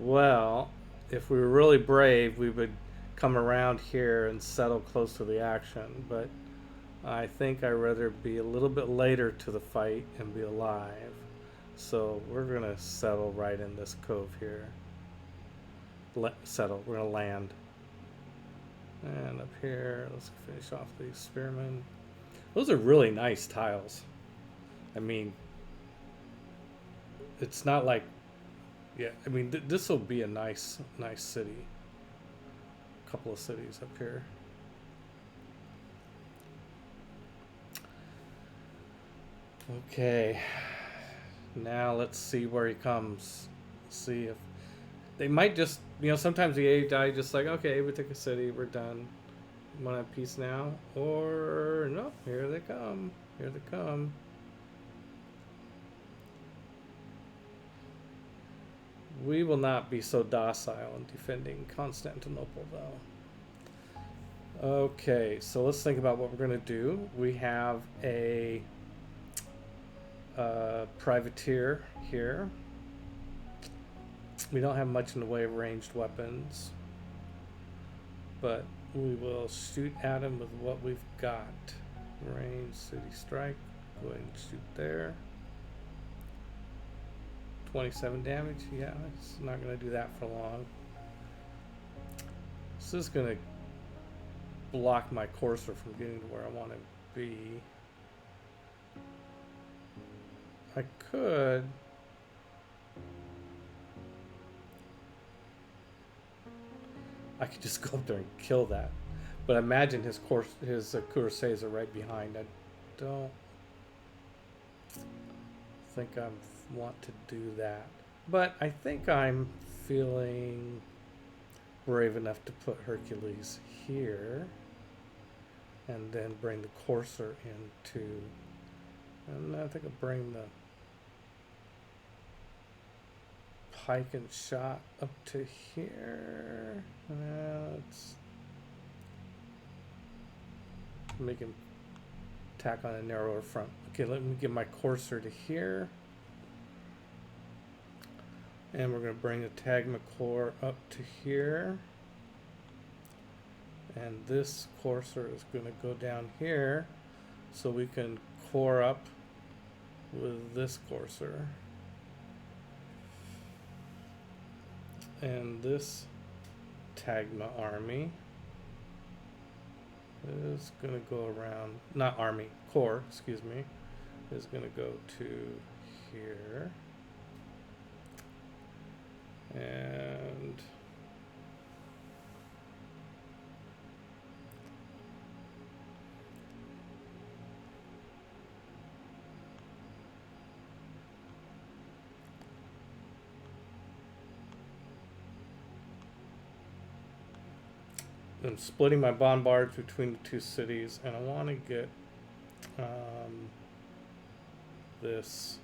Well, if we were really brave, we would come around here and settle close to the action, but I think I'd rather be a little bit later to the fight and be alive. So we're gonna settle right in this cove here. Settle. We're gonna land. And up here, let's finish off these spearmen. Those are really nice tiles. I mean, it's not like, yeah. I mean, this will be a nice city. A couple of cities up here. Okay. Now let's see where he comes. See if they might just, sometimes the AI just like, okay, we took a city, we're done. Want to have peace now? Or no, here they come. Here they come. We will not be so docile in defending Constantinople, though. Okay, so let's think about what we're going to do. We have a privateer here. We don't have much in the way of ranged weapons, but we will shoot at him with what we've got. Range, city strike. Go ahead and shoot there. 27 damage. Yeah, it's not going to do that for long. This is going to block my courser from getting to where I want to be. I could just go up there and kill that, but imagine his cuirassiers are right behind. I don't think I want to do that, but I think I'm feeling brave enough to put Hercules here and then bring the courser into, and I think I'll bring the pike and shot up to here. Let's make him attack on a narrower front. Okay, let me get my courser to here. And we're going to bring the Tagma Corps up to here. And this courser is going to go down here so we can core up with this courser. And this Tagma army is going to go around, not army, corps, excuse me, is going to go to here. And I'm splitting my bombards between the two cities, and I want to get this.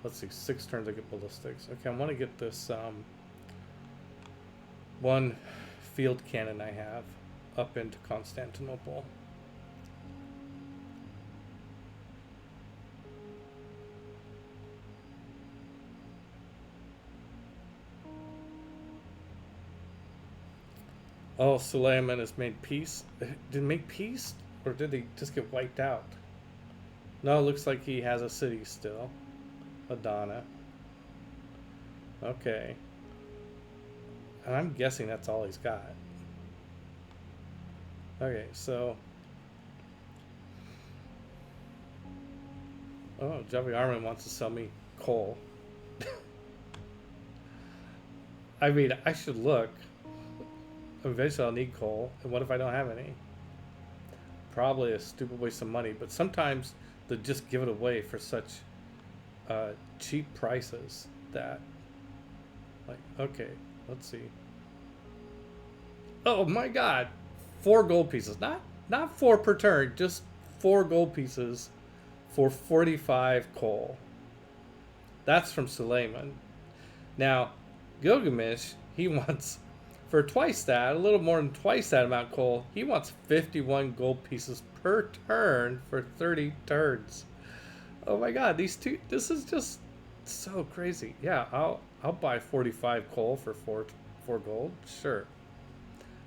Let's see, 6 turns I get ballistics. Okay, I want to get this one field cannon I have up into Constantinople. Oh, Suleiman has made peace. Did he make peace? Or did he just get wiped out? No, it looks like he has a city still. Adana. Okay. And I'm guessing that's all he's got. Okay, so... Oh, Javi Armin wants to sell me coal. I mean, I should look. Eventually I'll need coal. And what if I don't have any? Probably a stupid waste of money. But sometimes they just give it away for such cheap prices that... Like, okay, let's see. Oh my god! 4 gold pieces. Not 4 per turn, just 4 gold pieces for 45 coal. That's from Suleiman. Now, Gilgamesh, he wants, for twice that, a little more than twice that amount of coal, he wants 51 gold pieces per turn for 30 turns. Oh my god, these two, this is just so crazy. Yeah, I'll buy 45 coal for 4 gold. Sure.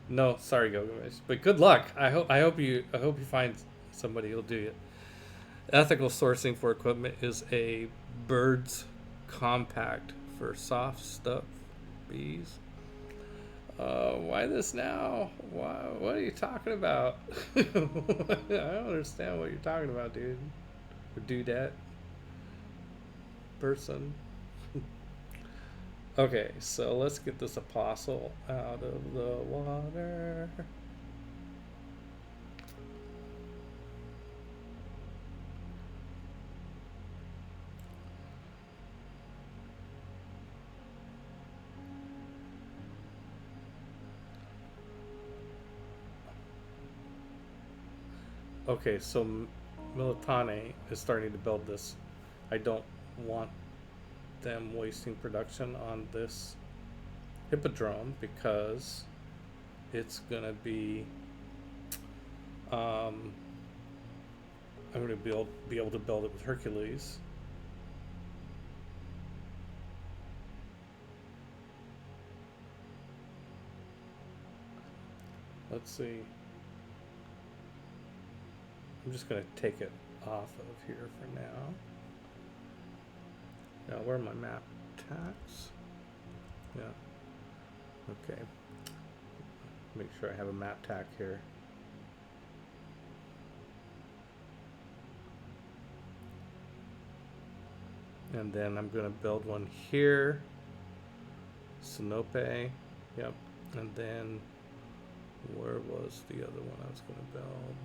No, sorry Gilgamesh, but good luck. I hope you find somebody who'll do it. Ethical sourcing for equipment is a Bird's compact for soft stuff bees. Why this now? Why, what are you talking about? I don't understand what you're talking about, dude. Or dudette. Person. Okay, so let's get this apostle out of the water. Okay, so Militane is starting to build this. I don't want them wasting production on this hippodrome because it's gonna be I'm gonna be able to build it with Hercules. Let's see. I'm just gonna take it off of here for now. Now, where are my map tacks? Yeah. Okay. Make sure I have a map tack here. And then I'm going to build one here. Sinope. Yep. And then where was the other one I was going to build?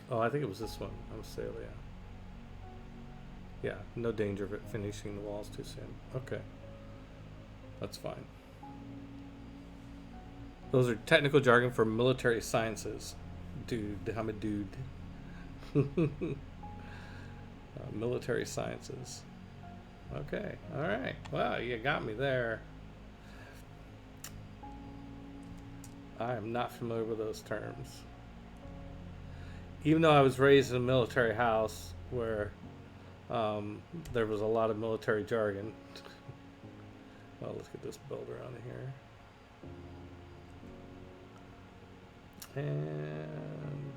Oh, I think it was this one. Australia. Yeah, no danger of it finishing the walls too soon. Okay. That's fine. Those are technical jargon for military sciences. Dude, I'm a dude. Military sciences. Okay, alright. Well, you got me there. I am not familiar with those terms. Even though I was raised in a military house where there was a lot of military jargon. Well, let's get this builder out of here. And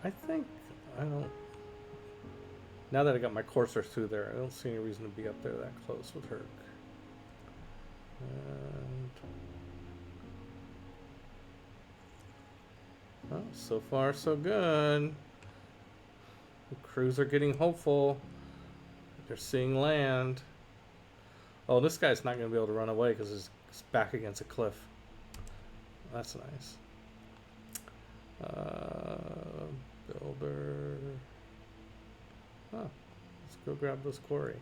I think I don't. Now that I got my cursor through there, I don't see any reason to be up there that close with Herc. And well, so far so good. The crews are getting hopeful. They're seeing land. Oh, this guy's not going to be able to run away because he's back against a cliff. That's nice. Builder. Oh, let's go grab this quarry.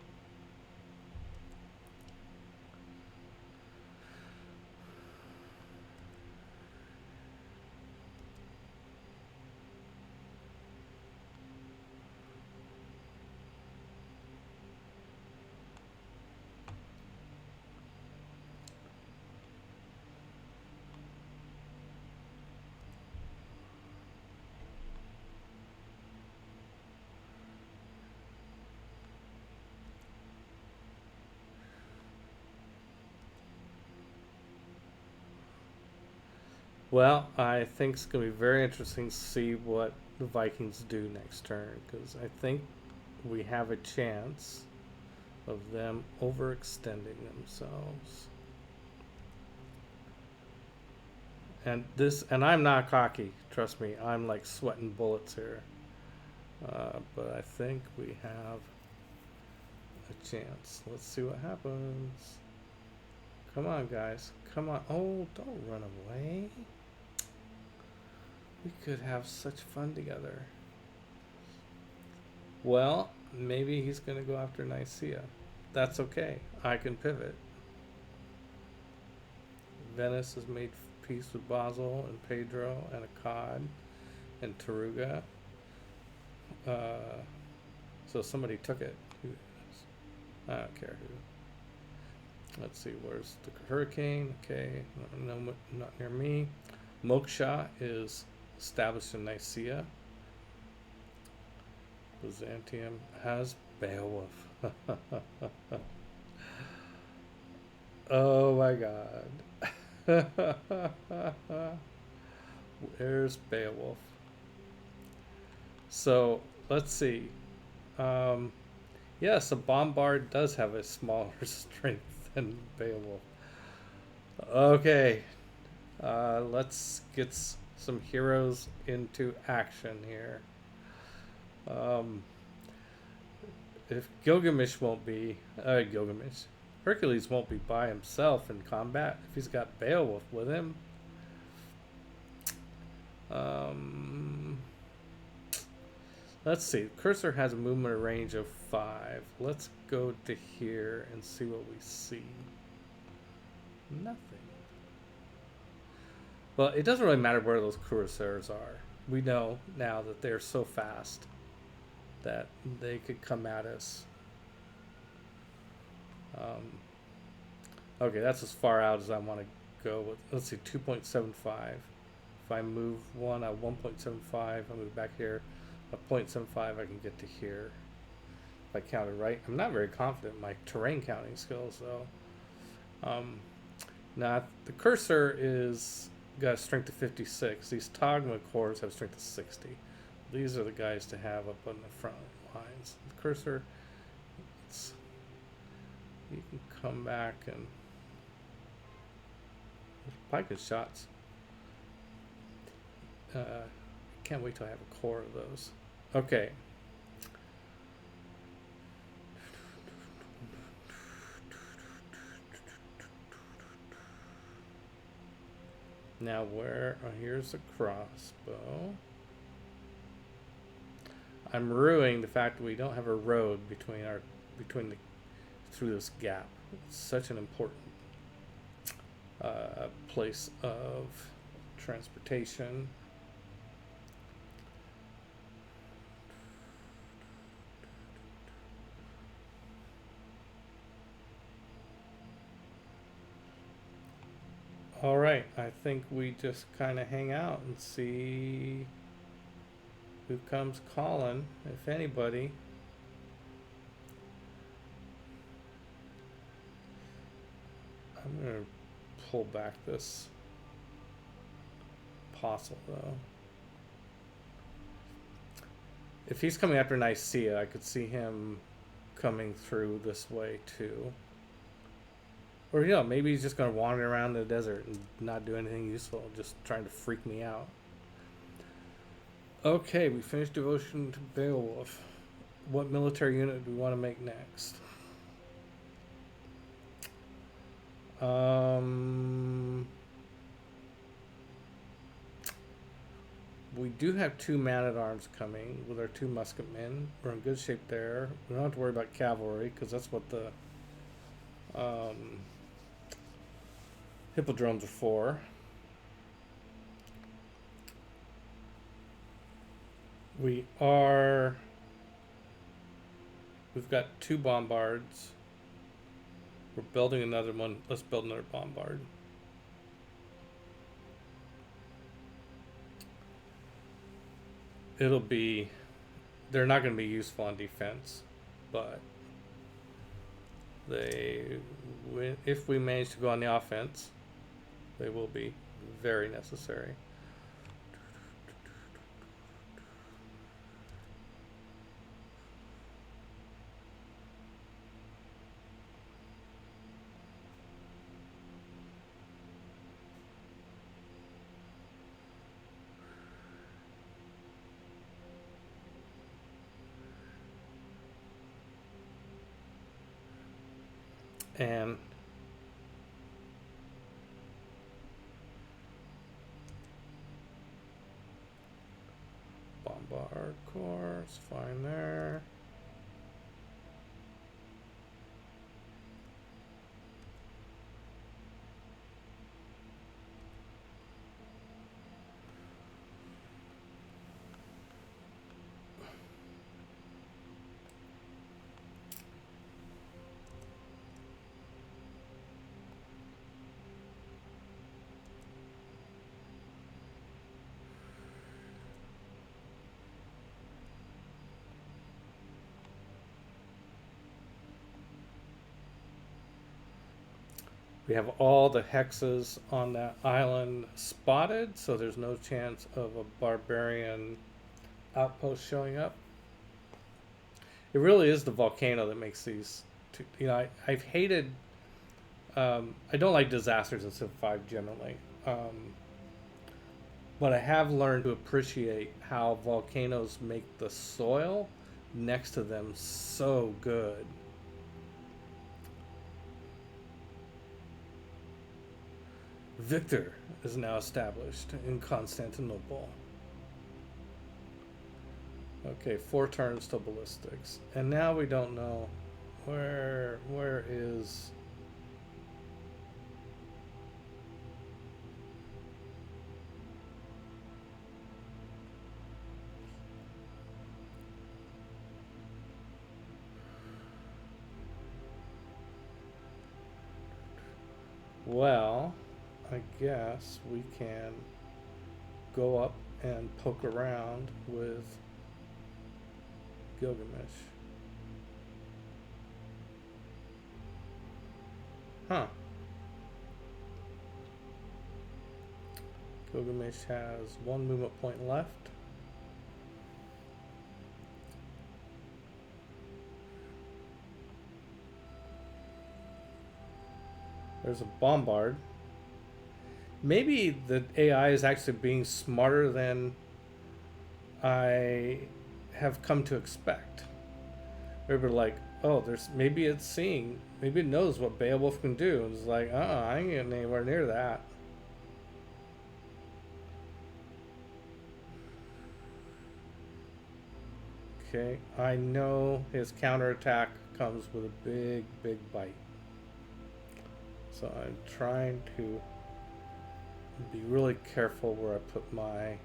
Well, I think it's going to be very interesting to see what the Vikings do next turn because I think we have a chance of them overextending themselves. And I'm not cocky. Trust me, I'm like sweating bullets here. But I think we have a chance. Let's see what happens. Come on, guys. Come on. Oh, don't run away. We could have such fun together. Well, maybe he's going to go after Nicaea. That's okay. I can pivot. Venice has made peace with Basel and Pedro and Akkad and Taruga. So somebody took it. I don't care who. Let's see, where's the hurricane? Okay, no, not near me. Moksha is established in Nicaea. Byzantium has Beowulf. Oh my god. Where's Beowulf? So let's see. Yes, a bombard does have a smaller strength than Beowulf. Okay, let's get some heroes into action here. If Gilgamesh won't be Hercules won't be by himself in combat if he's got Beowulf with him. Let's see. Cursor has a movement range of 5. Let's go to here and see what we see. Nothing. Well, it doesn't really matter where those cursors are. We know now that they're so fast that they could come at us. Okay, that's as far out as I want to go with. Let's see, 2.75. If I move one at 1.75, I move back here. At 0.75, I can get to here. If I counted right. I'm not very confident in my terrain counting skills, though. Now, the cursor is got a strength of 56. These Togma cores have strength of 60. These are the guys to have up on the front lines. The cursor, you can come back and pike and shots. Can't wait till I have a core of those. Okay. Now here's a crossbow. I'm ruining the fact that we don't have a road through this gap. It's such an important place of transportation. All right, I think we just kind of hang out and see who comes calling, if anybody. I'm going to pull back this apostle, though. If he's coming after Nicaea, I could see him coming through this way, too. Or, you know, maybe he's just going to wander around the desert and not do anything useful, just trying to freak me out. Okay, we finished devotion to Beowulf. What military unit do we want to make next? We do have 2 man-at-arms coming with our 2 musketmen. We're in good shape there. We don't have to worry about cavalry because that's what the hippodromes are for. We've got 2 bombards. We're building another one. Let's build another bombard. They're not going to be useful on defense, but if we manage to go on the offense, they will be very necessary. And bombard course, fine there. We have all the hexes on that island spotted, so there's no chance of a barbarian outpost showing up. It really is the volcano that makes these two, I've hated, I don't like disasters in Civ 5 generally, but I have learned to appreciate how volcanoes make the soil next to them so good. Victor is now established in Constantinople. Okay, 4 turns to ballistics. And now we don't know where is... Well, I guess we can go up and poke around with Gilgamesh. Huh. Gilgamesh has 1 movement point left. There's a bombard. Maybe the AI is actually being smarter than I have come to expect. They're like, oh, maybe it's seeing, maybe it knows what Beowulf can do. And it's like, I ain't getting anywhere near that. Okay, I know his counterattack comes with a big, big bite. So I'm trying to be really careful where I put my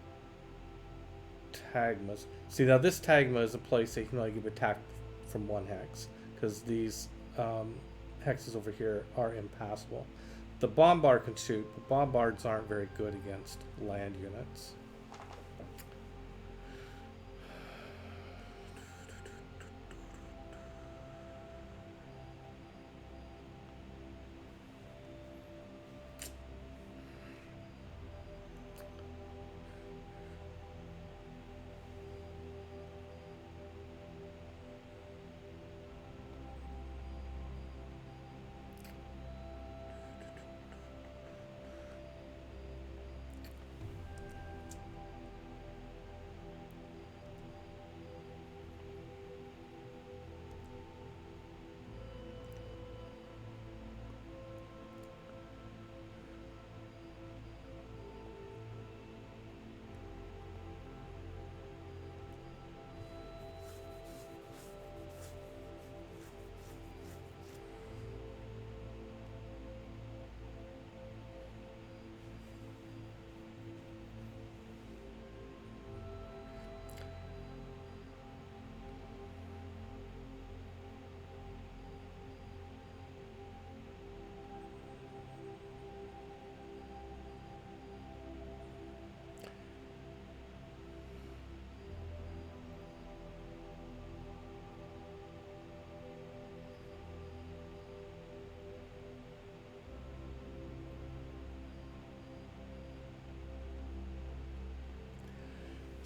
tagmas. See, now this tagma is a place that you can only give attack from 1 hex, because these hexes over here are impassable. The bombard can shoot, but bombards aren't very good against land units.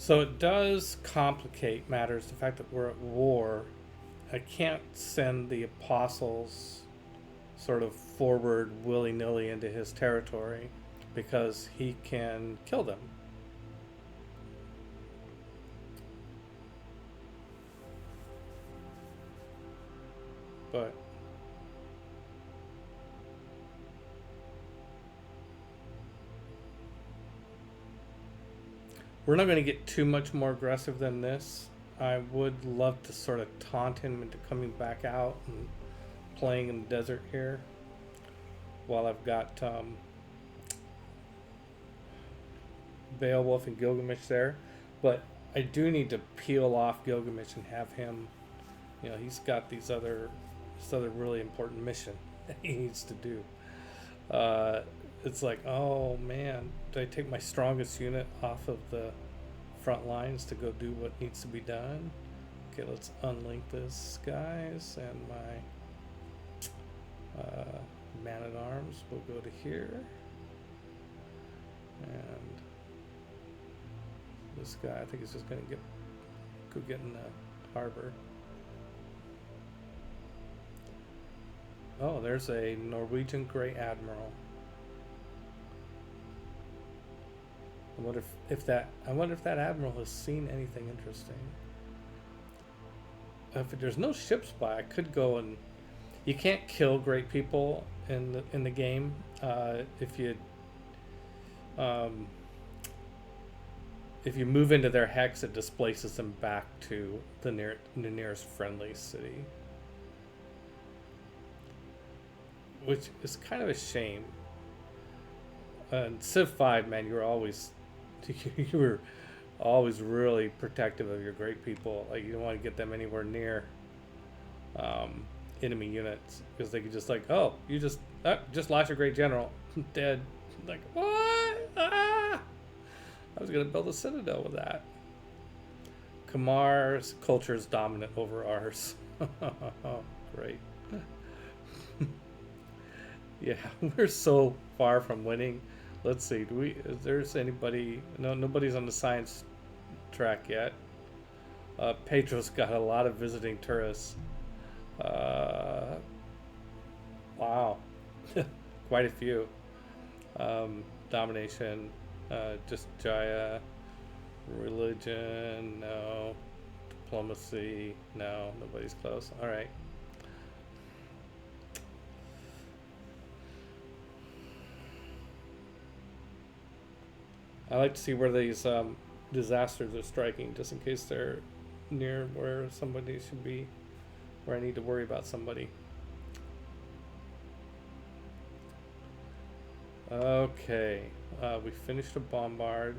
So it does complicate matters, the fact that we're at war. I can't send the apostles sort of forward willy-nilly into his territory because he can kill them. But we're not going to get too much more aggressive than this. I would love to sort of taunt him into coming back out and playing in the desert here while I've got Beowulf and Gilgamesh there. But I do need to peel off Gilgamesh and have him, he's got this other really important mission that he needs to do. It's like, oh man, do I take my strongest unit off of the front lines to go do what needs to be done? Okay, let's unlink this, guys, and my man-at-arms will go to here. And this guy, I think, is just going to go get in the harbor. Oh, there's a Norwegian Grey Admiral. I wonder if that admiral has seen anything interesting. If there's no ships by, I could go and you can't kill great people in the game. If you move into their hex, it displaces them back to the nearest friendly city, which is kind of a shame. In Civ 5, man, you were always really protective of your great people. Like, you don't want to get them anywhere near enemy units because they could just you just lost your great general, dead. Like, what? I was gonna build a citadel with that. Kamar's culture is dominant over ours. Great. Yeah, we're so far from winning. Let's see. Is there's anybody? No, nobody's on the science track yet. Pedro's got a lot of visiting tourists. Wow, quite a few. Domination, just Jaya. Religion, no. Diplomacy, no. Nobody's close. All right. I like to see where these disasters are striking, just in case they're near where somebody should be, where I need to worry about somebody. Okay, we finished a bombard,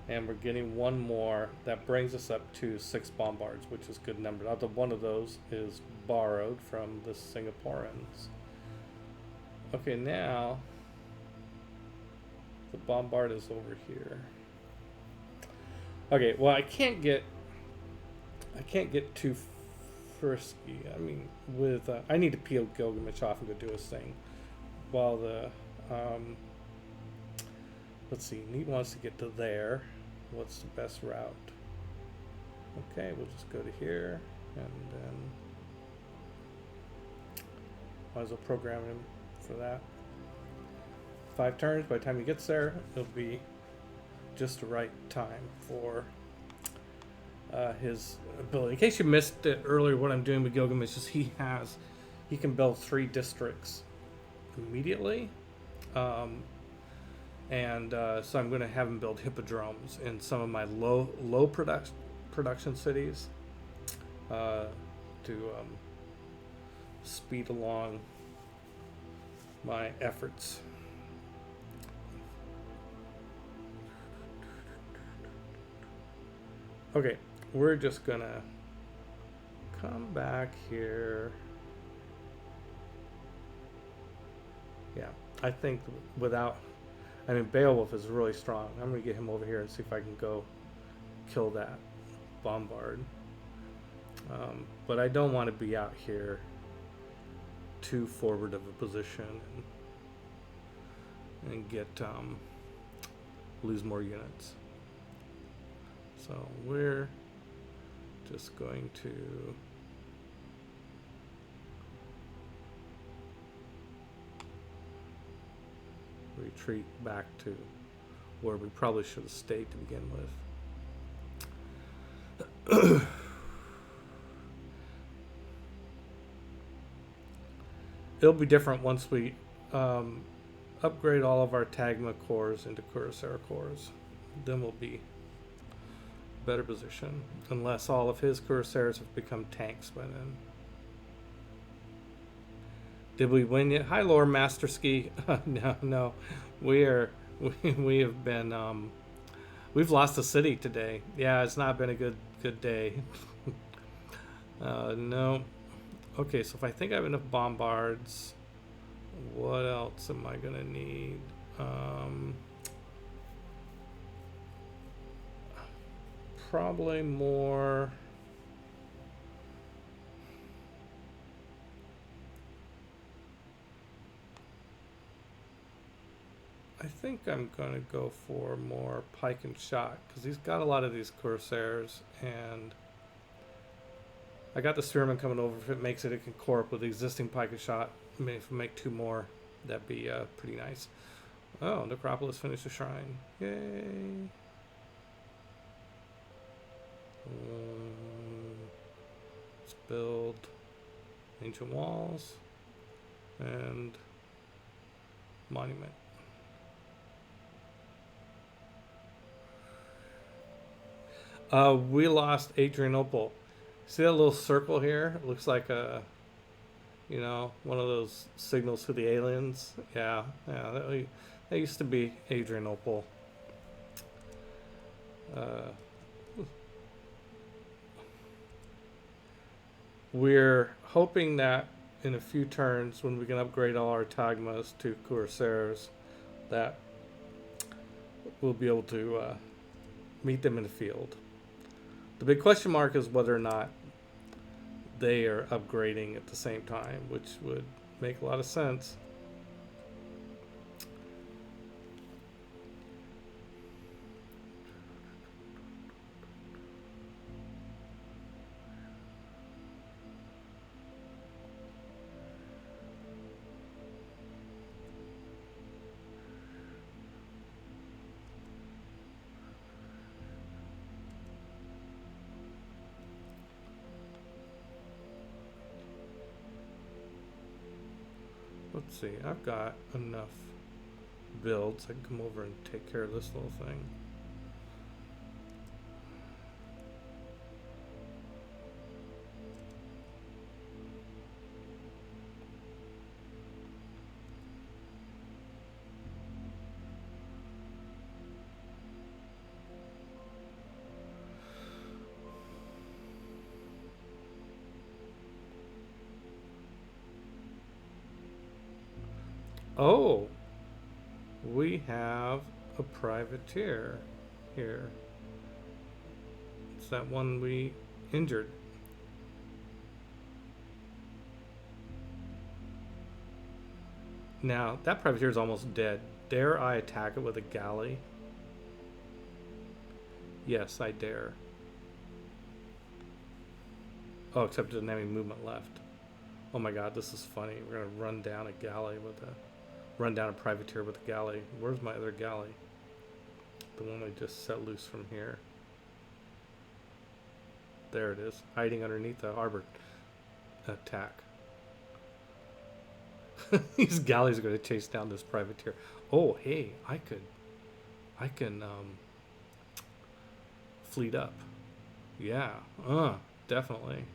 and we're getting one more. That brings us up to 6 bombards, which is a good number. Although one of those is borrowed from the Singaporeans. Okay, now the bombard is over here. Okay, well, I can't get too frisky. I mean, with I need to peel Gilgamesh off and go do his thing. While the let's see, Neat wants to get to there. What's the best route? Okay, we'll just go to here, and then might as well program him for that. 5 turns. By the time he gets there, it'll be just the right time for his ability. In case you missed it earlier, what I'm doing with Gilgamesh is he can build 3 districts immediately, so I'm going to have him build hippodromes in some of my low production cities to speed along my efforts. Okay, we're just gonna come back here. Yeah, I think Beowulf is really strong. I'm gonna get him over here and see if I can go kill that bombard. But I don't want to be out here too forward of a position and get lose more units. So we're just going to retreat back to where we probably should have stayed to begin with. It'll be different once we upgrade all of our Tagma cores into Cuirassier cores. Then we'll be better position, unless all of his Cuirassiers have become tanks by then. Did we win yet? Hi, Lord Master Ski. No, we have been we've lost a city today. Yeah, it's not been a good day. No. Okay, so if I think I have enough bombards, what else am I gonna need? Probably more. I think I'm gonna go for more pike and shot because he's got a lot of these Corsairs, and I got the spearman coming over. If it makes it, it can core up with the existing pike and shot. I mean, if we make 2 more, that'd be pretty nice. Oh, Necropolis finished the shrine. Yay! Let's build ancient walls and monument. We lost Adrianople. See that little circle here? It looks like a, one of those signals to the aliens. Yeah, that used to be Adrianople. We're hoping that in a few turns, when we can upgrade all our Tagmas to Cuirassiers, that we'll be able to meet them in the field. The big question mark is whether or not they are upgrading at the same time, which would make a lot of sense. Let's see, I've got enough builds. I can come over and take care of this little thing. Oh, we have a privateer here. It's that one we injured. Now, that privateer is almost dead. Dare I attack it with a galley? Yes, I dare. Oh, except it doesn't have any movement left. Oh my god, this is funny. We're gonna run down a galley with a... Run down a privateer with a galley. Where's my other galley? The one I just set loose from here. There it is, hiding underneath the harbor attack. These galleys are going to chase down this privateer. Oh, hey, I can fleet up. Yeah, definitely.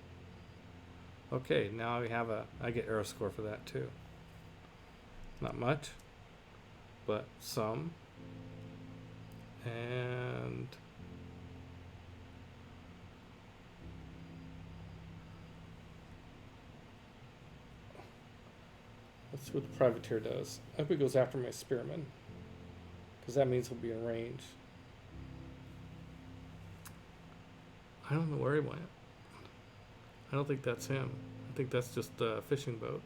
Okay, now I get aero score for that too. Not much, but some. And let's see what the privateer does. I hope he goes after my spearman, because that means he'll be in range. I don't know where he went. I don't think that's him. I think that's just a fishing boat.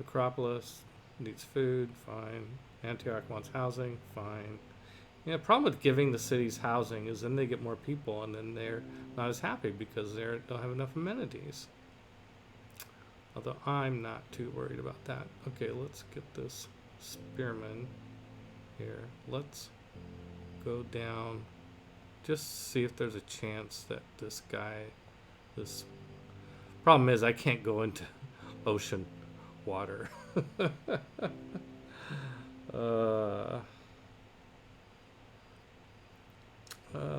Acropolis, needs food, fine. Antioch wants housing, fine. Yeah, problem with giving the cities housing is then they get more people and then they're not as happy because they don't have enough amenities. Although I'm not too worried about that. Okay, let's get this spearman here. Let's go down. Just see if there's a chance that this guy, this problem is I can't go into ocean water.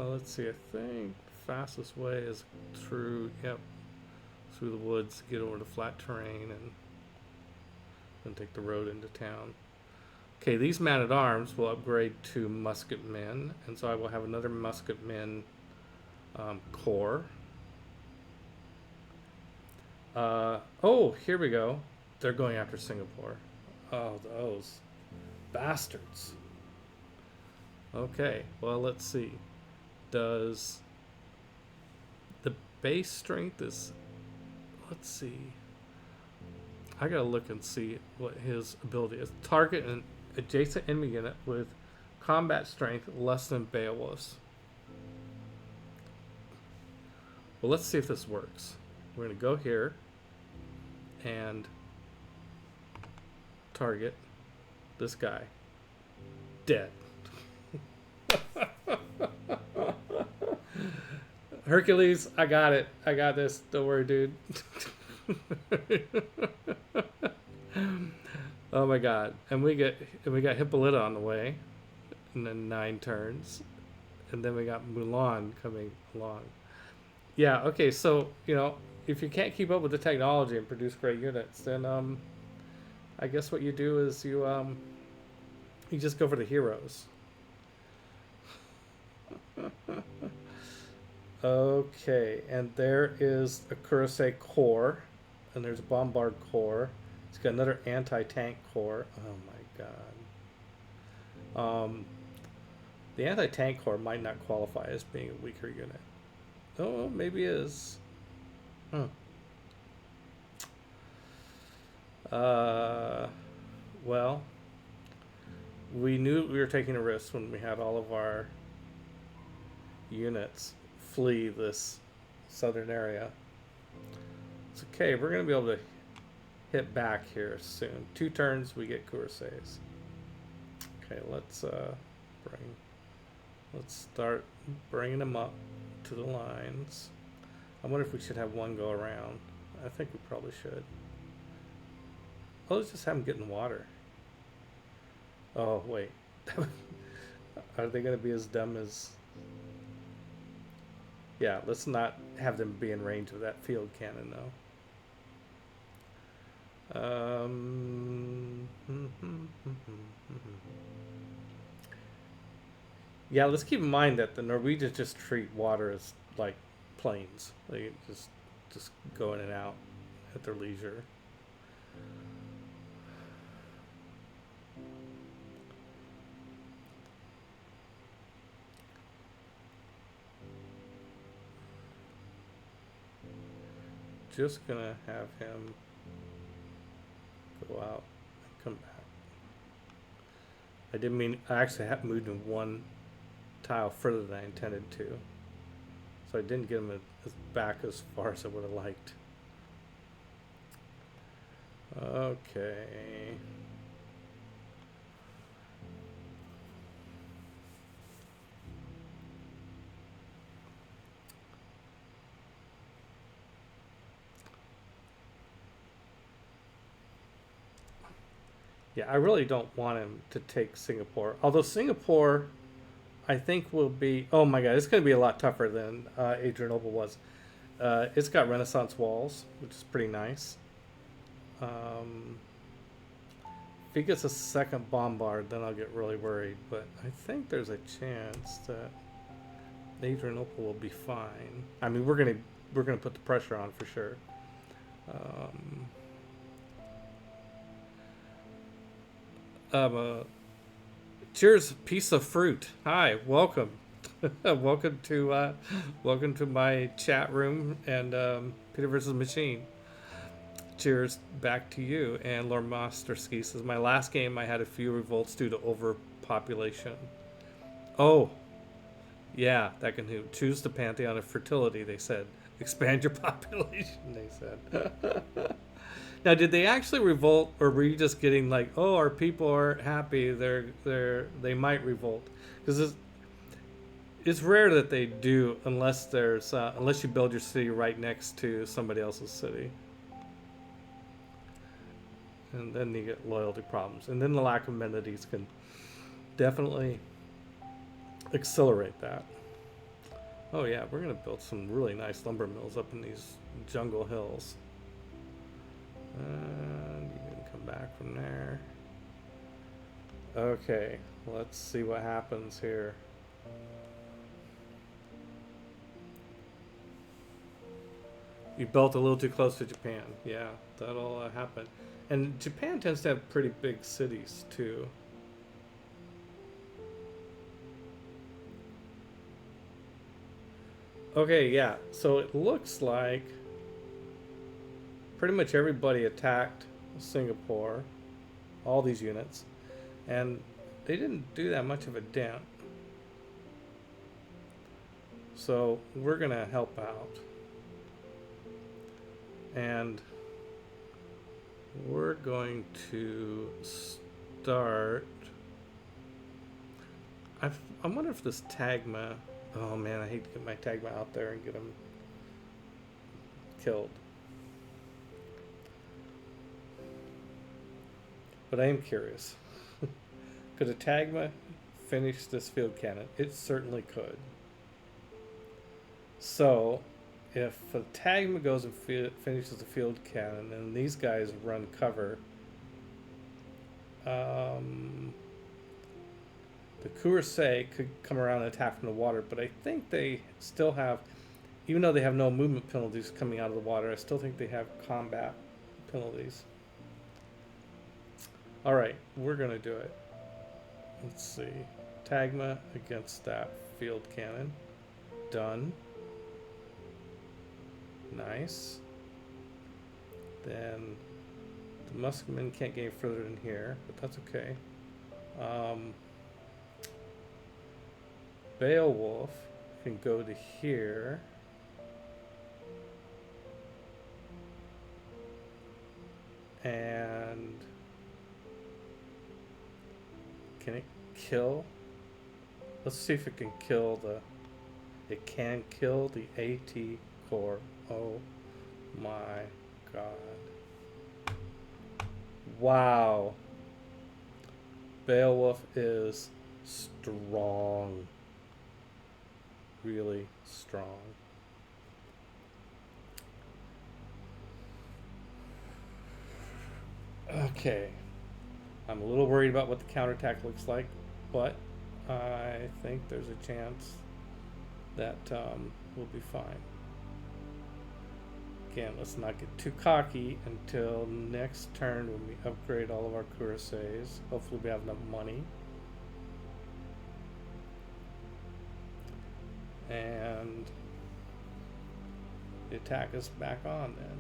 Let's see. I think fastest way is through. Yep, through the woods, get over to flat terrain, and then take the road into town. Okay, these man-at-arms will upgrade to musketmen, and so I will have another musketmen corps. Oh, here we go. They're going after Singapore. Oh, those bastards. Okay, well, let's see. Does the base strength is... Let's see. I gotta look and see what his ability is. Target an adjacent enemy unit with combat strength less than Beowulf's. Well, let's see if this works. We're gonna go here and target this guy. Dead. Hercules, I got it. I got this. Don't worry, dude. Oh my god. And we got Hippolyta on the way. And then 9 turns. And then we got Mulan coming along. Yeah, okay, so, if you can't keep up with the technology and produce great units, then I guess what you do is you just go for the heroes. Okay, and there is a Kurisei Corps, and there's a Bombard Corps. It's got another anti-tank corps. Oh my god. The anti-tank corps might not qualify as being a weaker unit. Oh, maybe it is. Well, we knew we were taking a risk when we had all of our units flee this southern area. It's okay. We're going to be able to hit back here soon. 2 turns, we get Kuriseis. Okay, let's start bringing them up to the lines. I wonder if we should have one go around. I think we probably should. Oh, let's just have them get in the water. Oh, wait. Are they going to be as dumb as... Yeah, let's not have them be in range of that field cannon, though. Yeah, let's keep in mind that the Norwegians just treat water as like planes. They just go in and out at their leisure. Just gonna have him go out and come back. I didn't mean, I actually have moved him 1 tile further than I intended to. So I didn't get him back as far as I would have liked. Okay. Yeah, I really don't want him to take Singapore. Although Singapore, I think will be... Oh my god, it's going to be a lot tougher than Adrianople was. It's got Renaissance walls, which is pretty nice. If he gets a second bombard, then I'll get really worried. But I think there's a chance that Adrianople will be fine. I mean, we're gonna put the pressure on for sure. Cheers, piece of fruit. Hi, welcome. welcome to my chat room and Peter versus Machine. Cheers back to you. And Lord Masterski says, my last game I had a few revolts due to overpopulation. Oh, yeah, that can choose the pantheon of fertility, they said. Expand your population, they said. Now, did they actually revolt, or were you just getting like, oh, our people aren't happy, they might revolt? Because it's rare that they do, unless you build your city right next to somebody else's city, and then you get loyalty problems, and then the lack of amenities can definitely accelerate that. Oh yeah, we're gonna build some really nice lumber mills up in these jungle hills. And you can come back from there. Okay, let's see what happens here. You built a little too close to Japan. Yeah, that'll happen. And Japan tends to have pretty big cities too. Okay, yeah, so it looks like pretty much everybody attacked Singapore, all these units, and they didn't do that much of a dent. So we're gonna help out, and we're going to start. I wonder if this Tagma. Oh man, I hate to get my Tagma out there and get him killed. But I am curious. Could a Tagma finish this field cannon? It certainly could. So, if a Tagma goes and finishes the field cannon, and these guys run cover, the Kurisei could come around and attack from the water, but I think they still have, even though they have no movement penalties coming out of the water, I still think they have combat penalties. Alright, we're going to do it. Let's see. Tagma against that field cannon. Done. Nice. Then the musketmen can't get any further than here, but that's okay. Beowulf can go to here. And can it kill? Let's see if it can kill it can kill the AT core. Oh my god. Wow. Beowulf is strong. Really strong. Okay. I'm a little worried about what the counterattack looks like, but I think there's a chance that we'll be fine. Again, let's not get too cocky until next turn when we upgrade all of our Kuriseis. Hopefully we have enough money. And the attack is back on then.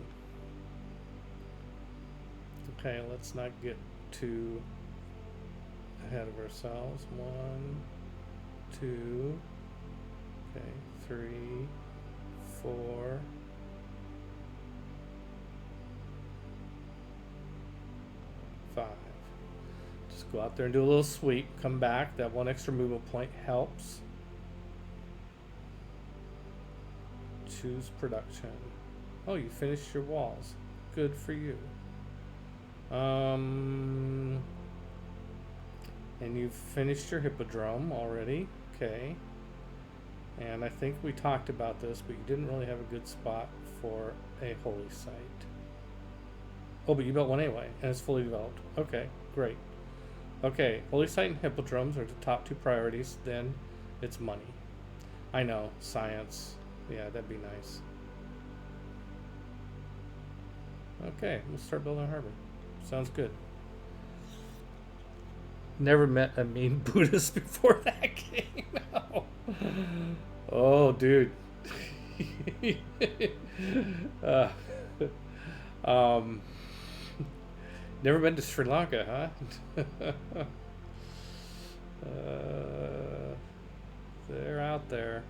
Okay, let's not get too ahead of ourselves. 1, 2, okay, 3, 4, 5. Just go out there and do a little sweep, come back. That 1 extra movement point helps. Choose production. Oh, you finished your walls. Good for you. And you've finished your hippodrome already. Okay. And I think we talked about this, but you didn't really have a good spot for a holy site. Oh, but you built one anyway, and it's fully developed. Okay, great. Okay, holy site and hippodromes are the top 2 priorities. Then it's money. I know, science. Yeah, that'd be nice. Okay, we'll start building a harbor. Sounds good. Never met a mean Buddhist before that game. No. Oh, dude. Um, never been to Sri Lanka, huh? They're out there.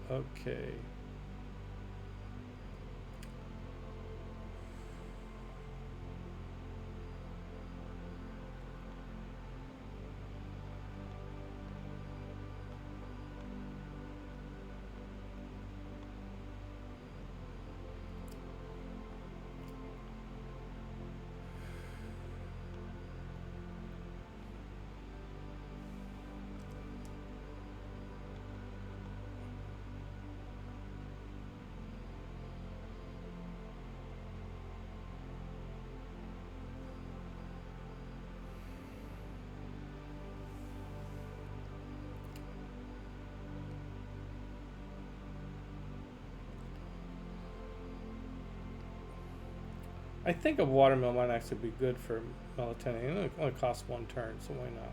Okay. I think a watermill might actually be good for melatonin. It only costs 1 turn, so why not?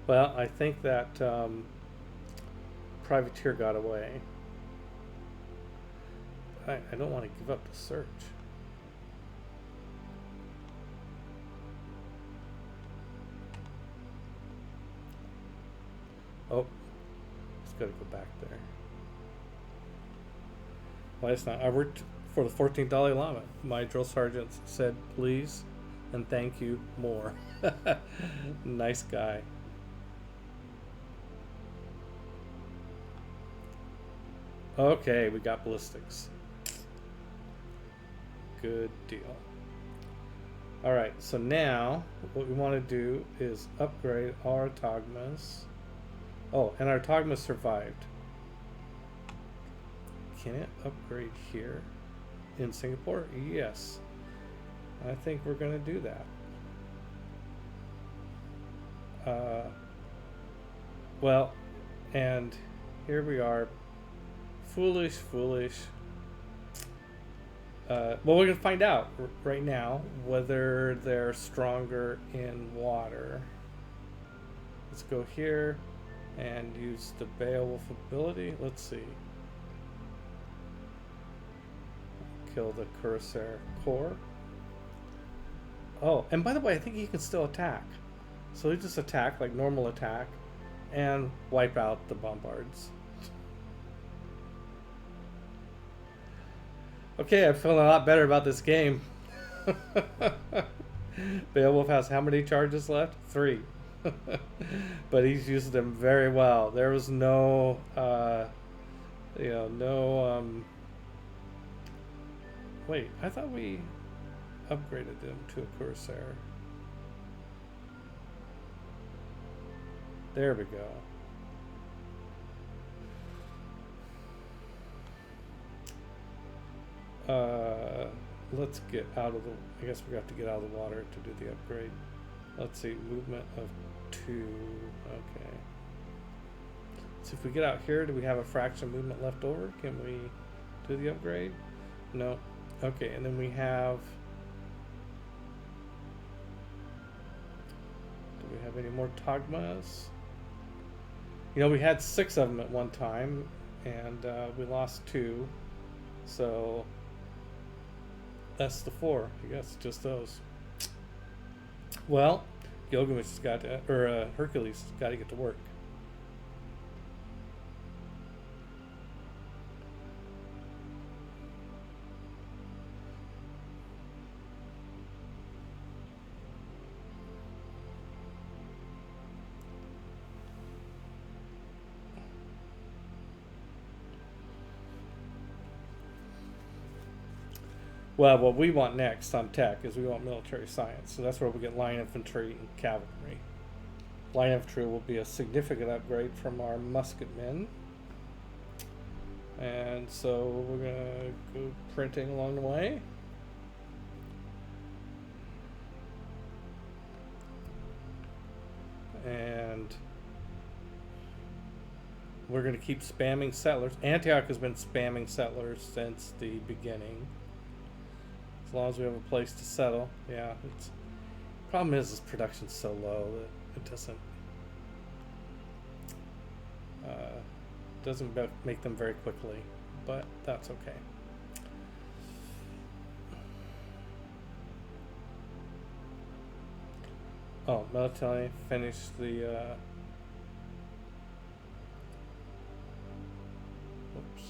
Well, I think that privateer got away. I don't want to give up the search. Oh, just got to go back there. Why it's not? I worked for the 14th Dalai Lama. My drill sergeant said, please and thank you more. Nice guy. Okay, we got ballistics. Good deal. All right, so now what we want to do is upgrade our Togmas. Oh, and our Togmas survived. Can it upgrade here in Singapore? Yes. I think we're going to do that. Well, and here we are. Foolish. Well, we're going to find out right now whether they're stronger in water. Let's go here and use the Beowulf ability. Let's see. Kill the Corsair core. Oh, and by the way, I think he can still attack. So he just attack like normal attack and wipe out the bombards. Okay, I'm feeling a lot better about this game. Beowulf has how many charges left? 3. But he's used them very well. There was no, wait, I thought we upgraded them to a Corsair. There we go. Let's get out of the, I guess we have to get out of the water to do the upgrade. Let's see, movement of 2. Okay. So if we get out here, do we have a fraction movement left over? Can we do the upgrade? No. Okay, and then we have, do we have any more Togmas? You know, we had 6 of them at one time, and we lost 2. So that's the 4. I guess just those. Well, Gilgamesh has got to, or Hercules has got to get to work. Well, what we want next on tech is we want military science. So that's where we get line infantry and cavalry. Line infantry will be a significant upgrade from our musketmen. And so we're going to go printing along the way. And we're going to keep spamming settlers. Antioch has been spamming settlers since the beginning. As long as we have a place to settle. Yeah, it's problem is production's so low that it doesn't make them very quickly, but that's okay. Oh, Melatonin finished the oops.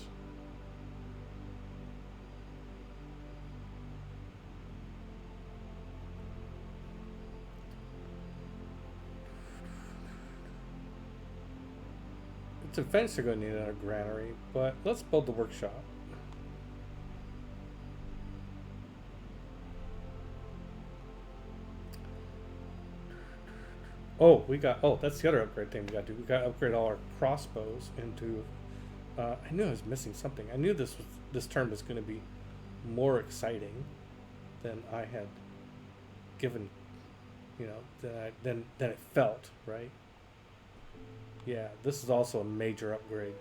It's eventually going to need another granary, but let's build the workshop. Oh, that's the other upgrade thing we got to do. We got to upgrade all our crossbows into, I knew I was missing something. I knew this term was going to be more exciting than I had given, than it felt, right? Yeah, this is also a major upgrade.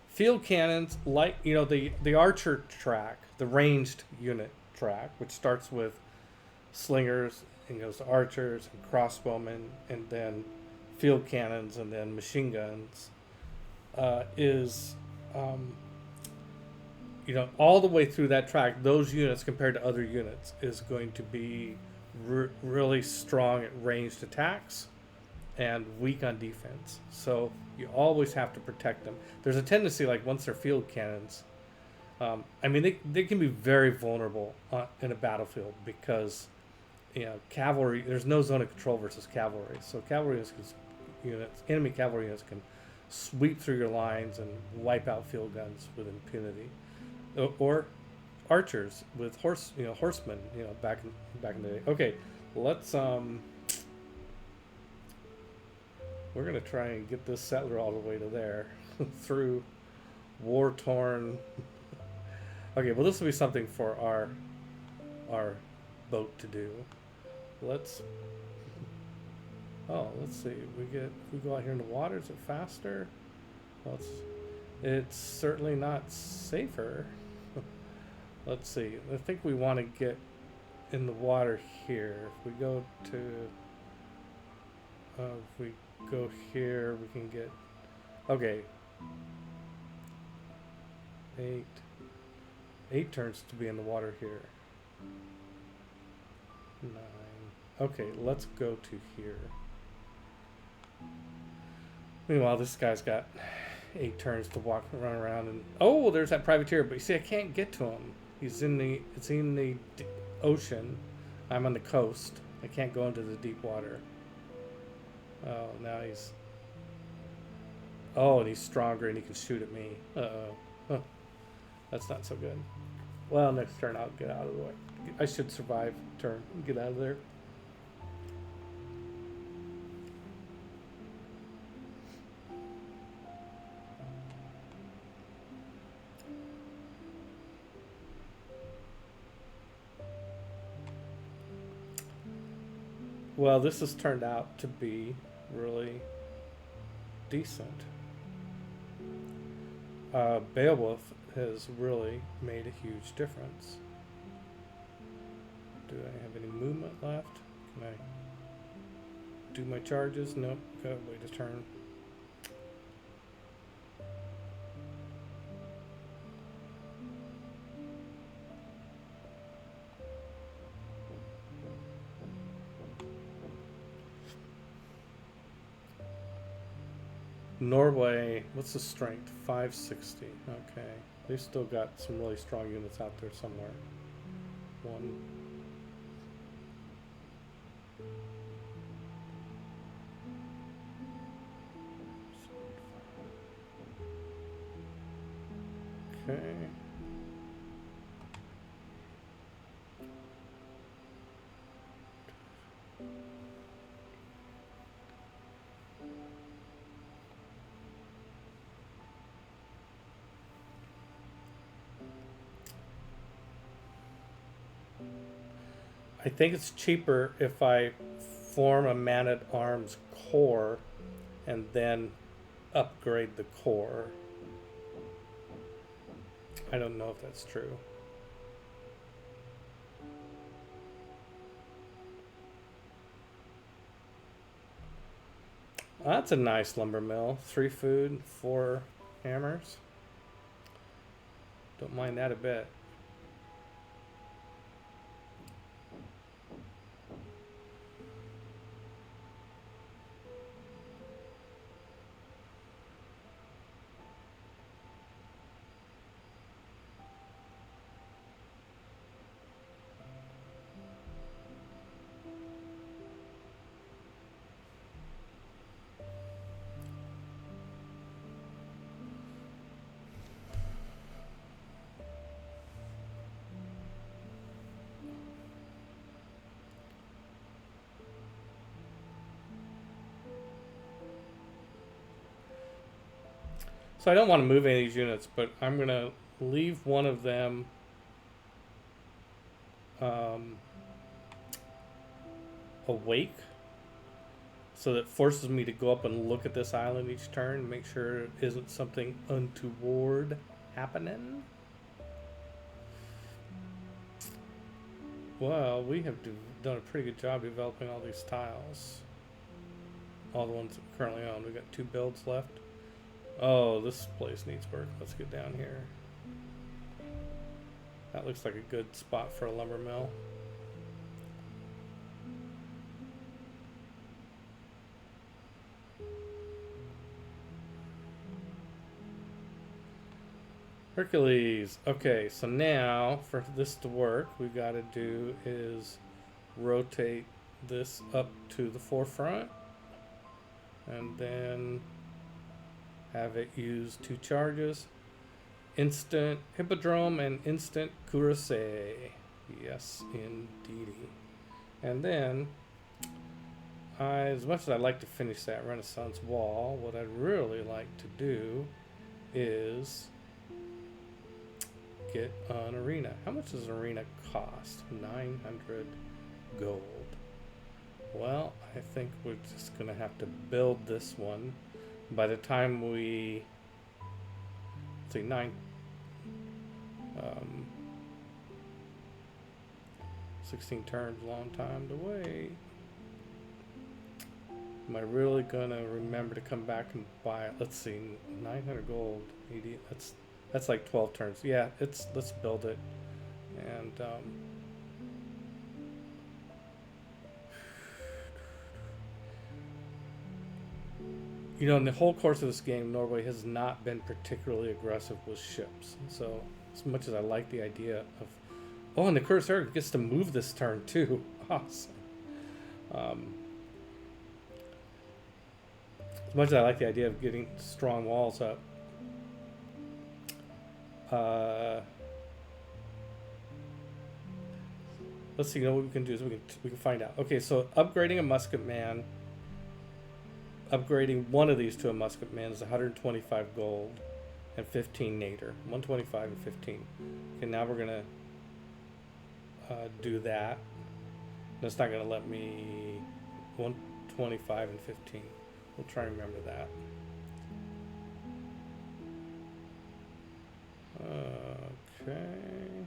Field cannons, like, the archer track, the ranged unit track, which starts with slingers and goes to archers and crossbowmen and then field cannons and then machine guns, is all the way through that track, those units compared to other units is going to be really strong at ranged attacks and weak on defense. So you always have to protect them. There's a tendency, like once they're field cannons, they can be very vulnerable in a battlefield because cavalry, there's no zone of control versus cavalry. So enemy cavalry units can sweep through your lines and wipe out field guns with impunity. Or archers with horsemen, back in the day. Okay, let's we're gonna try and get this settler all the way to there through war-torn. Okay, well, this will be something for our boat to do. Let's see. We go out here in the water. Is it faster? Well, it's certainly not safer. Let's see. I think we want to get in the water here. If we go here, we can get, okay, 8 turns to be in the water here. 9. Okay, let's go to here. Meanwhile, this guy's got 8 turns to run around, and oh, there's that privateer. But you see, I can't get to him. It's in the ocean. I'm on the coast. I can't go into the deep water. Oh, now he's. Oh, and he's stronger, and he can shoot at me. Huh. That's not so good. Well, next turn I'll get out of the way. I should survive turn and get out of there. Well, this has turned out to be really decent. Beowulf has really made a huge difference. Do I have any movement left? Can I do my charges? Nope. Gotta wait a turn. Norway, what's the strength? 560. Okay. They've still got some really strong units out there somewhere. 1. Okay. I think it's cheaper if I form a man-at-arms corps and then upgrade the core. I don't know if that's true. That's a nice lumber mill. 3 food, 4 hammers. Don't mind that a bit. So I don't want to move any of these units, but I'm going to leave one of them awake, so that forces me to go up and look at this island each turn and make sure it isn't something untoward happening. Well, we have done a pretty good job developing all these tiles. All the ones that we currently own. We've got 2 builds left. Oh, this place needs work. Let's get down here. That looks like a good spot for a lumber mill. Hercules. Okay, so now for this to work, we've got to do is rotate this up to the forefront and then have it use 2 charges. Instant Hippodrome and instant Cuirassé. Yes, indeedy. And then, as much as I'd like to finish that Renaissance wall, what I'd really like to do is get an arena. How much does an arena cost? 900 gold. Well, I think we're just going to have to build this one. By the time we... let's see, 16 turns, long time to wait. Am I really going to remember to come back and buy it? Let's see, 900 gold. 80, that's like 12 turns. Yeah, let's build it. And you know, in the whole course of this game, Norway has not been particularly aggressive with ships. So as much as I like the idea of... oh, and the Cuirassé gets to move this turn too. Awesome. As much as I like the idea of getting strong walls up, let's see. You know what we can do is we can find out. Okay, so upgrading a musket man, upgrading one of these to a musket man is 125 gold and 15 nader. 125 and 15. Okay, now we're gonna do that. That's not gonna let me 125 and 15. We'll try and remember that. Okay.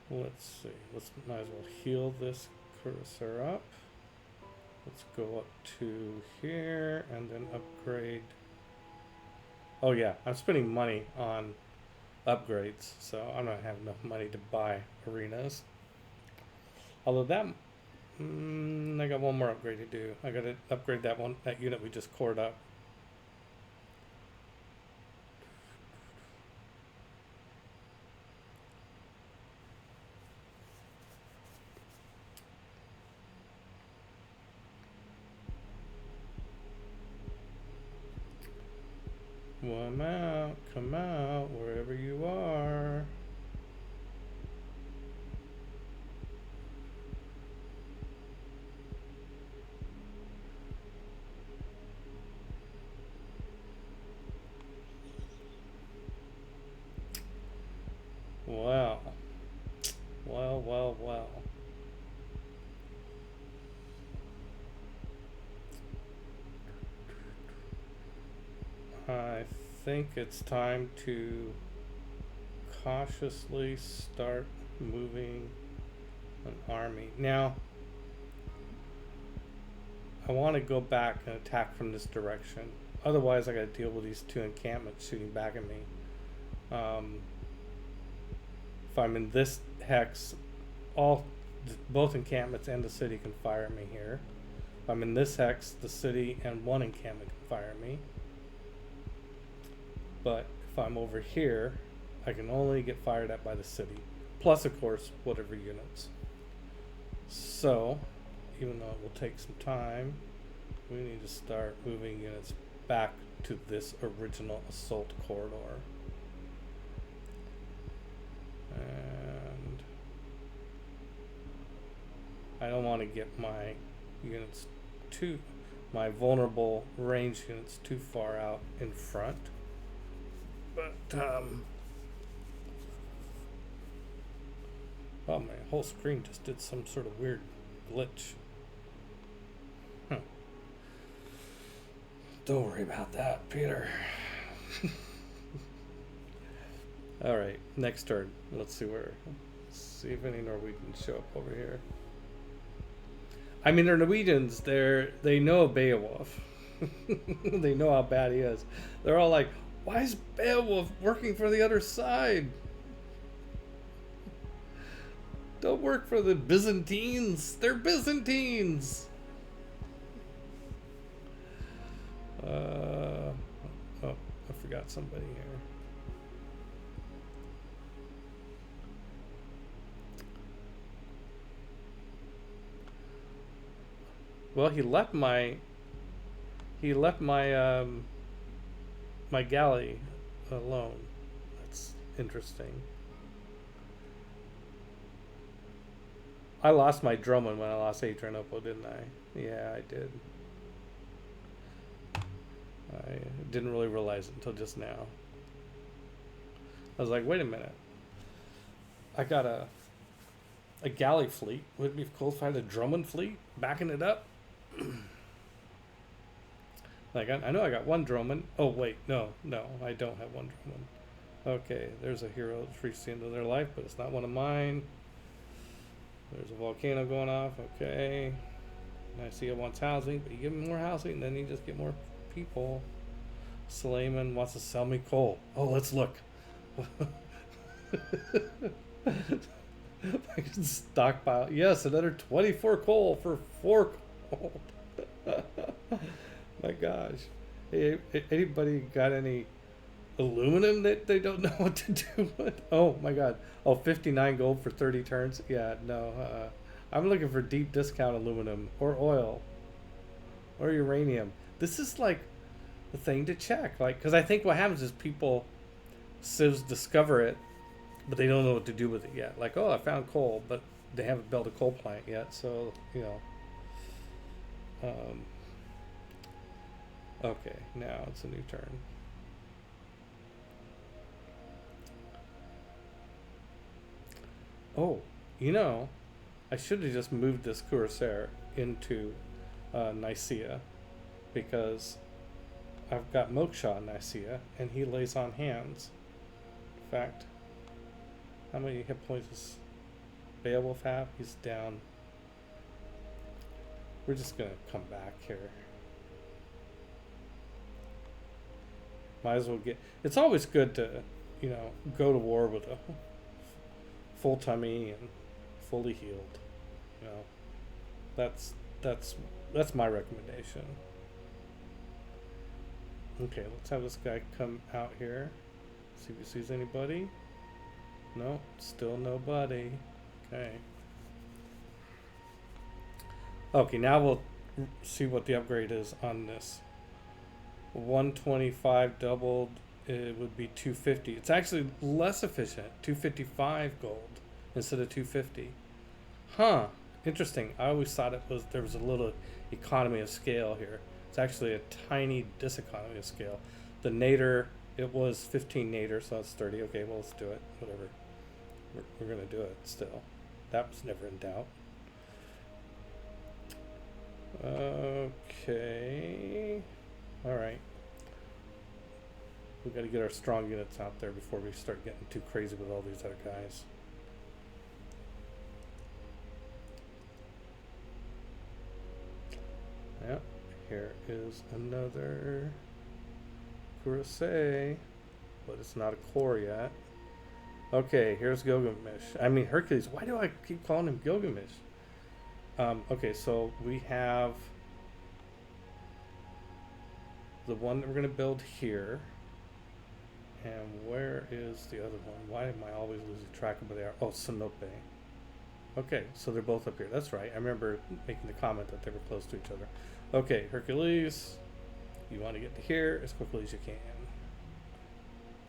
Let's see. Let's might as well heal this cursor up. Let's go up to here and then upgrade. Oh yeah, I'm spending money on upgrades, so I'm not having enough money to buy arenas. Although that, I got one more upgrade to do. I got to upgrade that unit we just cored up. Come out, wherever you are. Well, well. I think it's time to cautiously start moving an army. Now, I want to go back and attack from this direction. Otherwise, I got to deal with these two encampments shooting back at me. If I'm in this hex, both encampments and the city can fire me here. If I'm in this hex, the city and one encampment can fire me. But if I'm over here, I can only get fired at by the city. Plus, of course, whatever units. So, even though it will take some time, we need to start moving units back to this original assault corridor. And I don't want to get my units my vulnerable range units too far out in front. But, oh, my whole screen just did some sort of weird glitch. Don't worry about that, Peter. Alright, next turn. Let's see if any Norwegians show up over here. I mean, they're Norwegians. They know Beowulf. They know how bad he is. They're all like, why is Beowulf working for the other side? Don't work for the Byzantines. They're Byzantines. Oh, I forgot somebody here. Well, he left my my galley alone. That's interesting. I lost my Drummond when I lost Adrianople, didn't I? Yeah, I did. I didn't really realize it until just now. I was like, wait a minute. I got a galley fleet. Would it be cool if I had a Drummond fleet backing it up? Like, I know I got one Drummond. Oh, wait, no, I don't have one Drummond. Okay, there's a hero that's reached the end of their life, but it's not one of mine. There's a volcano going off. Okay. Nicaea wants housing, but you give him more housing, then you just get more people. Suleiman wants to sell me coal. Oh, let's look. I can stockpile. Yes, another 24 coal for 4 coal. My gosh. Hey, anybody got any aluminum that they don't know what to do with? Oh my god. Oh, 59 gold for 30 turns? Yeah, no. I'm looking for deep discount aluminum or oil or uranium. This is like the thing to check. Like, because I think what happens is people discover it, but they don't know what to do with it yet. Like, oh, I found coal, but they haven't built a coal plant yet. So, you know. Okay, now it's a new turn. Oh, you know, I should have just moved this Cuirassier into Nicaea, because I've got Moksha in Nicaea, and he lays on hands. In fact, how many hit points does Beowulf have? He's down. We're just going to come back here. Might as well get... It's always good to, you know, go to war with a full tummy and fully healed. You know, that's my recommendation. Okay, let's have this guy come out here. See if he sees anybody. No, still nobody. Okay. Okay, now we'll see what the upgrade is on this. 125 doubled, it would be 250. It's actually less efficient, 255 gold instead of 250. Huh. Interesting. I always thought there was a little economy of scale here. It's actually a tiny diseconomy of scale. The nadir, it was 15 nadir, so that's 30. Okay, well, let's do it. Whatever. We're going to do it still. That was never in doubt. Okay. All right. We got to get our strong units out there before we start getting too crazy with all these other guys. Yep, here is another Kurosei, but it's not a core yet. Okay, here's Gilgamesh. I mean Hercules. Why do I keep calling him Gilgamesh? Okay, so we have the one that we're going to build here. And where is the other one? Why am I always losing track of where they are? Oh, Sinope. Okay, so they're both up here. That's right. I remember making the comment that they were close to each other. Okay, Hercules, you want to get to here as quickly as you can.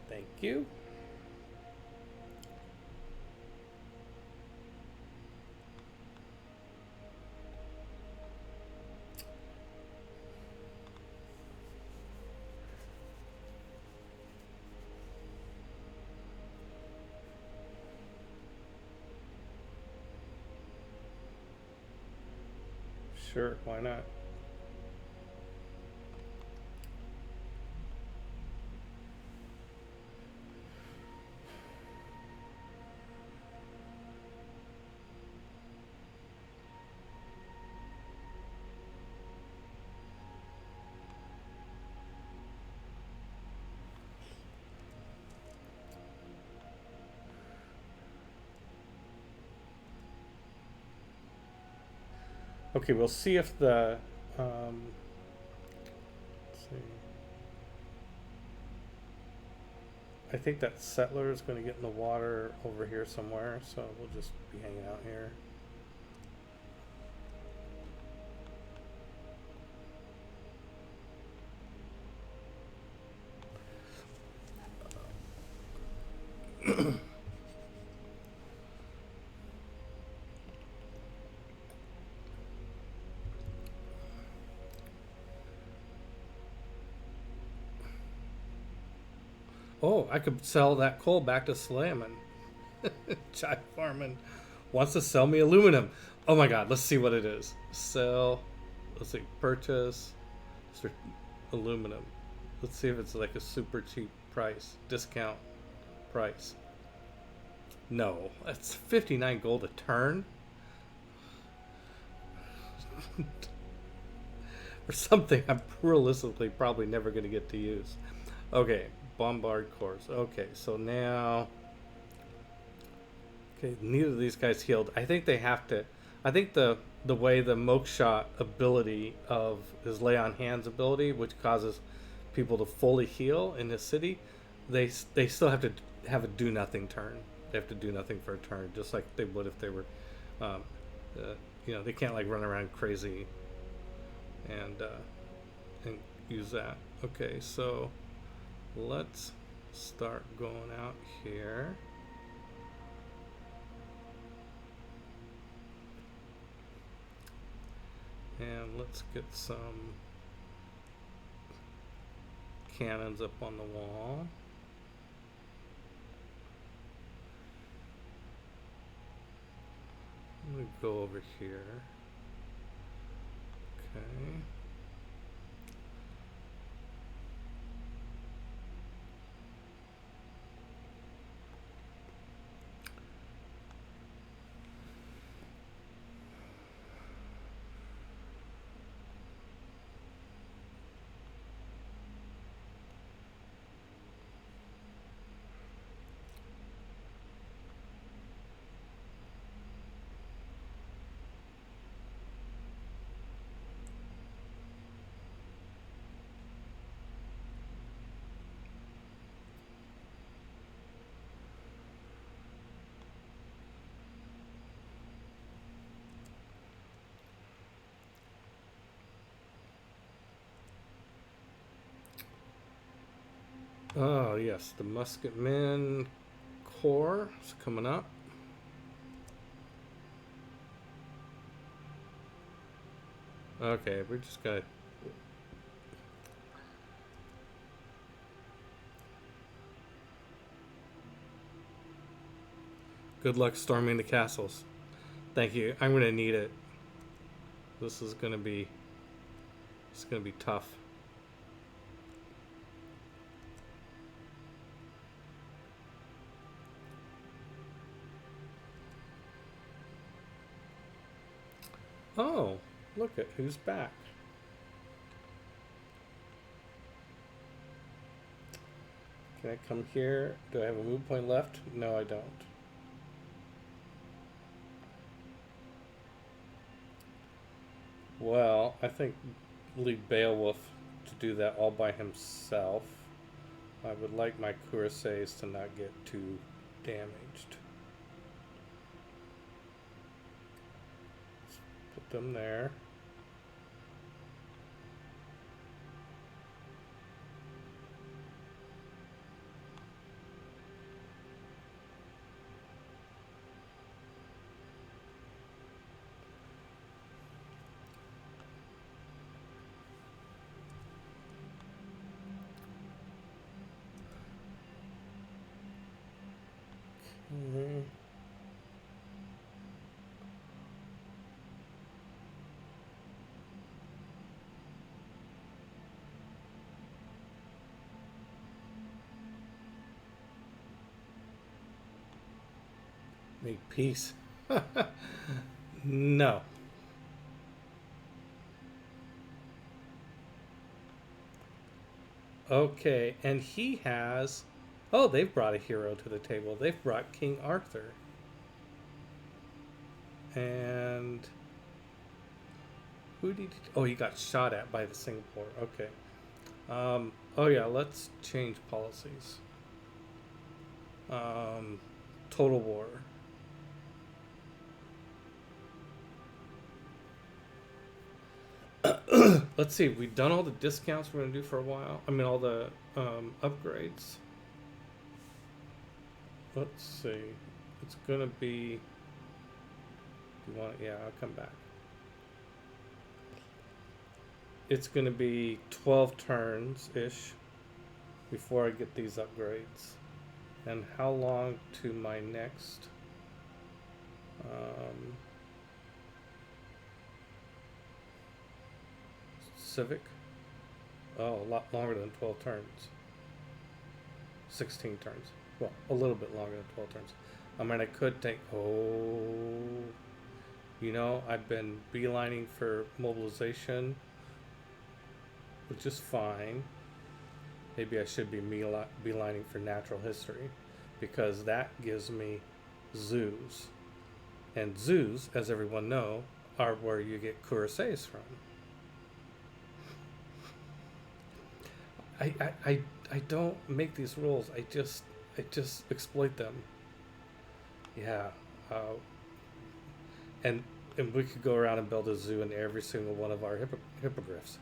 Thank you. Sure, why not? Okay, we'll see if the let's see. I think that settler is going to get in the water over here somewhere, so we'll just be hanging out here. Oh, I could sell that coal back to Slammin. Chai Farman wants to sell me aluminum. Oh my god, let's see what it is. Sell, let's see, purchase, aluminum. Let's see if it's like a super cheap price, discount price. No, that's 59 gold a turn. For something I'm realistically probably never going to get to use. Okay, bombard cores. Okay, so now, okay, neither of these guys healed. I think they have to. I think the way the moksha ability of his lay on hands ability, which causes people to fully heal in this city, they still have to have a do nothing turn. They have to do nothing for a turn, just like they would if they were, they can't like run around crazy and use that. Okay, so let's start going out here. And let's get some cannons up on the wall. I'm going to go over here. Okay. Oh, yes, the Musketmen Corps is coming up. Okay, we're just gonna. Good luck storming the castles. Thank you. I'm gonna need it. This is gonna be. It's gonna be tough. Oh, look at who's back. Can I come here? Do I have a move point left? No, I don't. Well, I think leave Beowulf to do that all by himself. I would like my cuirassiers to not get too damaged. Let's put them there. Mm-hmm. Make peace. No. Okay, and he has. Oh, they've brought a hero to the table. They've brought King Arthur. And who did he? Oh, he got shot at by the Singapore. Okay. Oh yeah, let's change policies. Total war. Let's see. We've done all the discounts we're gonna do for a while. I mean, all the upgrades. Let's see. It's gonna be. You want? Yeah, I'll come back. It's gonna be 12 turns ish before I get these upgrades. And how long to my next? Civic? Oh, a lot longer than 12 turns. 16 turns. Well, a little bit longer than 12 turns. I mean, I could take. Oh. You know, I've been beelining for mobilization, which is fine. Maybe I should be beelining for natural history, because that gives me zoos. And zoos, as everyone know, are where you get cuirassiers from. I don't make these rules. I just exploit them. Yeah. And we could go around and build a zoo in every single one of our hippogriffs.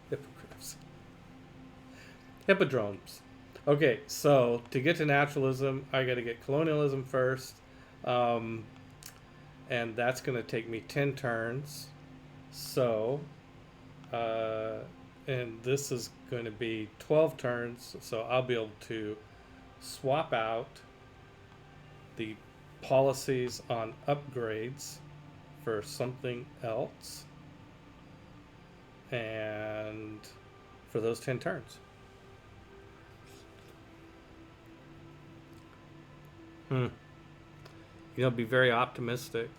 Hippodromes. Okay, so to get to naturalism, I got to get colonialism first. And that's going to take me 10 turns. So, and this is going to be 12 turns. So I'll be able to swap out the policies on upgrades for something else. And for those 10 turns. You know, be very optimistic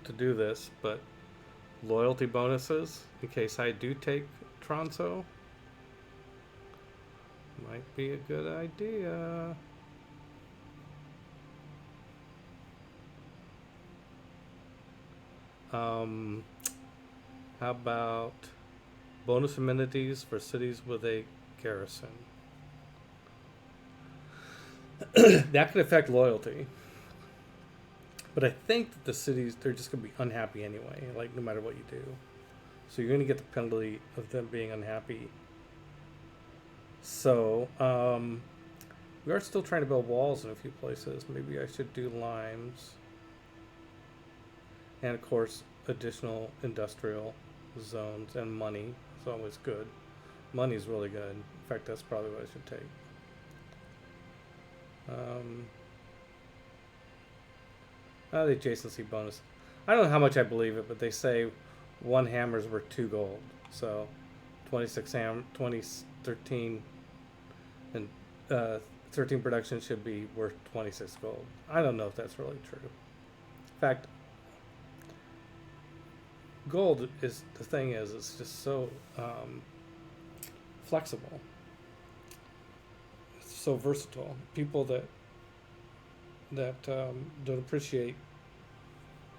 to do this, but loyalty bonuses in case I do take Tronso might be a good idea. How about bonus amenities for cities with a garrison? That could affect loyalty. But I think that the cities, they're just going to be unhappy anyway, like no matter what you do. So you're going to get the penalty of them being unhappy. So, We are still trying to build walls in a few places. Maybe I should do limes. And of course, additional industrial zones and money is always good. Money is really good. In fact, that's probably what I should take. The adjacency bonus. I don't know how much I believe it, but they say one hammer's worth 2 gold. So 2013 and 13 production should be worth 26 gold. I don't know if that's really true. In fact, gold is the thing is it's just so flexible. It's so versatile. People that don't appreciate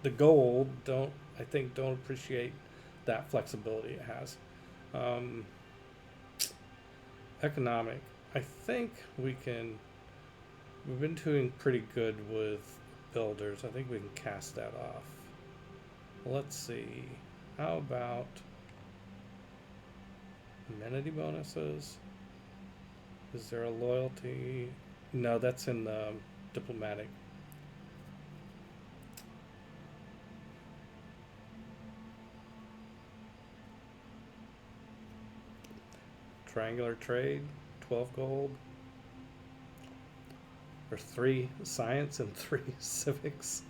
the gold don't appreciate that flexibility it has. Economic. I think we've been doing pretty good with builders. I think we can cast that off. Let's see. How about amenity bonuses? Is there a loyalty? No, that's in diplomatic. Triangular trade, 12 gold. Or 3 science and 3 civics.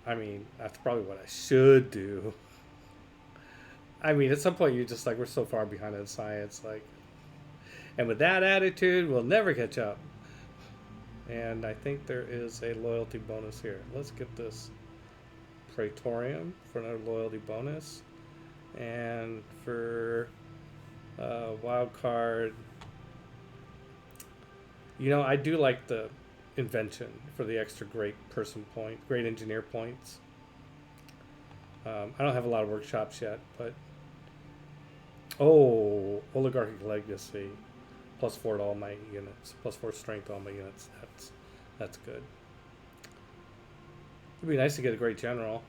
I mean, that's probably what I should do. I mean, at some point you're just like, we're so far behind in science, like, and with that attitude, we'll never catch up. And I think there is a loyalty bonus here. Let's get this Praetorium for another loyalty bonus. And for wild card, you know, I do like the invention for the extra great engineer points. I don't have a lot of workshops yet, but oligarchic legacy, +4 to all my units, +4 strength to all my units. That's good. It'd be nice to get a great general,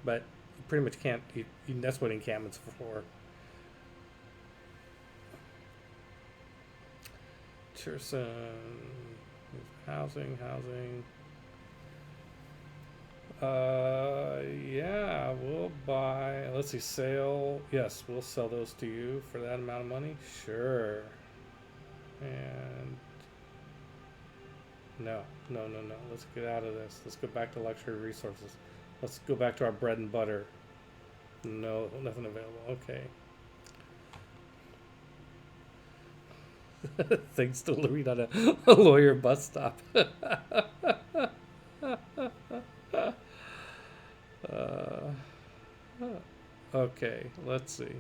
but you pretty much can't. That's what encampment's for. Cherson, housing. Yeah, we'll buy. Let's see, sale. Yes, we'll sell those to you for that amount of money. Sure. And no. Let's get out of this. Let's go back to luxury resources. Let's go back to our bread and butter. No, nothing available. Okay. Things delivered on a lawyer bus stop. Okay, let's see.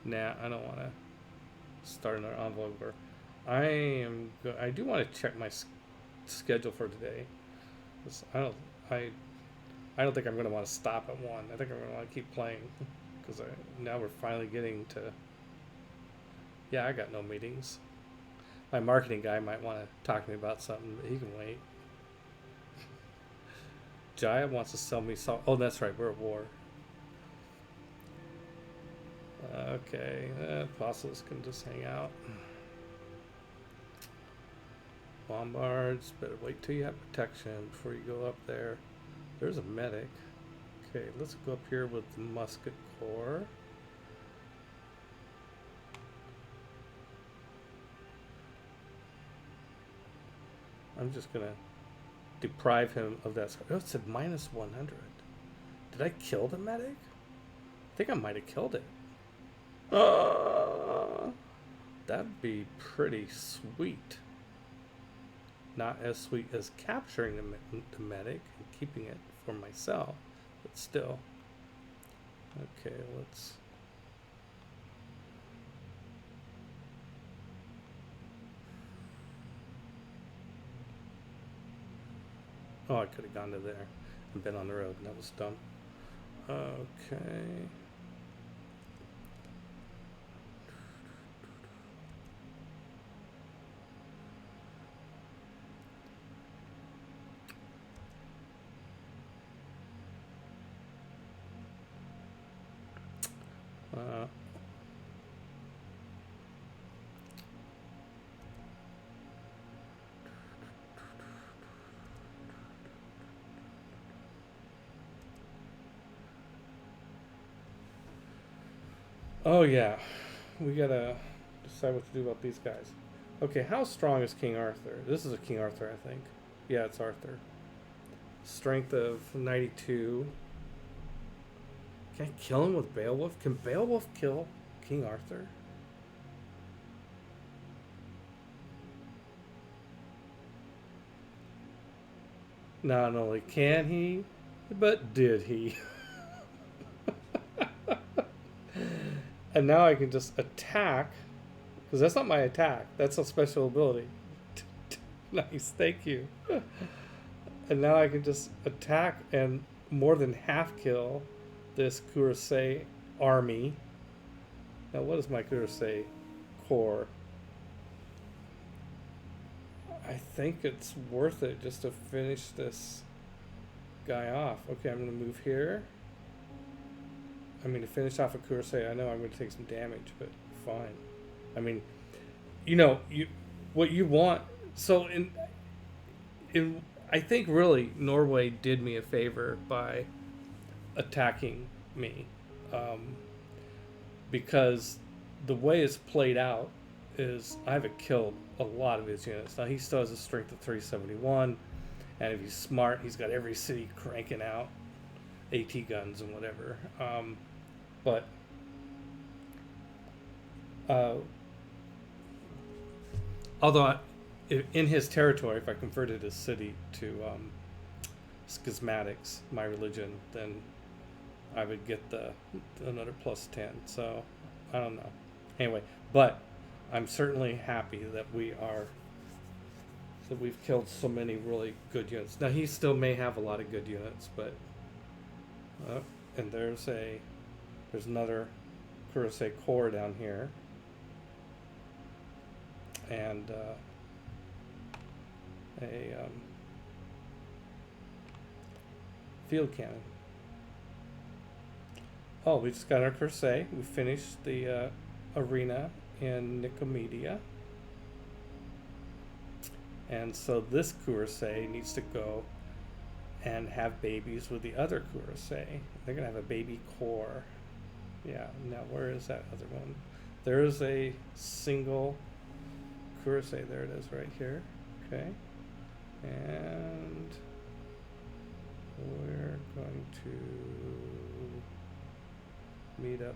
Nah, I don't want to start another envelope. I do want to check my schedule for today. I don't think I'm going to want to stop at 1. I think I'm going to want to keep playing. Because now we're finally getting to... Yeah, I got no meetings. My marketing guy might want to talk to me about something, but he can wait. Jaya wants to sell me salt. Oh, that's right, we're at war. Okay, apostles can just hang out. Bombards, better wait till you have protection before you go up there. There's a medic. Okay, let's go up here with the musket corps. I'm just gonna deprive him of that. Oh, it said -100. Did I kill the medic? I think I might have killed it. That'd be pretty sweet. Not as sweet as capturing the medic and keeping it for myself. But still. Okay, let's... Oh, I could have gone to there and been on the road. That was dumb. Okay. Uh, oh yeah, we gotta decide what to do about these guys. Okay, how strong is King Arthur? This is a King Arthur, I think. Yeah, it's Arthur. Strength of 92. Can I kill him with Beowulf? Can Beowulf kill King Arthur? Not only can he, but did he? And now I can just attack, because that's not my attack. That's a special ability. Nice, thank you. And now I can just attack and more than half kill this Kurosei army. Now, what is my Kurosei core? I think it's worth it just to finish this guy off. Okay, I'm going to move here. I mean, to finish off a Kurosei, I know I'm going to take some damage, but fine. I mean, what you want. So I think really Norway did me a favor by attacking me, because the way it's played out is I haven't killed a lot of his units. Now he still has a strength of 371, and if he's smart, he's got every city cranking out AT guns and whatever. But although in his territory, if I converted his city to schismatics, my religion, then I would get another plus 10. So I don't know. Anyway, but I'm certainly happy that we've killed so many really good units. Now he still may have a lot of good units, but and there's another Kurosei core down here, and a field cannon. Oh, we just got our Kurosei. We finished the arena in Nicomedia. And so this Kurosei needs to go and have babies with the other Kurosei. They're going to have a baby core. Yeah, now where is that other one? There is a single Kurosei. There it is right here. Okay. And we're going to meet up.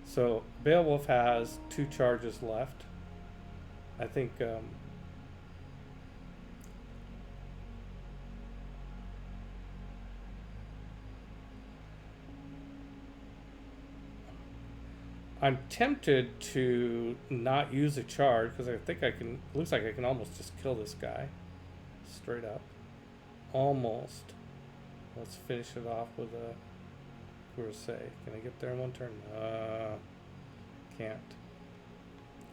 So Beowulf has 2 charges left. I think I'm tempted to not use a charge because I think I can. Looks like I can almost just kill this guy straight up. Almost. Let's finish it off with a Kurosei. Can I get there in one turn? Can't.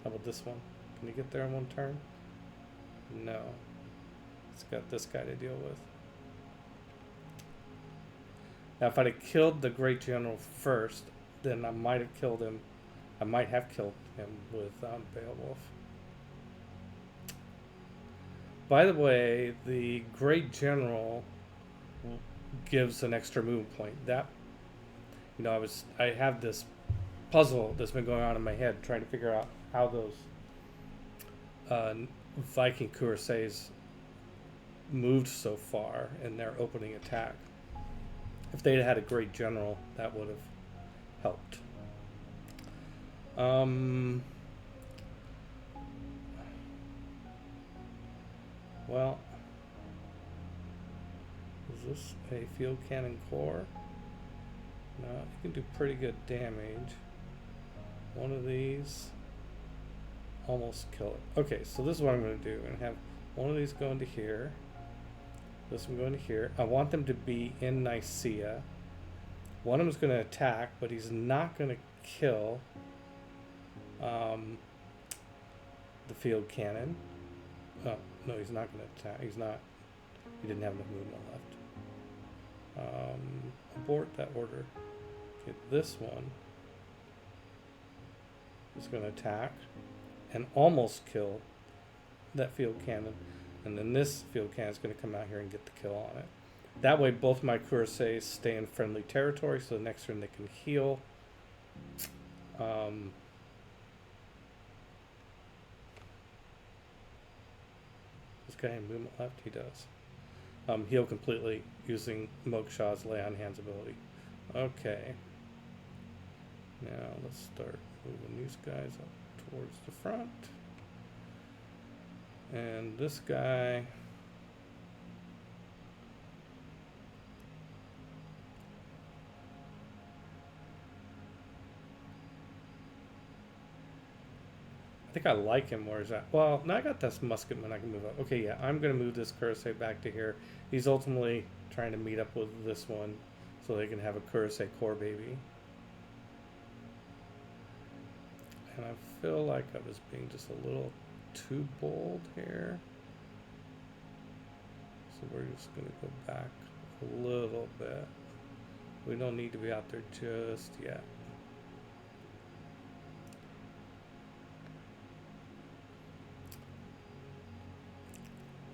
How about this one? Can you get there in one turn? No. It's got this guy to deal with. Now, if I'd have killed the Great General first, then I might have killed him. I might have killed him with Beowulf. By the way, the Great General gives an extra move point. That, I have this puzzle that's been going on in my head trying to figure out how those Viking Kuroseis moved so far in their opening attack. If they'd had a Great General, that would have helped. Well, is this a field cannon core? No, it can do pretty good damage. One of these almost kill it. Okay, so this is what I'm going to do. I'm going to have one of these go into here. This one going to here. I want them to be in Nicaea. One of them is going to attack, but he's not going to kill the field cannon. Oh, no, he's not going to attack. He's not. He didn't have enough movement left. Abort that order. Okay, this one is going to attack and almost kill that field cannon. And then this field cannon is going to come out here and get the kill on it. That way both my cuirassiers stay in friendly territory, so the next turn they can heal. This guy have movement left? He does. Heal completely using Mokshaw's Lay on Hands ability. Okay. Now let's start moving these guys up towards the front. And this guy... I think I like him. Where is that? Well, now I got this musketman I can move up. Okay, yeah, I'm going to move this Kursei back to here. He's ultimately trying to meet up with this one so they can have a Kursei core baby. And I feel like I was being just a little too bold here. So we're just going to go back a little bit. We don't need to be out there just yet.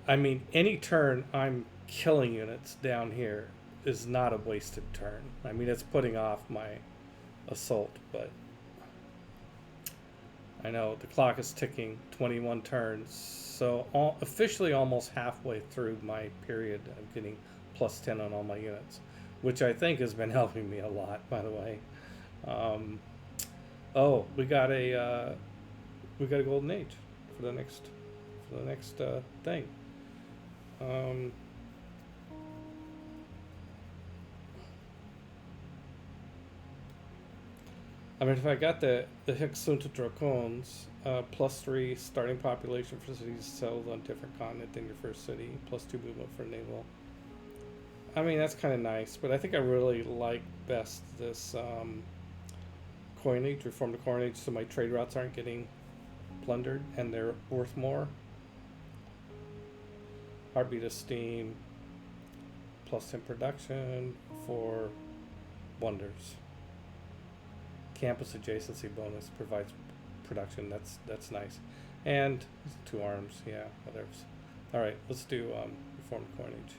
I mean, any turn I'm killing units down here is not a wasted turn. I mean, it's putting off my assault, but I know the clock is ticking, 21 turns, so officially almost halfway through my period of getting plus 10 on all my units, which I think has been helping me a lot, by the way. Oh, we got a golden age for the next thing. I mean, if I got the Hexunta Dracons, +3 starting population for cities settled on different continent than your first city, +2 movement for naval. I mean, that's kind of nice, but I think I really like best this coinage, reform the coinage, so my trade routes aren't getting plundered and they're worth more. Heartbeat of Steam, +10 production for wonders. Campus adjacency bonus provides production. That's nice. And 2 arms, yeah, whatever. All right, let's do reformed coinage.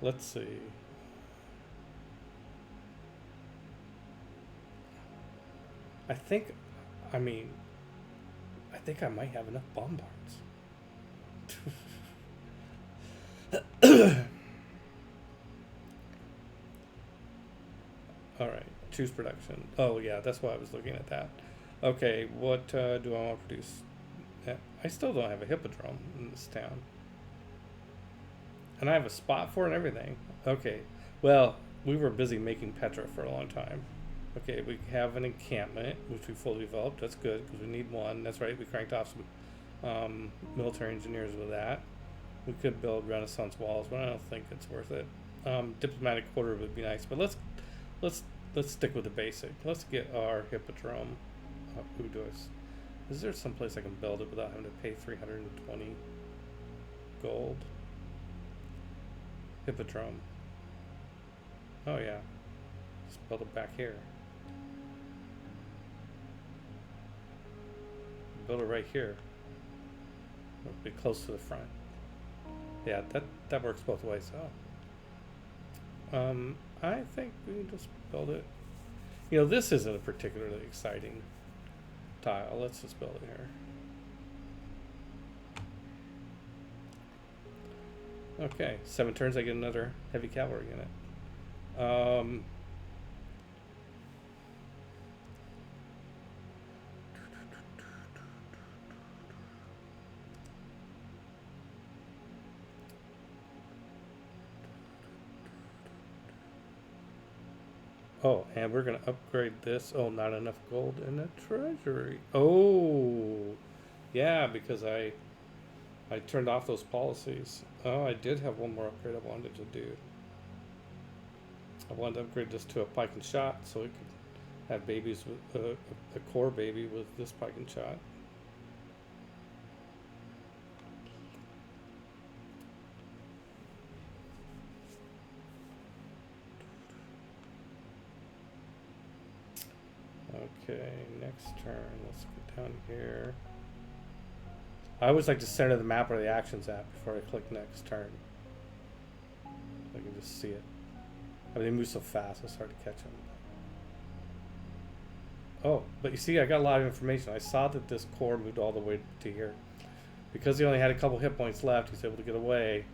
Let's see. I think I might have enough bombards. All right, choose production. Oh yeah, that's why I was looking at that. Okay, what do I want to produce? I still don't have a hippodrome in this town. And I have a spot for it and everything. Okay, well, we were busy making Petra for a long time. Okay, we have an encampment, which we fully developed. That's good, because we need one. That's right, we cranked off some military engineers with that. We could build Renaissance walls, but I don't think it's worth it. Diplomatic quarter would be nice, but let's stick with the basic. Let's get our hippodrome. Is there some place I can build it without having to pay 320 gold? Hippodrome. Oh yeah, let's build it back here. Build it right here. It'll be close to the front. Yeah, that works both ways. Oh. I think we can just build it. You know, this isn't a particularly exciting tile. Let's just build it here. Okay, 7 turns I get another heavy cavalry unit. Oh, and we're going to upgrade this. Oh, not enough gold in the treasury. Oh, yeah, because I turned off those policies. Oh, I did have one more upgrade I wanted to do. I wanted to upgrade this to a pike and shot so we could have babies with a core baby with this pike and shot. Okay, next turn. Let's go down here. I always like to center the map where the action's at before I click next turn. I can just see it. I mean, they move so fast, it's hard to catch them. Oh, but you see, I got a lot of information. I saw that this core moved all the way to here. Because he only had a couple hit points left, he's able to get away.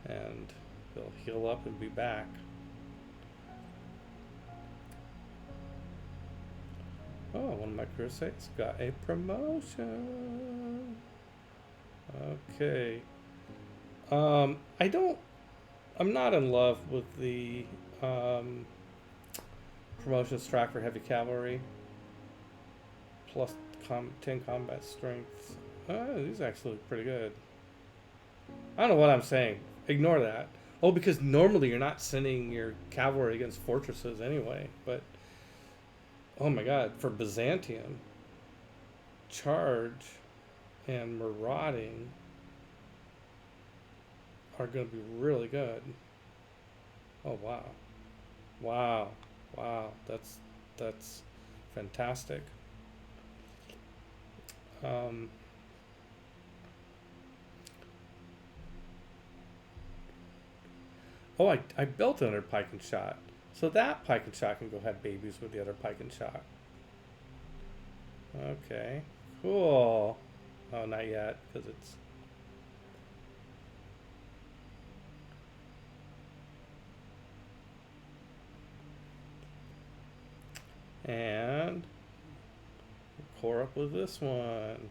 And he'll heal up and be back. Oh, one of my crusades got a promotion. Okay. I'm not in love with the promotions track for heavy cavalry. Plus 10 combat strength. These actually look pretty good. I don't know what I'm saying. Ignore that. Oh, because normally you're not sending your cavalry against fortresses anyway, but oh my god, for Byzantium, charge and marauding are going to be really good. Oh wow. Wow. Wow. That's fantastic. Oh, I built another pike and shot. So that pike and shot can go have babies with the other pike and shot. Okay, cool. Oh, not yet, because it's... And core up with this one.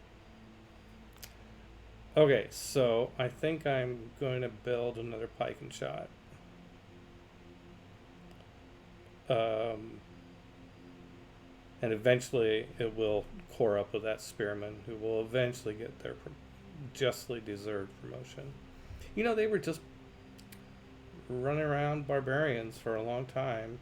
Okay, so I think I'm going to build another pike and shot. And eventually it will core up with that spearman, who will eventually get their justly deserved promotion. You know, they were just running around barbarians for a long time.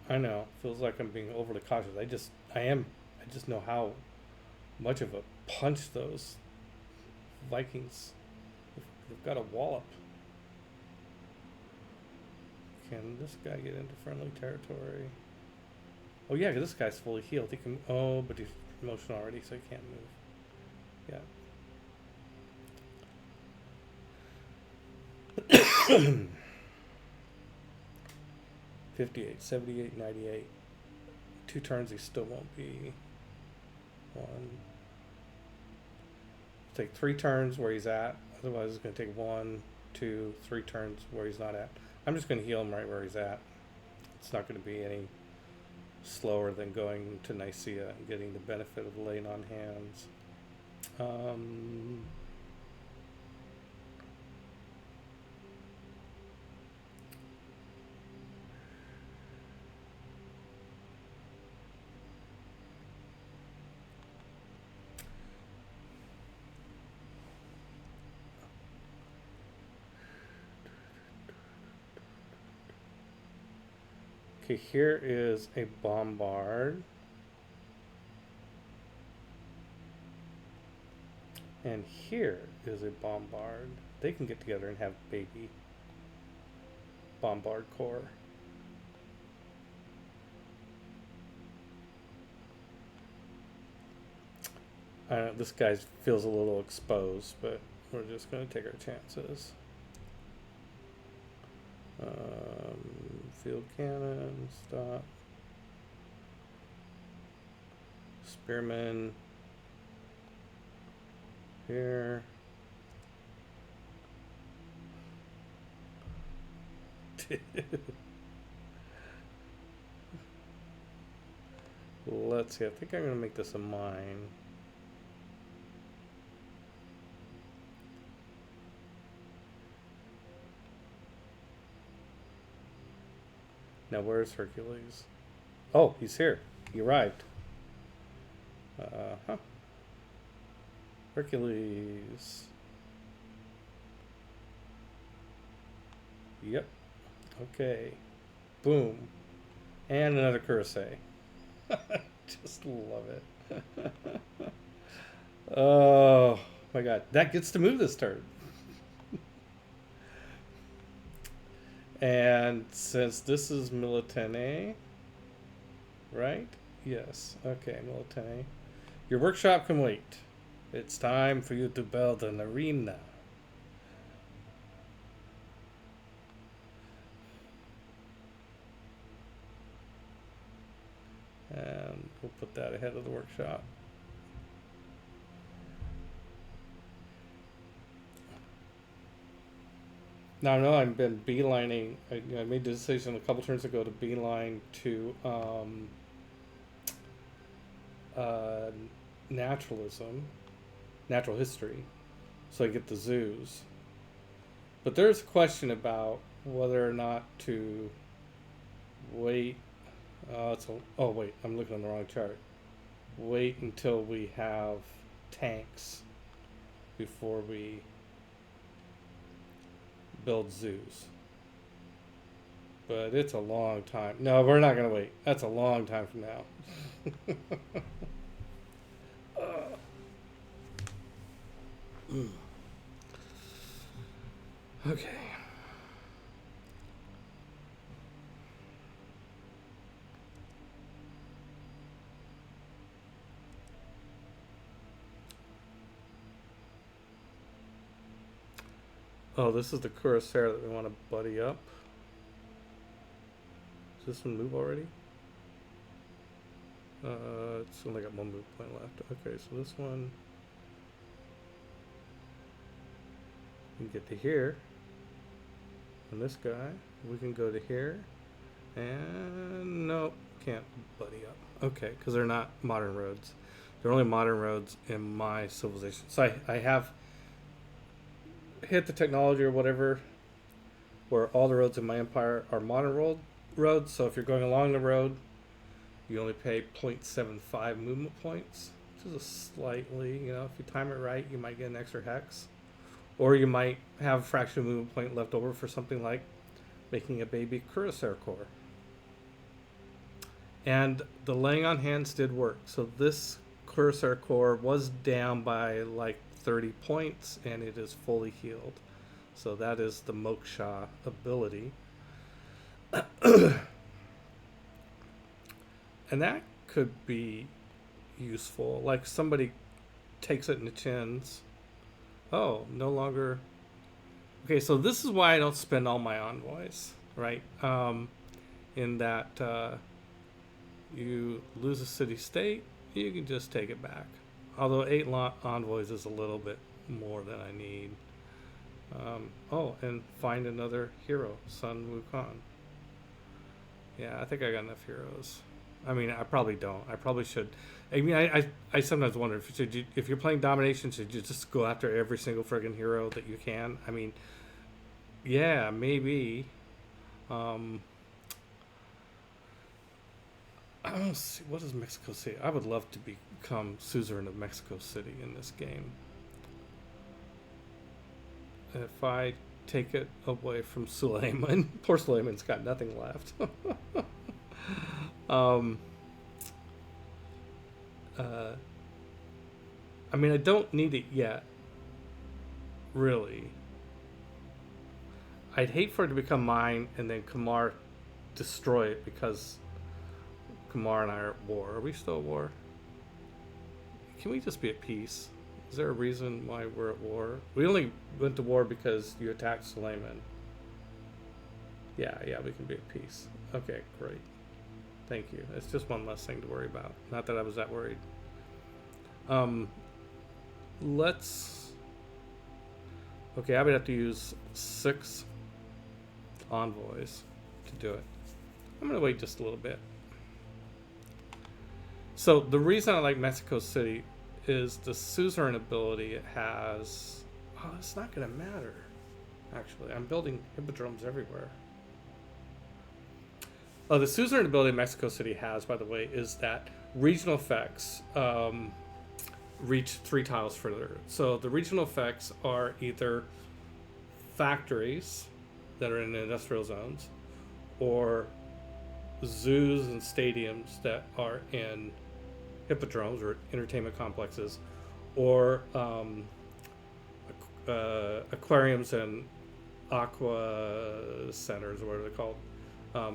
I know, feels like I'm being overly cautious. I just know how much of a punch those Vikings, they've got a wallop. Can this guy get into friendly territory? Oh yeah, this guy's fully healed. He can, oh, but he's promotion already, so he can't move. Yeah. 58, 78, 98. 2 turns he still won't be. 1. Take 3 turns where he's at. Otherwise, it's going to take 1, 2, 3 turns where he's not at. I'm just going to heal him right where he's at. It's not going to be any slower than going to Nicaea and getting the benefit of laying on hands. Okay, here is a bombard. And here is a bombard. They can get together and have baby bombard corps. I don't know, this guy feels a little exposed, but we're just going to take our chances. Field cannon, stop. Spearmen. Here. Let's see, I think I'm going to make this a mine. Now, where's Hercules? Oh, he's here. He arrived. Huh. Hercules. Yep. Okay. Boom. And another Kurisei. Just love it. Oh my god. That gets to move this turn. And since this is Militene, right? Yes. Okay, Militene. Your workshop can wait. It's time for you to build an arena. And we'll put that ahead of the workshop. Now I know I've been beelining. I made the decision a couple turns ago to beeline to naturalism, natural history, so I get the zoos. But there's a question about whether or not to wait. Oh wait, I'm looking on the wrong chart. Wait until we have tanks before we build zoos. But it's a long time. No, we're not gonna wait. That's a long time from now. Okay. Oh, this is the Corsair that we want to buddy up. Does this one move already? It's only got one move point left. Okay, so this one we can get to here. And this guy, we can go to here. And nope, can't buddy up. Okay, because they're not modern roads. They're only modern roads in my civilization. So I have hit the technology or whatever where all the roads in my empire are modern roads. So if you're going along the road, you only pay 0.75 movement points, which is a slightly, if you time it right, you might get an extra hex. Or you might have a fraction of movement point left over for something like making a baby Cuirassier Corps. And the laying on hands did work. So this Cuirassier Corps was down by like 30 points and it is fully healed. So that is the Moksha ability. And that could be useful. Like somebody takes it in the chins. Oh, no longer. Okay, so this is why I don't spend all my envoys, right? In that you lose a city-state, you can just take it back. Although 8 envoys is a little bit more than I need. Oh, and find another hero, Sun Wukong. Yeah, I think I got enough heroes. I mean, I probably don't. I probably should. I mean, I sometimes wonder if you're playing domination, should you just go after every single friggin' hero that you can? I mean, yeah, maybe. I don't see, what does Mexico City? I would love to become suzerain of Mexico City in this game. If I take it away from Suleiman, poor Suleiman's got nothing left. I mean, I don't need it yet, really. I'd hate for it to become mine and then Kamar destroy it because Kamar and I are at war. Are we still at war? Can we just be at peace? Is there a reason why we're at war? We only went to war because you attacked Suleiman. Yeah, we can be at peace. Okay, great. Thank you. It's just one less thing to worry about. Not that I was that worried. Okay, I would have to use 6 envoys to do it. I'm going to wait just a little bit. So the reason I like Mexico City is the suzerain ability it has. Oh, it's not going to matter. Actually, I'm building hippodromes everywhere. Oh, the suzerain ability Mexico City has, by the way, is that regional effects reach 3 tiles further. So the regional effects are either factories that are in industrial zones, or zoos and stadiums that are in hippodromes or entertainment complexes, or aquariums and aqua centers, or what are they called,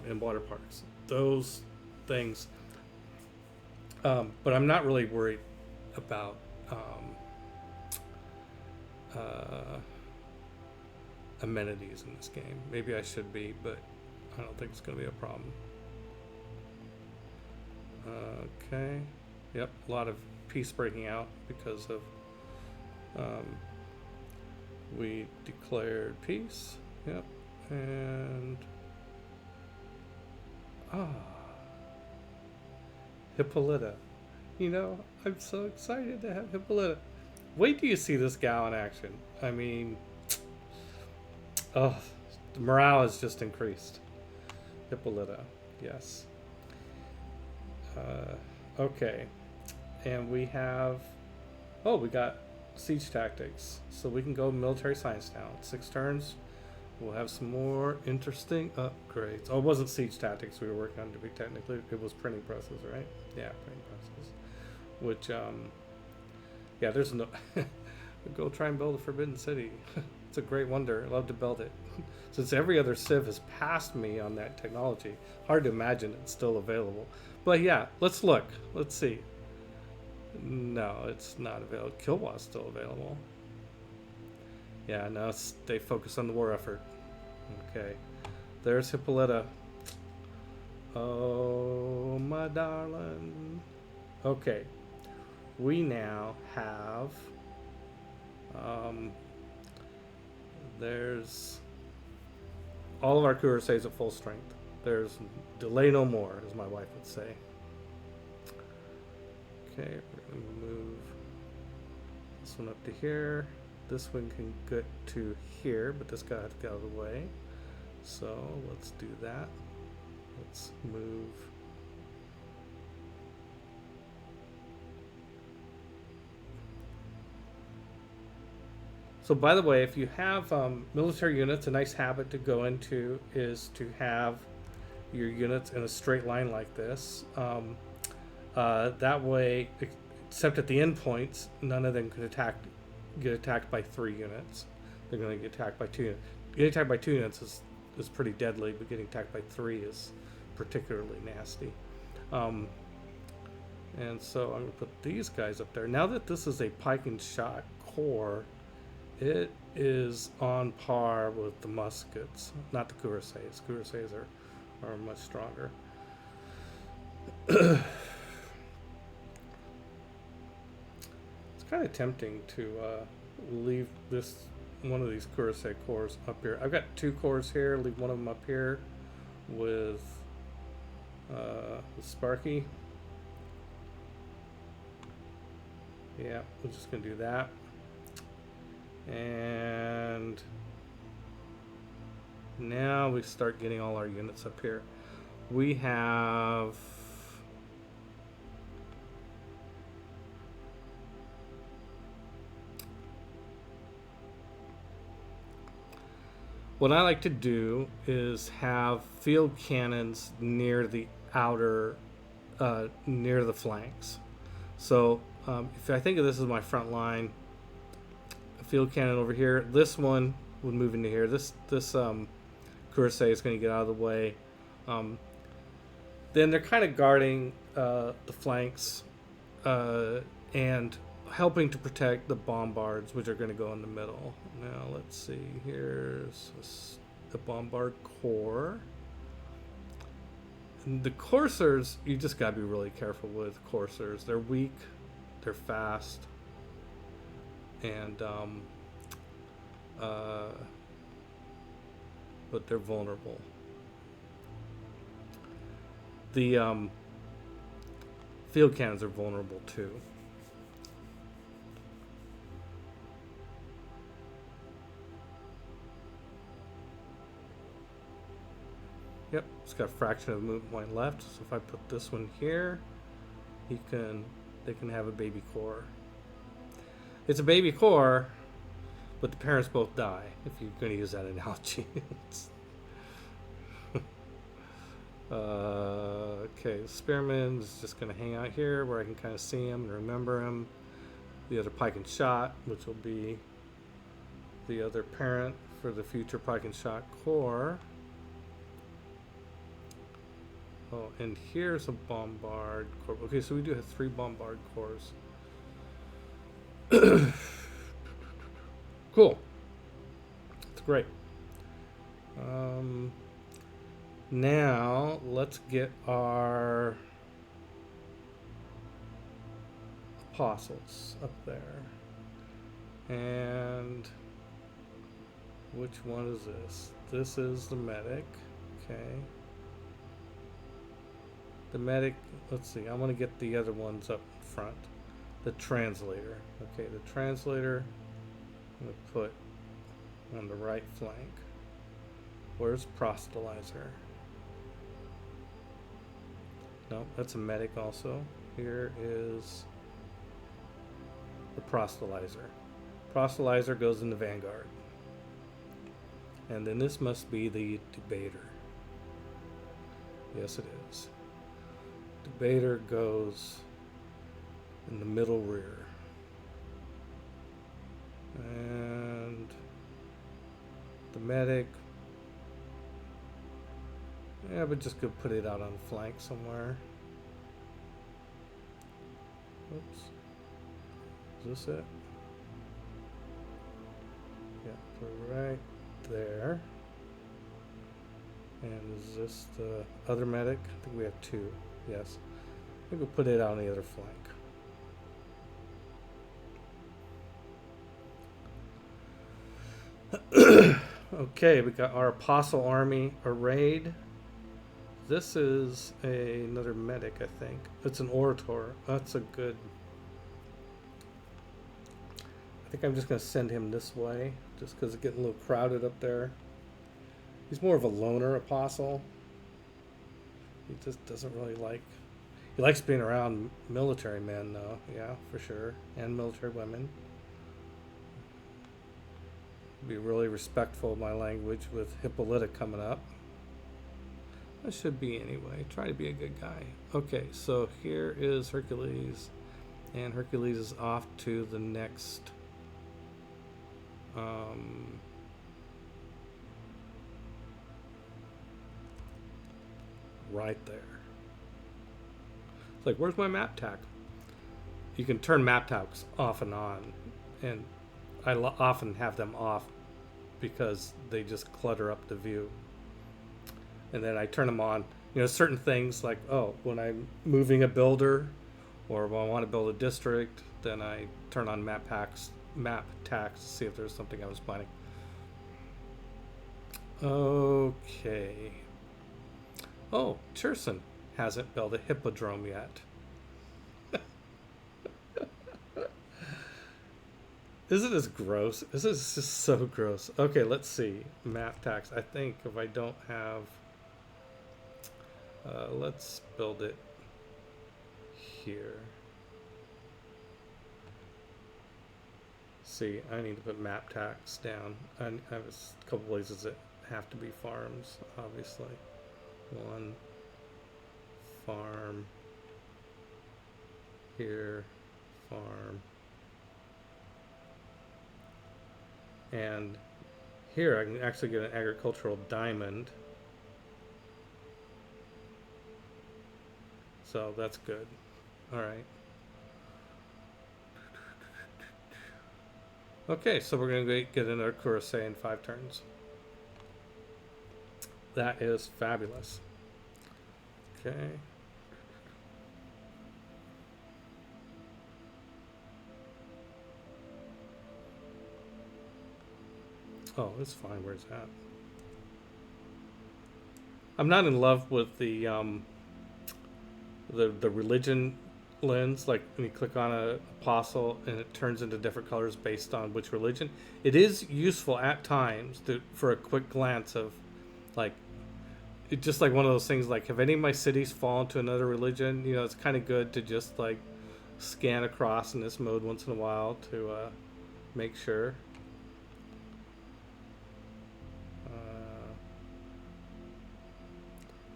in water parks. Those things. But I'm not really worried about amenities in this game. Maybe I should be, but I don't think it's going to be a problem. Okay. Yep, a lot of peace breaking out because of we declared peace. Yep. And Hippolyta. You know, I'm so excited to have Hippolyta. Wait till you see this gal in action. I mean, oh, the morale has just increased. Hippolyta, yes. Okay. And we have, we got siege tactics. So we can go military science now. 6 turns. We'll have some more interesting upgrades. Oh, it wasn't siege tactics we were working on to be technically. It was printing presses, right? Yeah, printing presses. Which, yeah, there's no... Go try and build a Forbidden City. It's a great wonder. I'd love to build it. Since every other Civ has passed me on that technology, hard to imagine it's still available. But yeah, let's look. Let's see. No, it's not available. Kilwa's still available. Yeah, no, they focus on the war effort. Okay. There's Hippolyta. Oh, my darling. Okay. We now have... there's... all of our cuirassiers at full strength. There's delay no more, as my wife would say. Okay, we're going to move this one up to here. This one can get to here, but this guy has to get out of the way. So let's do that. Let's move. So by the way, if you have military units, a nice habit to go into is to have your units in a straight line like this. That way, except at the endpoints, none of them could get attacked by 3 units. They're going to get attacked by 2 units. Getting attacked by 2 units is pretty deadly, but getting attacked by 3 is particularly nasty. And so I'm going to put these guys up there. Now that this is a pike and shot corps, it is on par with the muskets, not the cuirassiers. Cuirassiers are much stronger. It's kind of tempting to leave this one of these cuirassier corps up here. I've got 2 corps here. Leave one of them up here with Sparky. Yeah, we're just gonna do that. And now we start getting all our units up here. We have what I like to do is have field cannons near the outer, near the flanks. So if I think of this as my front line, a field cannon over here, this one would move into here. This cuirassier is going to get out of the way. Then they're kind of guarding the flanks and helping to protect the bombards, which are going to go in the middle. Now let's see. Here's the bombard corps. And the coursers, you just got to be really careful with coursers. They're weak, they're fast, and but they're vulnerable. The field cannons are vulnerable too. Yep, it's got a fraction of a movement point left. So if I put this one here, they can have a baby core. It's a baby core, but the parents both die. If you're going to use that analogy. Okay, Spearman is just going to hang out here where I can kind of see him and remember him. The other pike and shot, which will be the other parent for the future pike and shot core. Oh, and here's a bombard core. Okay, so we do have 3 bombard cores. Cool. That's great. Now let's get our apostles up there. And which one is this? This is the medic. Okay. The medic, let's see, I want to get the other ones up front. The translator. Okay, the translator I'm going to put on the right flank. Where's proselytizer? No, that's a medic also. Here is the proselytizer. Proselytizer goes in the vanguard. And then this must be the debater. Yes, it is. Debater goes in the middle rear. And the medic, yeah, but just go put it out on the flank somewhere. Oops. Is this it? Yeah, put it right there. And is this the other medic? I think we have 2. Yes. I think we'll put it out on the other flank. Okay, we got our apostle army arrayed. This is another medic, I think. It's an orator. That's a good... I think I'm just going to send him this way, just because it's getting a little crowded up there. He's more of a loner apostle. He just doesn't really like... He likes being around military men, though. Yeah, for sure. And military women. Be really respectful of my language with Hippolyta coming up. I should be anyway. Try to be a good guy. Okay, so here is Hercules. And Hercules is off to the next... right there. It's like, where's my map tack? You can turn map tacks off and on. And I often have them off because they just clutter up the view. And then I turn them on. You know, certain things like, oh, when I'm moving a builder or when I want to build a district, then I turn on map tax to see if there's something I was planning. Okay. Oh, Cherson hasn't built a hippodrome yet. Isn't this gross? This is just so gross. Okay, let's see. Map tax. I think if I don't have... let's build it here. See, I need to put map tax down. I have a couple places that have to be farms, obviously. 1 farm. Here, farm. And here I can actually get an agricultural diamond. So that's good. All right. Okay, so we're going to get another Curacao in 5 turns. That is fabulous. Okay. Oh, it's fine. Where's that? I'm not in love with the religion lens. Like when you click on a apostle and it turns into different colors based on which religion. It is useful at times for a quick glance of, like, it's just like one of those things. Like, have any of my cities fallen to another religion? You know, it's kind of good to just like scan across in this mode once in a while to make sure.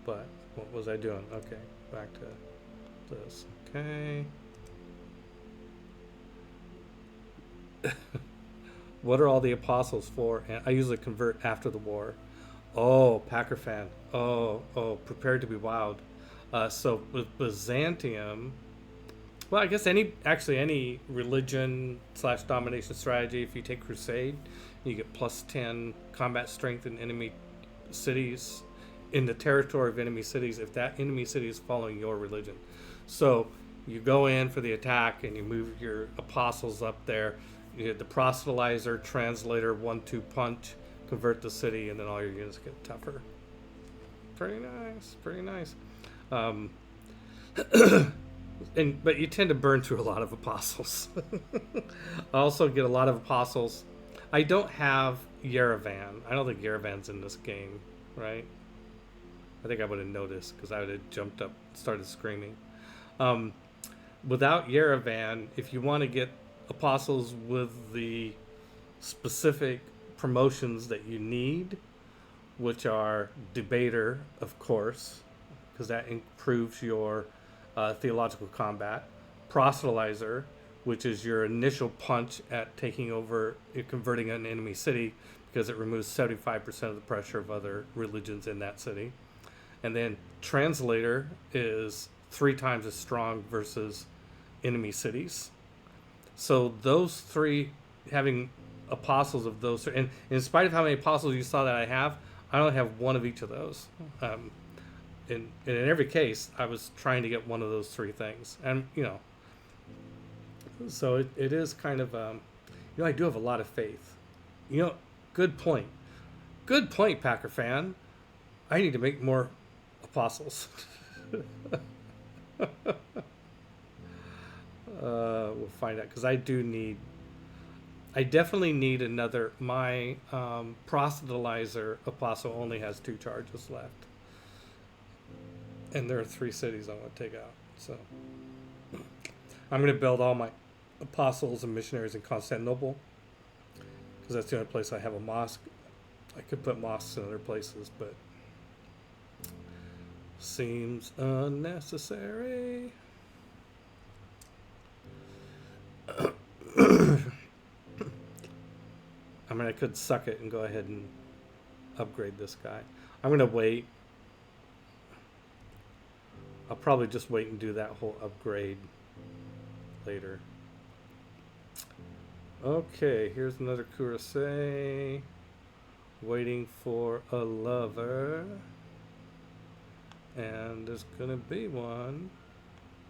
But what was I doing? Okay, back to this. Okay. What are all the apostles for? And I usually convert after the war. Oh, Packer fan. Oh, prepared to be wowed. So with Byzantium, well, I guess any religion / domination strategy. If you take Crusade, you get +10 combat strength in enemy cities, in the territory of enemy cities, if that enemy city is following your religion. So you go in for the attack and you move your apostles up there. You get the proselytizer, translator, 1-2 punch, convert the city, and then all your units get tougher. Pretty nice. But you tend to burn through a lot of apostles. I also get a lot of apostles. I don't have Yerevan. I don't think Yerevan's in this game, right? I think I would have noticed because I would have jumped up, started screaming. Without Yerevan, if you want to get apostles with the specific promotions that you need, which are debater, of course, because that improves your theological combat, proselytizer, which is your initial punch at taking over, converting an enemy city, because it removes 75% of the pressure of other religions in that city. And then translator is 3 times as strong versus enemy cities. So those 3, having apostles of those, and in spite of how many apostles you saw that I only have 1 of each of those. In every case, I was trying to get 1 of those 3 things, and so it is kind of I do have a lot of faith. Good point, Packer fan. I need to make more apostles. We'll find out, because I definitely need another. My proselytizer apostle only has 2 charges left, and there are 3 cities I want to take out. So I'm going to build all my apostles and missionaries in Constantinople, because that's the only place I have a mosque. I could put mosques in other places, but seems unnecessary. I mean, I could suck it and go ahead and upgrade this guy. I'm going to wait. I'll probably just wait and do that whole upgrade later. Okay, here's another cuirassier. Waiting for a lover. And there's going to be one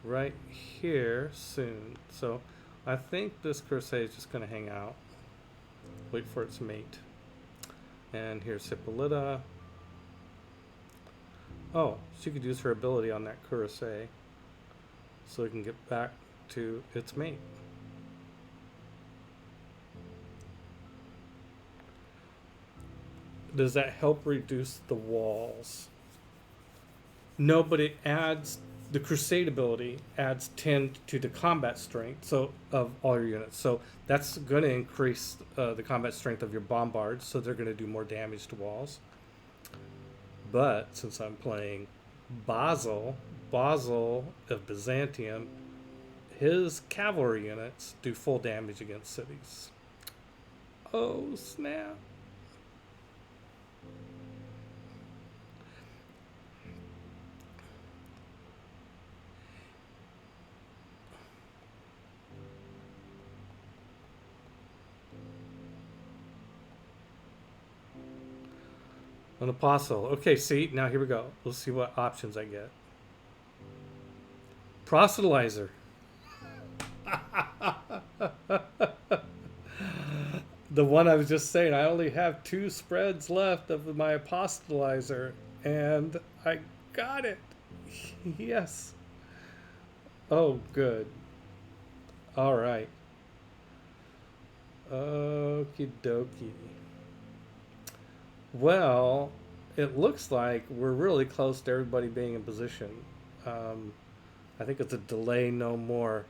right here soon. So I think this cuirassier is just going to hang out. Wait for its mate. And here's Hippolyta. Oh, she could use her ability on that cuirassier so we can get back to its mate. Does that help reduce the walls? No, but it adds, the Crusade ability adds 10 to the combat strength of all your units. So that's going to increase the combat strength of your bombards, so they're going to do more damage to walls. But since I'm playing Basil of Byzantium, his cavalry units do full damage against cities. Oh, snap. An apostle. Okay, see, now here we go. Let's see what options I get. Proselytizer. The one I was just saying, I only have 2 spreads left of my apostolizer, and I got it. Yes. Oh, good. All right. Okie dokie. Well, it looks like we're really close to everybody being in position. I think it's a delay no more.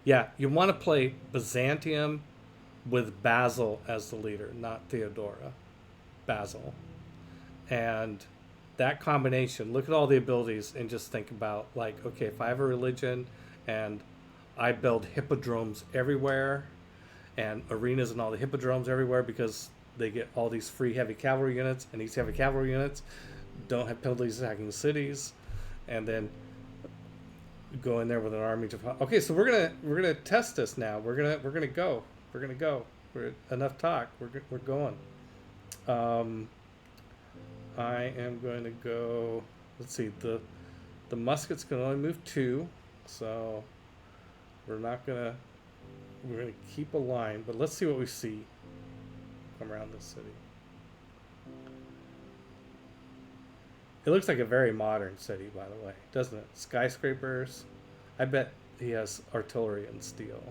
Yeah, you want to play Byzantium with Basil as the leader, not Theodora. Basil. And that combination, look at all the abilities and just think about, like, okay, if I have a religion and I build hippodromes everywhere and arenas and all the hippodromes everywhere because they get all these free heavy cavalry units, and these heavy cavalry units don't have penalties attacking cities, and then go in there with an army to. Okay, so we're gonna test this now. We're gonna go. We're gonna go. We're enough talk. We're going. Um, I am going to go. Let's see. The muskets can only move 2, so we're not gonna. We're gonna keep a line, but let's see what we see come around this city. It looks like a very modern city, by the way, doesn't it? Skyscrapers. I bet he has artillery and steel.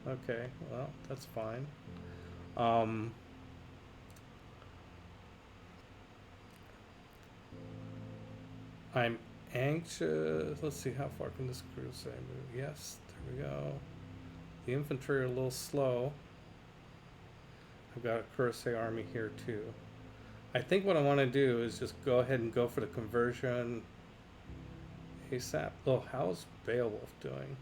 Okay, well, that's fine. Um, I'm anxious. Let's see, how far can this crusade move? Yes, there we go. The infantry are a little slow. I've got a crusade army here too. I think what I want to do is just go ahead and go for the conversion ASAP. Oh, how's Beowulf doing?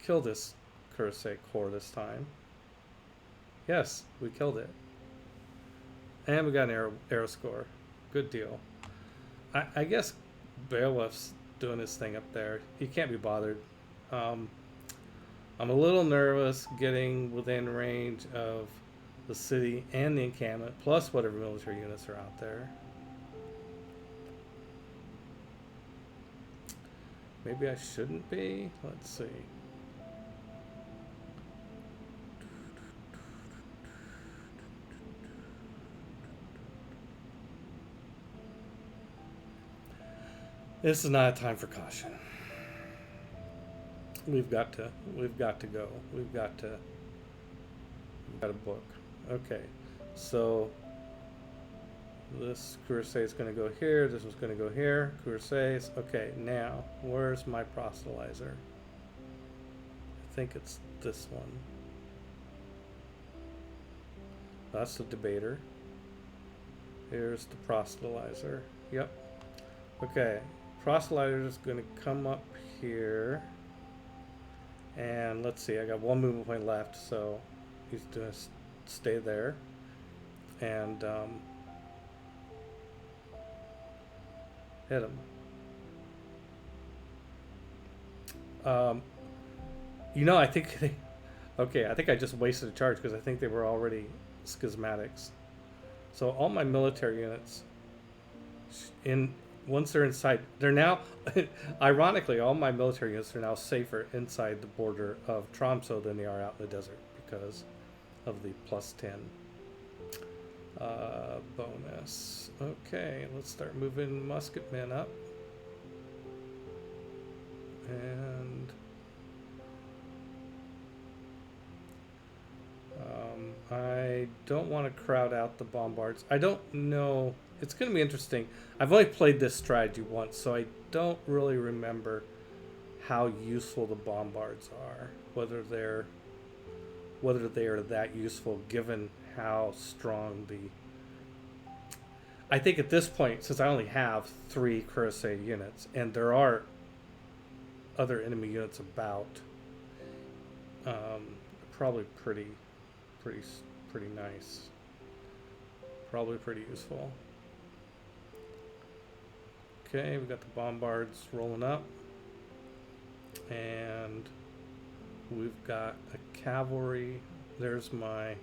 Kill this crusade core this time. Yes, we killed it. And we got an arrow score. Good deal. I guess Beowulf's doing his thing up there. He can't be bothered. I'm a little nervous getting within range of the city and the encampment, plus whatever military units are out there. Maybe I shouldn't be. Let's see. This is not a time for caution. We've got to go. We've got to book. Okay, so this crusade is going to go here. This one's going to go here. Crusades. Okay, now where's my proselytizer? I think it's this one. That's the debater. Here's the proselytizer. Yep. Okay, proselytizer is going to come up here. And let's see, I got one movement point left, so he's going to stay there. And hit him. I think I think I just wasted a charge because I think they were already schismatics. So all my military units, once they're inside, they're now, ironically, all my military units are now safer inside the border of Tromsø than they are out in the desert because of the +10 bonus. Okay, let's start moving musketmen up. And I don't want to crowd out the bombards. I don't know. It's going to be interesting. I've only played this strategy once, so I don't really remember how useful the bombards are. Whether they are that useful given how strong the... I think at this point, since I only have 3 cuirassier units, and there are other enemy units about, probably pretty nice. Probably pretty useful. Okay, we got the bombards rolling up, and we've got a cavalry. There's my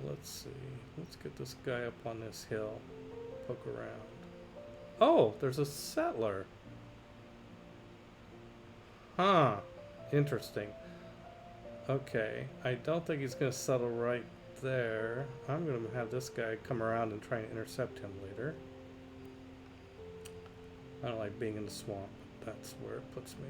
let's see. Let's get this guy up on this hill. Poke around. Oh, there's a settler. Huh. Interesting. Okay, I don't think he's going to settle right there. I'm going to have this guy come around and try and intercept him later. I don't like being in the swamp, but that's where it puts me.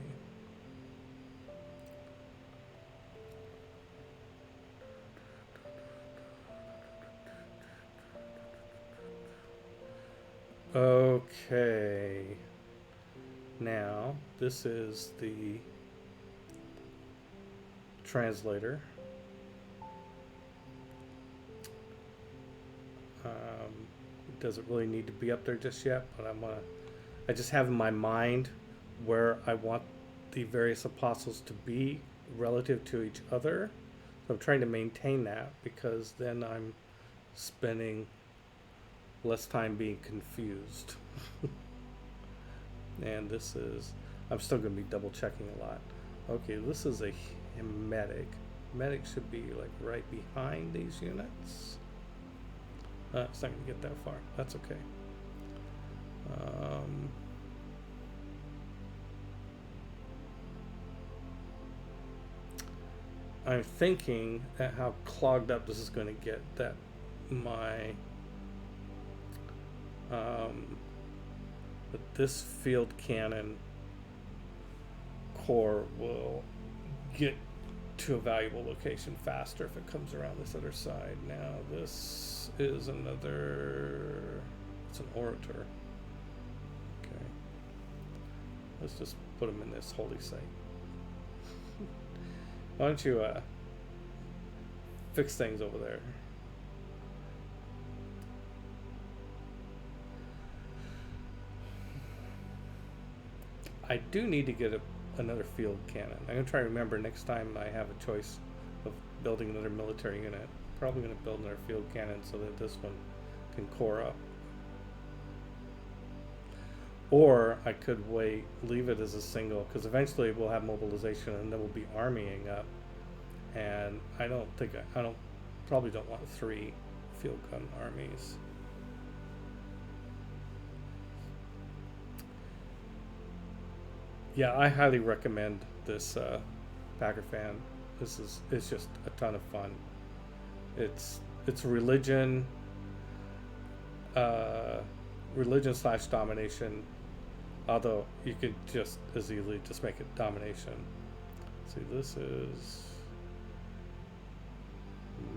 Okay. Now, this is the translator. It doesn't really need to be up there just yet, but I just have in my mind where I want the various apostles to be relative to each other. So I'm trying to maintain that because then I'm spending less time being confused. And this is, I'm still going to be double checking a lot. Okay, this is a medic. Medic should be like right behind these units. It's not going to get that far. That's okay. I'm thinking at how clogged up this is going to get that my that this field cannon core will get to a valuable location faster if it comes around this other side. Now this is another, it's an orator. Okay, let's just put them in this holy site. Why don't you fix things over there? I do need to get another field cannon. I'm going to try to remember next time I have a choice of building another military unit. Probably going to build another field cannon so that this one can core up. Or I could wait, leave it as a single, because eventually we'll have mobilization and then we'll be armying up. And I don't think, probably don't want 3 field gun armies. Yeah, I highly recommend this Packer fan. It's just a ton of fun. It's religion, religion / domination. Although you could just as easily just make it domination. See, this is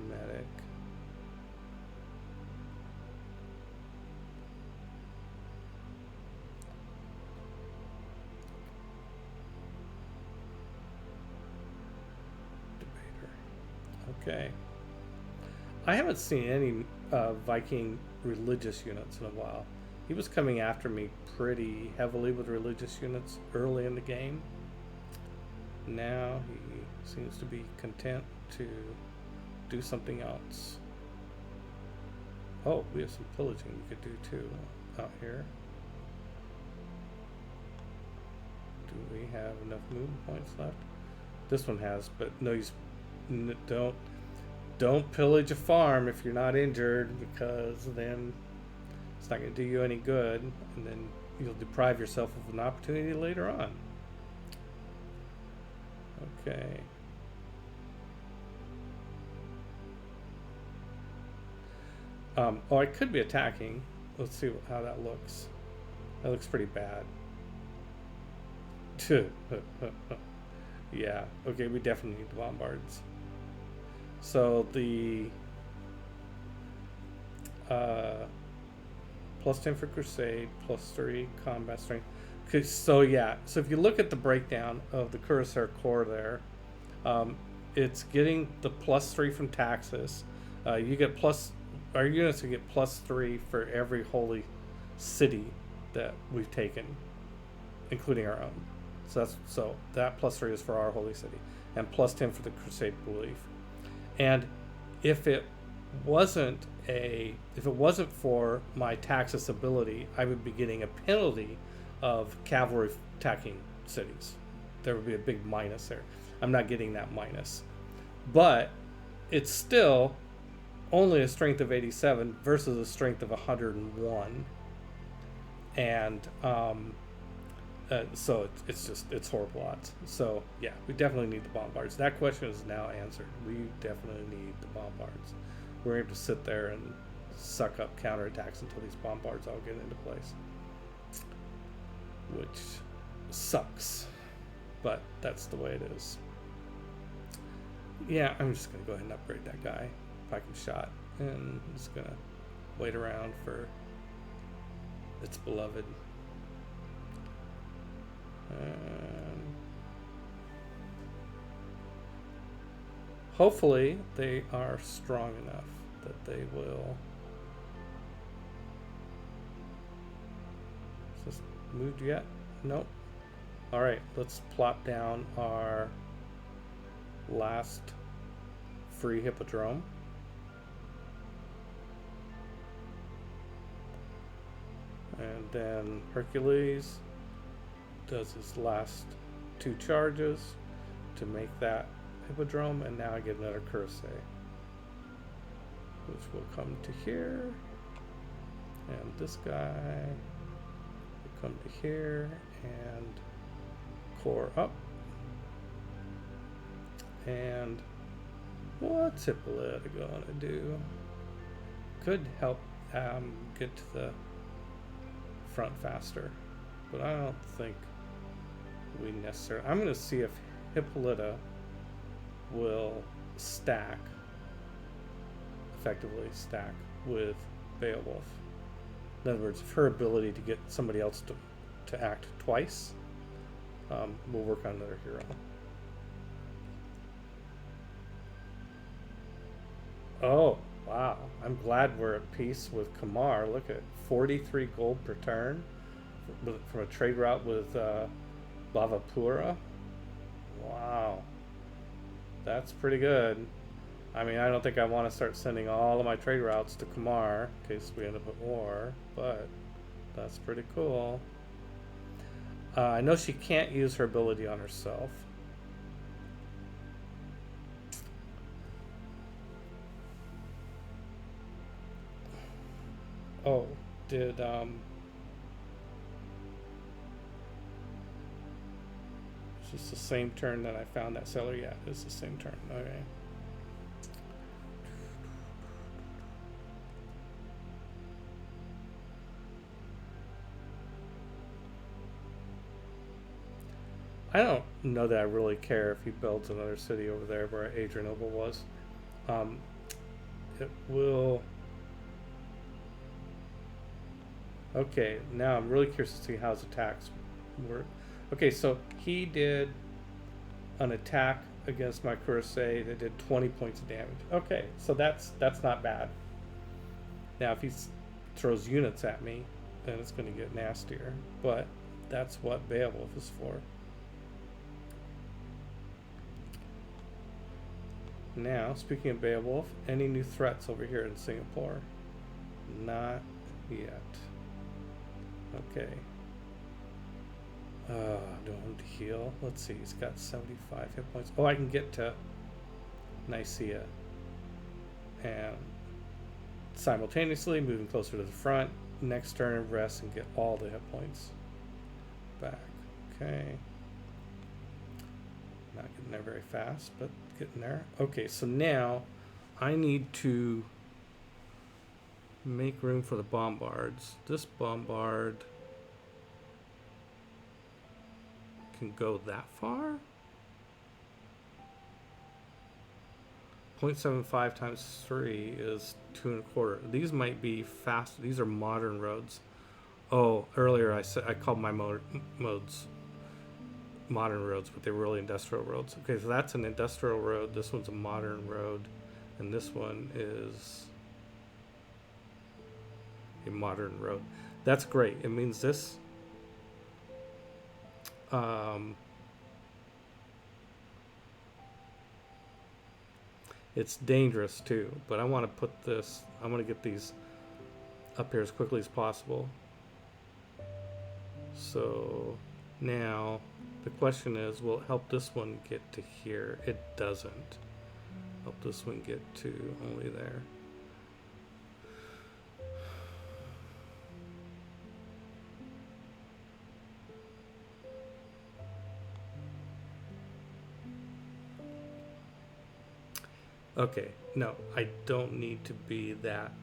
medic. Okay. I haven't seen any Viking religious units in a while. He was coming after me pretty heavily with religious units early in the game. Now he seems to be content to do something else. Oh, we have some pillaging we could do too out here. Do we have enough movement points left? This one has, but no, don't pillage a farm if you're not injured, because then it's not going to do you any good, and then you'll deprive yourself of an opportunity later on. Okay. Oh, I could be attacking. Let's see how that looks. That looks pretty bad. Yeah, okay, we definitely need the bombards. So the plus 10 for crusade, plus 3 combat strength. Okay, so yeah, so if you look at the breakdown of the Cuirassier Corps there, it's getting the plus 3 from taxes. You get our units will get plus 3 for every holy city that we've taken, including our own. So that plus 3 is for our holy city, and plus 10 for the crusade belief. And if it wasn't for my taxes ability, I would be getting a penalty of cavalry attacking cities. There would be a big minus there. I'm not getting that minus, but it's still only a strength of 87 versus a strength of 101, and so it's horrible odds. So yeah, we definitely need the bombards. That question is now answered. We definitely need the bombards. We're able to sit there and suck up counterattacks until these bombards all get into place, which sucks, but that's the way it is. Yeah, I'm just gonna go ahead and upgrade that guy if I can shot, and I'm just gonna wait around for its beloved. Hopefully they are strong enough that they will. Is this moved yet? Nope. Alright, let's plop down our last free hippodrome. And then Hercules does his last 2 charges to make that hippodrome, and now I get another cuirassier, which will come to here, and this guy will come to here, and core up. And what's Hippolyta gonna do? Could help get to the front faster, but I don't think we necessarily. I'm gonna see if Hippolyta will effectively stack with Beowulf. In other words, if her ability to get somebody else to act twice, we'll work on another hero. Oh, wow. I'm glad we're at peace with Kamar. Look at 43 gold per turn from a trade route with Bhavapura. Wow. That's pretty good. I mean, I don't think I want to start sending all of my trade routes to Kamar in case we end up at war, but that's pretty cool. I know she can't use her ability on herself. Oh, did it's just the same turn that I found that seller? Yeah, it's the same turn. Okay. I don't know that I really care if he builds another city over there where Adrianople was. It will. Okay, now I'm really curious to see how his attacks work. Okay, so he did an attack against my cuirassier that did 20 points of damage. Okay, so that's not bad. Now if he throws units at me, then it's going to get nastier. But that's what Beowulf is for. Now, speaking of Beowulf, any new threats over here in Singapore? Not yet. Okay. Do I want to heal? Let's see. He's got 75 hit points. Oh, I can get to Nicaea. And simultaneously moving closer to the front. Next turn, rest and get all the hit points back. Okay. Not getting there very fast, but getting there. Okay, so now I need to make room for the bombards. This bombard can go that far? 0.75 times 3 is 2 1/4. These might be fast. These are modern roads. Oh, earlier I said I called my modes modern roads, but they were really industrial roads. Okay, so that's an industrial road. This one's a modern road, and this one is a modern road. That's great. It means this it's dangerous too, but I want to put this, I want to get these up here as quickly as possible. So now the question is, will it help this one get to here? It doesn't. Help this one get to only there. Okay, no, I don't need to be that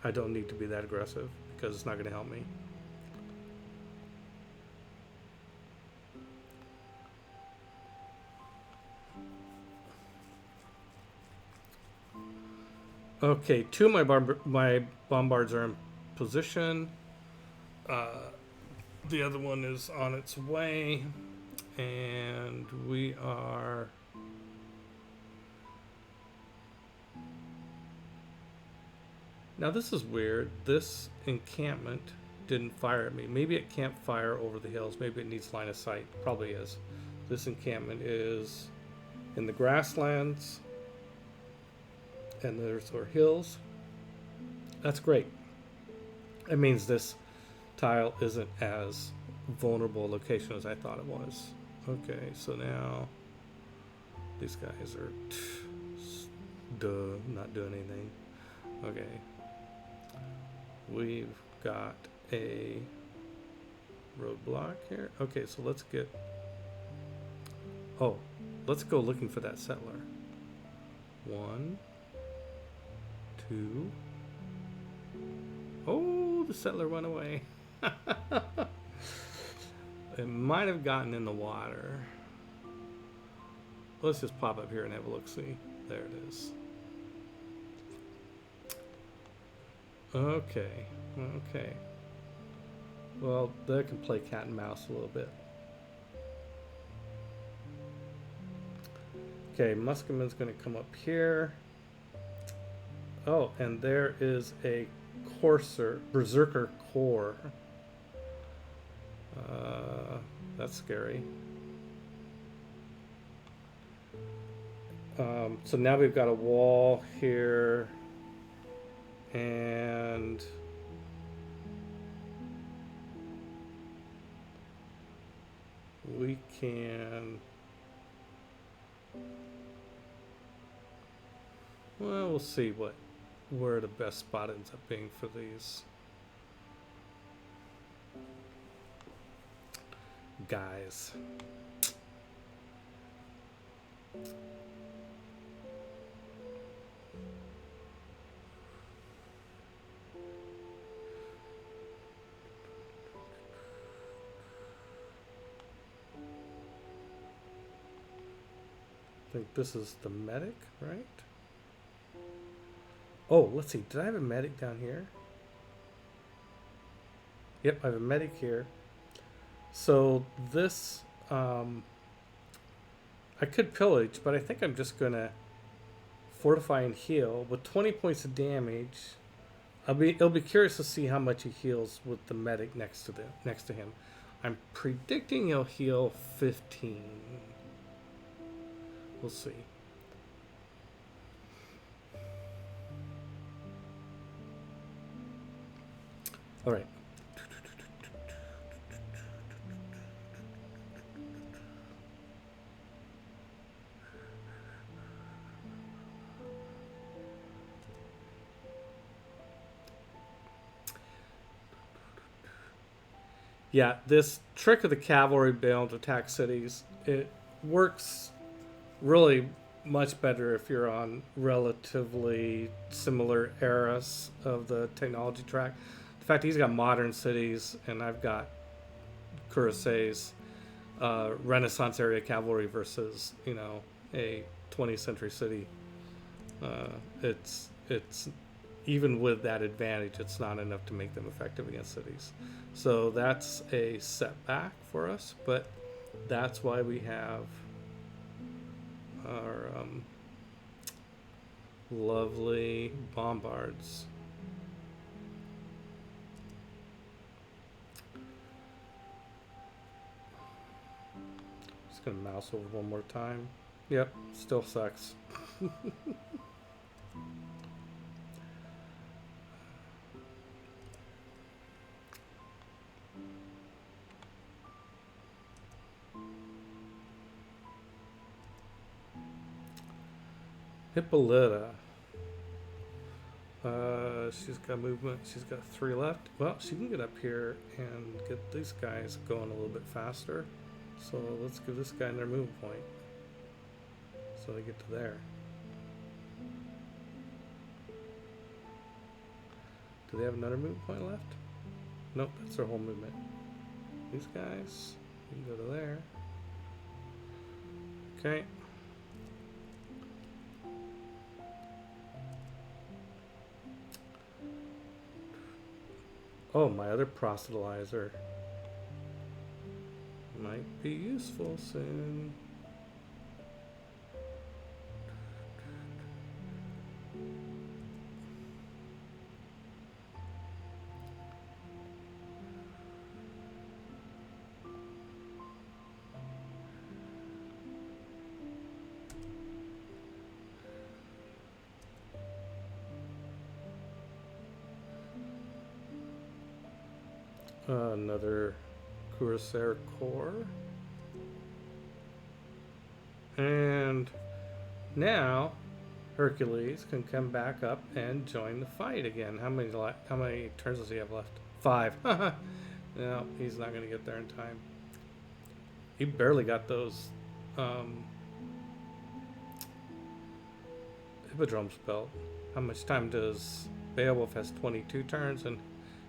I don't need to be that aggressive because it's not going to help me. Okay, two of my bombards are in position. The other one is on its way, and we are. Now this is weird. This encampment didn't fire at me. Maybe it can't fire over the hills. Maybe it needs line of sight. Probably is. This encampment is in the grasslands, and there's our hills. That's great. It means this tile isn't as vulnerable a location as I thought it was. Okay, so now these guys are not doing anything. Okay, we've got a roadblock here. Okay, so let's get. Oh, let's go looking for that settler. 1, 2. Oh, the settler went away. It might have gotten in the water. Let's just pop up here and have a look-see. There it is. Okay. Okay. Well, they can play cat and mouse a little bit. Okay, Muskeman's going to come up here. Oh, and there is a Berserker Core. That's scary. So now we've got a wall here, and we can. Well, we'll see where the best spot ends up being for these guys. I think this is the medic, right? Oh, let's see. Did I have a medic down here? Yep, I have a medic here. So this, I could pillage, but I think I'm just gonna fortify and heal with 20 points of damage. It'll be curious to see how much he heals with the medic next to him. I'm predicting he'll heal 15. We'll see. All right. Yeah, this trick of the cavalry being able to attack cities, it works really much better if you're on relatively similar eras of the technology track. The fact he's got modern cities and I've got cuirassiers, Renaissance area cavalry versus a 20th century city. It's even with that advantage, it's not enough to make them effective against cities. So that's a setback for us, but that's why we have our lovely bombards. Just gonna mouse over one more time. Yep, still sucks. Hippolyta. She's got movement. She's got 3 left. Well, she can get up here and get these guys going a little bit faster. So let's give this guy another move point. So they get to there. Do they have another move point left? Nope, that's their whole movement. These guys, you can go to there. Okay. Oh, my other proselytizer might be useful soon. Another Corsair core. And now Hercules can come back up and join the fight again. How many turns does he have left? 5. No, he's not going to get there in time. He barely got those hippodromes built. How much time does Beowulf has 22 turns and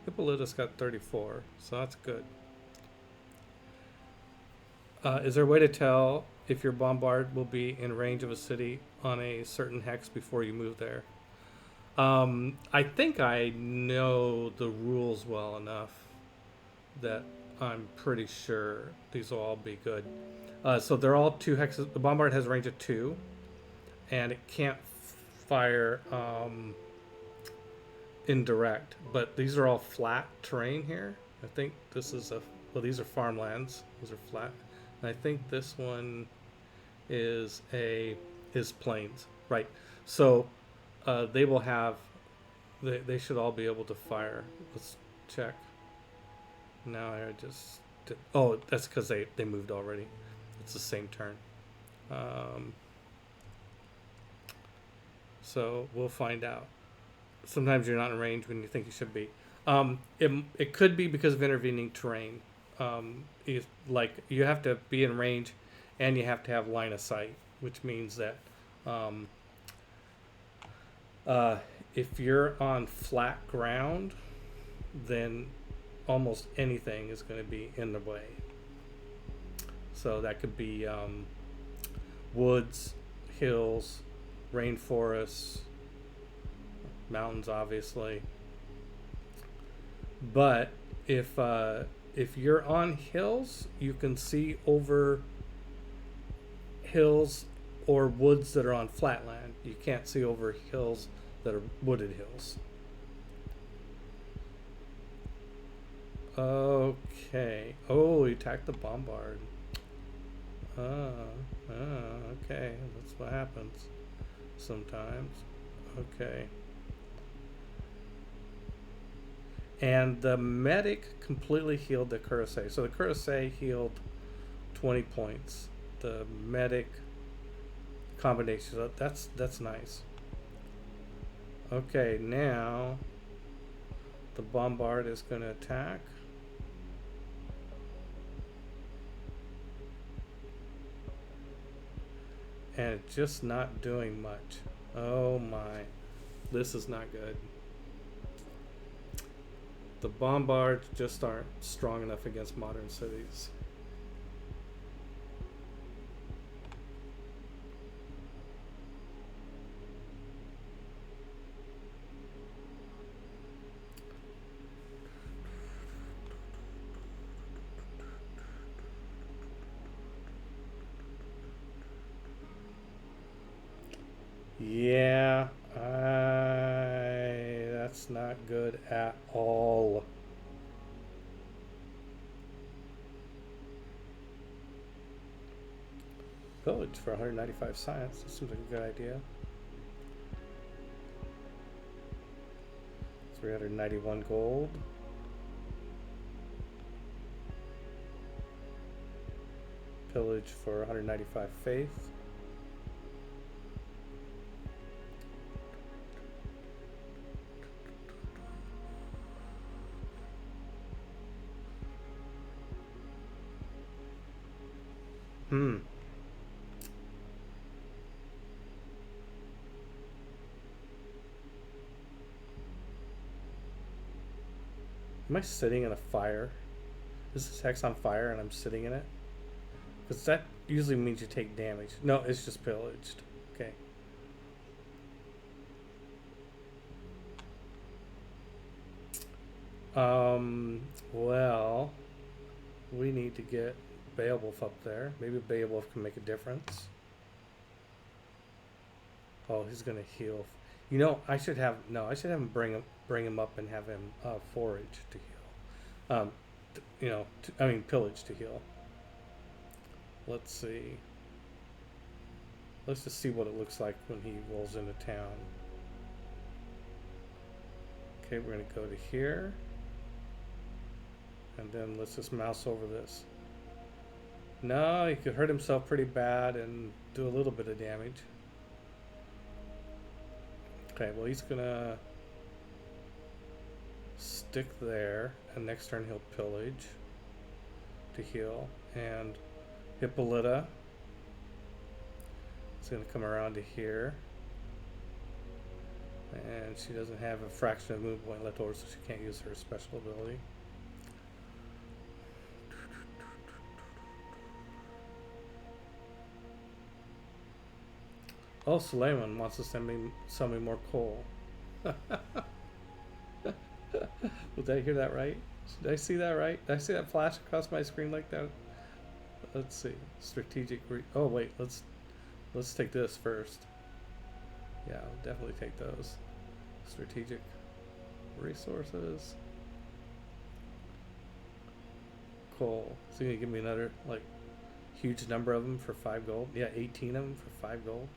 Hippolytus got 34, so that's good. Is there a way to tell if your bombard will be in range of a city on a certain hex before you move there? I think I know the rules well enough that I'm pretty sure these will all be good. So they're all 2 hexes. The bombard has a range of 2, and it can't fire indirect. But these are all flat terrain here. I think this is these are farmlands. These are flat. And I think this one is plains, right? So they will have. They should all be able to fire. Let's check. Now I just did, oh, that's because they moved already. It's the same turn. So we'll find out. Sometimes you're not in range when you think you should be. It could be because of intervening terrain. Like you have to be in range, and you have to have line of sight, which means that if you're on flat ground, then almost anything is going to be in the way. So that could be woods, hills, rainforests, mountains, obviously. But if you're on hills, you can see over hills or woods that are on flat land. You can't see over hills that are wooded hills. Okay. Oh, he attacked the bombard. Okay. That's what happens sometimes. Okay. And the medic completely healed the cuirassé. So the cuirassé healed 20 points. The medic combination, so that's nice. Okay, now the bombard is going to attack. And it's just not doing much. Oh my. This is not good. The bombards just aren't strong enough against modern cities. Yeah, that's not good at all. Village for 195 science. That seems like a good idea. 391 gold. Pillage for 195 faith. Am I sitting in a fire? Is this hex on fire and I'm sitting in it? Because that usually means you take damage. No, it's just pillaged. Okay. Well, we need to get Beowulf up there. Maybe Beowulf can make a difference. Oh, he's gonna heal. You know, I should have I should have him bring him up and have him forage to heal. I mean pillage to heal. Let's see. Let's just see what it looks like when he rolls into town. Okay, we're gonna go to here, and then let's just mouse over this. No, he could hurt himself pretty bad and do a little bit of damage. Okay, well he's gonna stick there, and next turn he'll pillage to heal, and Hippolyta is gonna come around to here, and she doesn't have a fraction of movement point left over, so she can't use her special ability. Oh, Suleiman wants to send me more coal. Did I hear that right? Did I see that right? Did I see that flash across my screen like that? Let's see. Strategic. Oh wait, let's take this first. Yeah, I'll definitely take those. Strategic resources. Coal. So you gonna give me another like huge number of them for 5 gold? Yeah, 18 of them for 5 gold.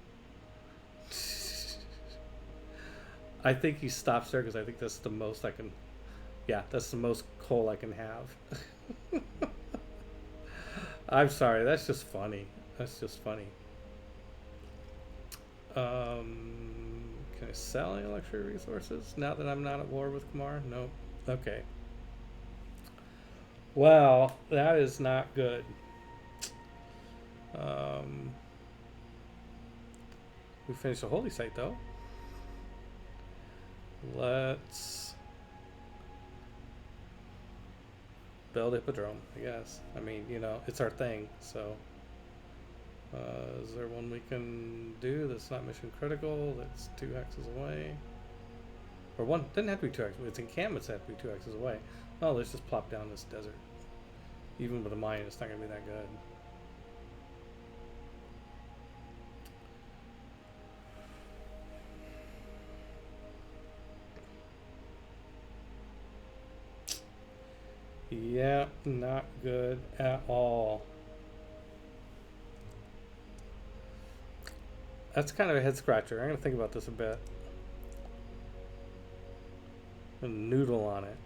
I think he stops there because I think that's the most I can. Yeah, that's the most coal I can have. I'm sorry, that's just funny. That's just funny. Can I sell any luxury resources now that I'm not at war with Kumar? Nope. Okay. Well, that is not good. We finished the holy site though. Let's build a hippodrome, I guess. I mean, you know, it's our thing, so is there one we can do that's not mission critical, that's 2 hexes away? Or one, doesn't have to be 2 hexes, it's encampments that have to be 2 hexes away. Oh, let's just plop down this desert. Even with a mine, it's not gonna be that good. Yeah, not good at all. That's kind of a head scratcher. I'm gonna think about this a bit. And noodle on it.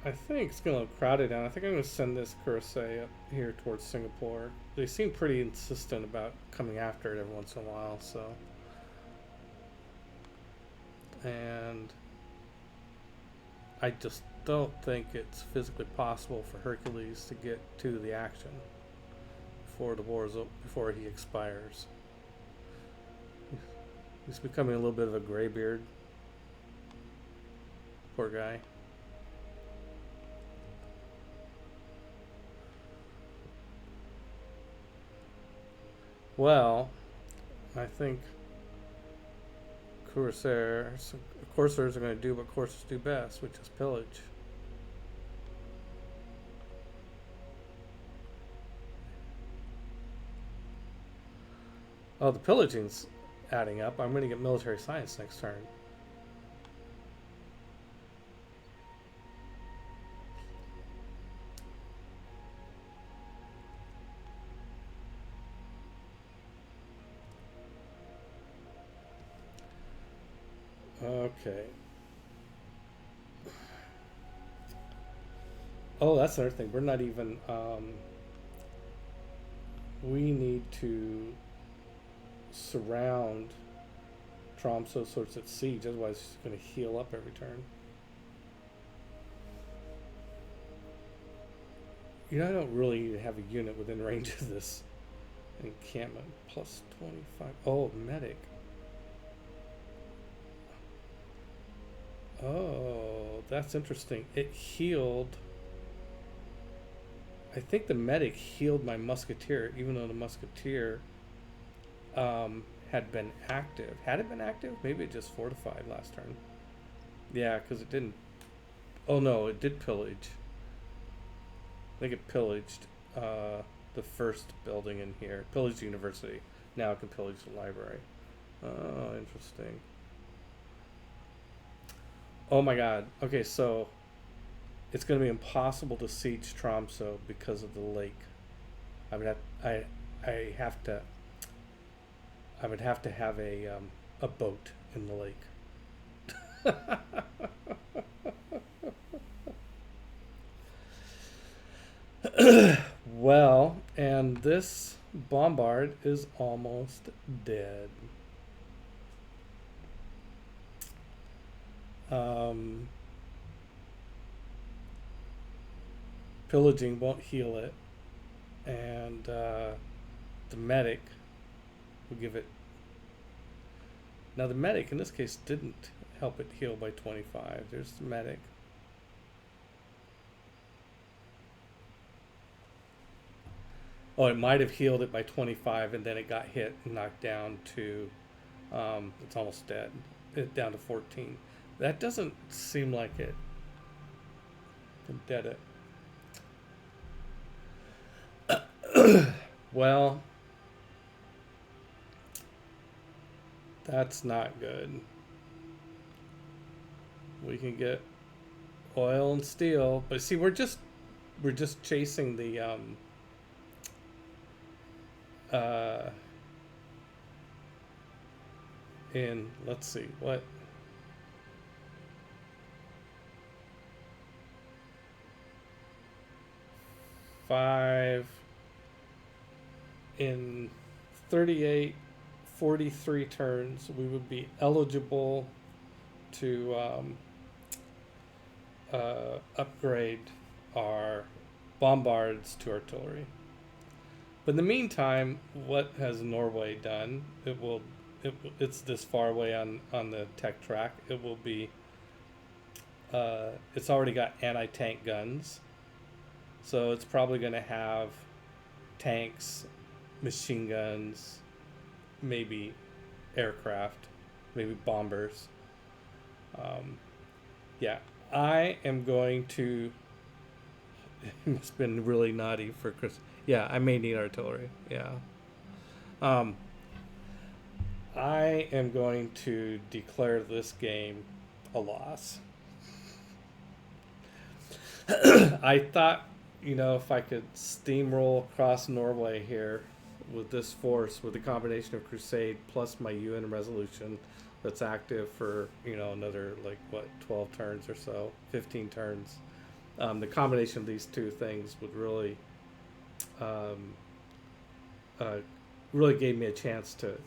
I think it's gonna look crowded down. I think I'm gonna send this Kursay up here towards Singapore. They seem pretty insistent about coming after it every once in a while, so. And I just don't think it's physically possible for Hercules to get to the action before the war is before he expires. He's becoming a little bit of a graybeard. Poor guy. Well, I think Corsairs are going to do what coursers do best, which is pillage. Oh, the pillaging's adding up. I'm going to get military science next turn. Okay. Oh, that's another thing. We're not even. We need to surround Tromso so it's at siege. Otherwise, it's going to heal up every turn. You know, I don't really need to have a unit within range of this encampment. Plus 25. Oh, medic. Oh, that's interesting. It healed. I think the medic healed my musketeer, even though the musketeer had been active. Had it been active? Maybe it just fortified last turn. Yeah, because it didn't. Oh no, it did pillage. I think it pillaged the first building in here. Pillaged the university. Now it can pillage the library. Oh, interesting. Oh my god. Okay, so it's going to be impossible to siege Tromso because of the lake. I would have, I have to. I would have to have a boat in the lake. Well, and this bombard is almost dead. Pillaging won't heal it, and the medic will give it. Now the medic in this case didn't help it heal by 25. There's the medic. Oh, it might have healed it by 25, and then it got hit and knocked down to, it's almost dead. Down to 14. That doesn't seem like it can dead it. Well, that's not good. We can get oil and steel, but see, we're just chasing the in, let's see, what? Five in 38, 43 turns, we would be eligible to upgrade our bombards to artillery. But in the meantime, what has Norway done? It's this far away on the tech track. It will be. It's already got anti-tank guns, so it's probably going to have tanks, machine guns, maybe aircraft, maybe bombers. Yeah, I am going to. It's been really naughty for Chris. Yeah, I may need artillery. Yeah. I am going to declare this game a loss. I thought, if I could steamroll across Norway here with this force, with the combination of Crusade plus my UN resolution that's active for, another, 12 turns or so, 15 turns. The combination of these two things would really, really gave me a chance to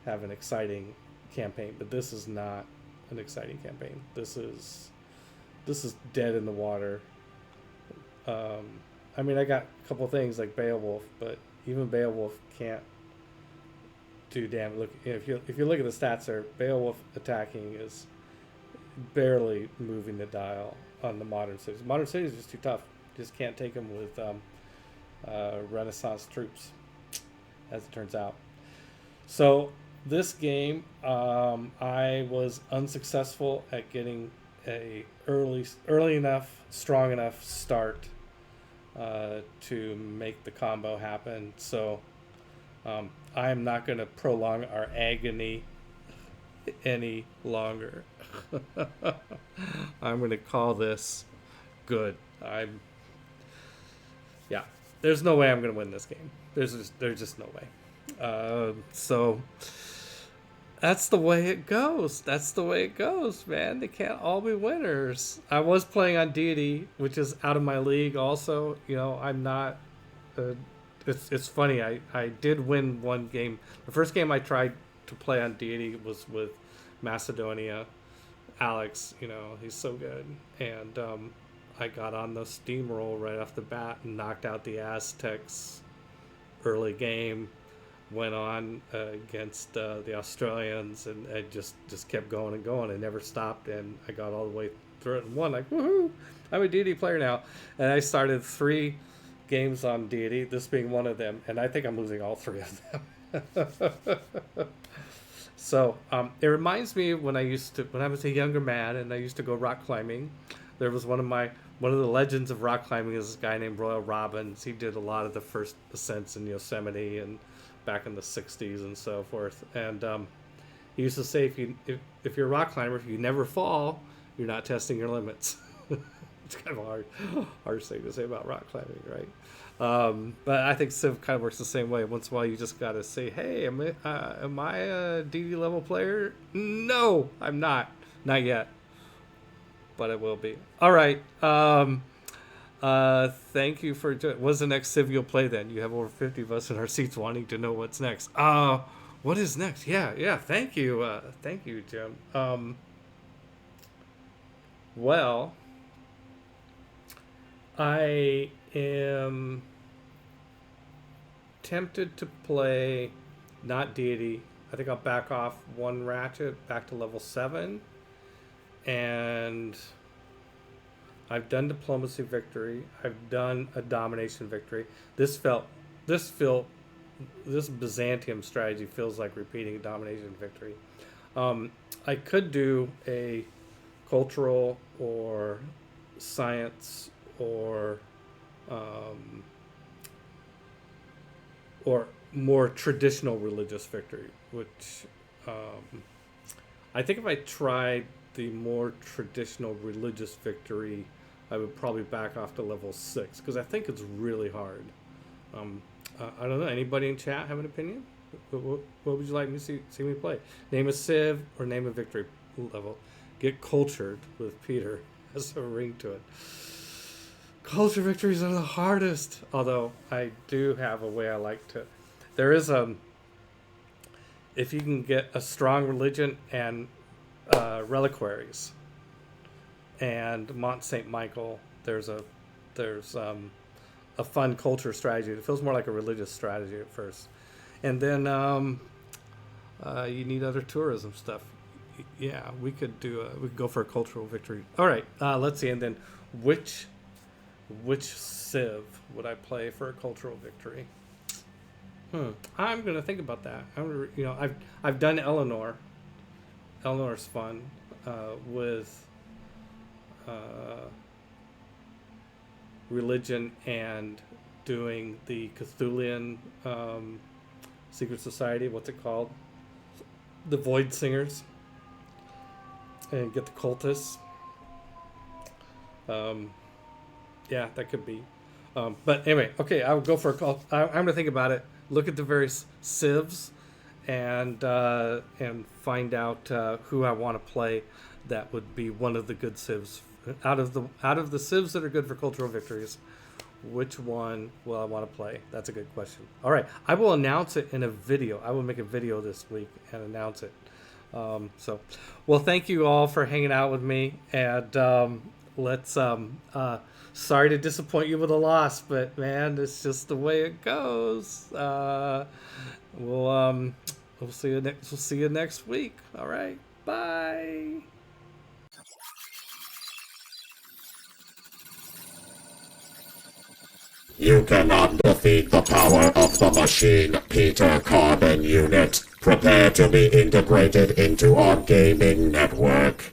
have an exciting campaign. But this is not an exciting campaign. This is dead in the water. I mean, I got a couple things like Beowulf, but even Beowulf can't do damage. Look, if you look at the stats there, Beowulf attacking is barely moving the dial on the modern cities. Modern cities are just too tough. Just can't take them with Renaissance troops, as it turns out. So this game, I was unsuccessful at getting a early enough, strong enough start to make the combo happen. So I am not going to prolong our agony any longer. I'm going to call this good. Yeah. There's no way I'm going to win this game. There's just no way. So that's the way it goes. That's the way it goes, man. They can't all be winners. I was playing on Deity, which is out of my league also. I'm not... It's funny. I did win one game. The first game I tried to play on Deity was with Macedonia. Alex, he's so good. And I got on the steamroll right off the bat and knocked out the Aztecs early game. Went on against the Australians, and I just kept going and going. I never stopped, and I got all the way through it and won. Like, woohoo! I'm a Deity player now. And I started 3 games on Deity, this being one of them, and I think I'm losing all 3 of them. So it reminds me when I was a younger man and I used to go rock climbing. There was one of the legends of rock climbing is this guy named Royal Robbins. He did a lot of the first ascents in Yosemite and back in the 60s and so forth. And he used to say, if you're a rock climber, if you never fall, you're not testing your limits. It's kind of a hard thing to say about rock climbing, right? But I think Civ kind of works the same way. Once in a while, you just got to say, hey, am I a DD level player? No, I'm not. Not yet. But it will be. All right. Thank you for doing. What's the next Civ you'll play then? You have over 50 of us in our seats wanting to know what's next. What is next? Yeah. Thank you. Thank you, Jim. Well, I am tempted to play not Deity. I think I'll back off 1 ratchet back to level 7. And I've done Diplomacy Victory. I've done a Domination Victory. This Byzantium strategy feels like repeating a Domination Victory. I could do a cultural or science or more traditional religious victory, which I think if I tried the more traditional religious victory, I would probably back off to level 6 because I think it's really hard. I don't know. Anybody in chat have an opinion? What would you like me to see me play? Name a Civ or name a victory level. Get cultured with Peter. Has a ring to it. Culture victories are the hardest. Although I do have a way I like to. There is if you can get a strong religion and reliquaries and Mont Saint Michael, there's a fun culture strategy. It feels more like a religious strategy at first, and then you need other tourism stuff. Yeah, we could go for a cultural victory. All right, let's see. And then which Civ would I play for a cultural victory? I'm gonna think about that. I've done Eleanor. Eleanor's fun with religion and doing the Cthulhian secret society. What's it called? The Void Singers. And get the cultists. Yeah, that could be. But anyway, okay, I would go for a call. I'm going to think about it. Look at the various civs and find out who I want to play. That would be one of the good civs out of the civs that are good for cultural victories. Which one will I want to play? That's a good question. All right, I will announce it in a video. I will make a video this week and announce it. Well, thank you all for hanging out with me, and let's. Sorry to disappoint you with a loss, but man, it's just the way it goes. We'll see you next. We'll see you next week. All right, bye. You cannot defeat the power of the machine, Peter Carbon Unit. Prepare to be integrated into our gaming network.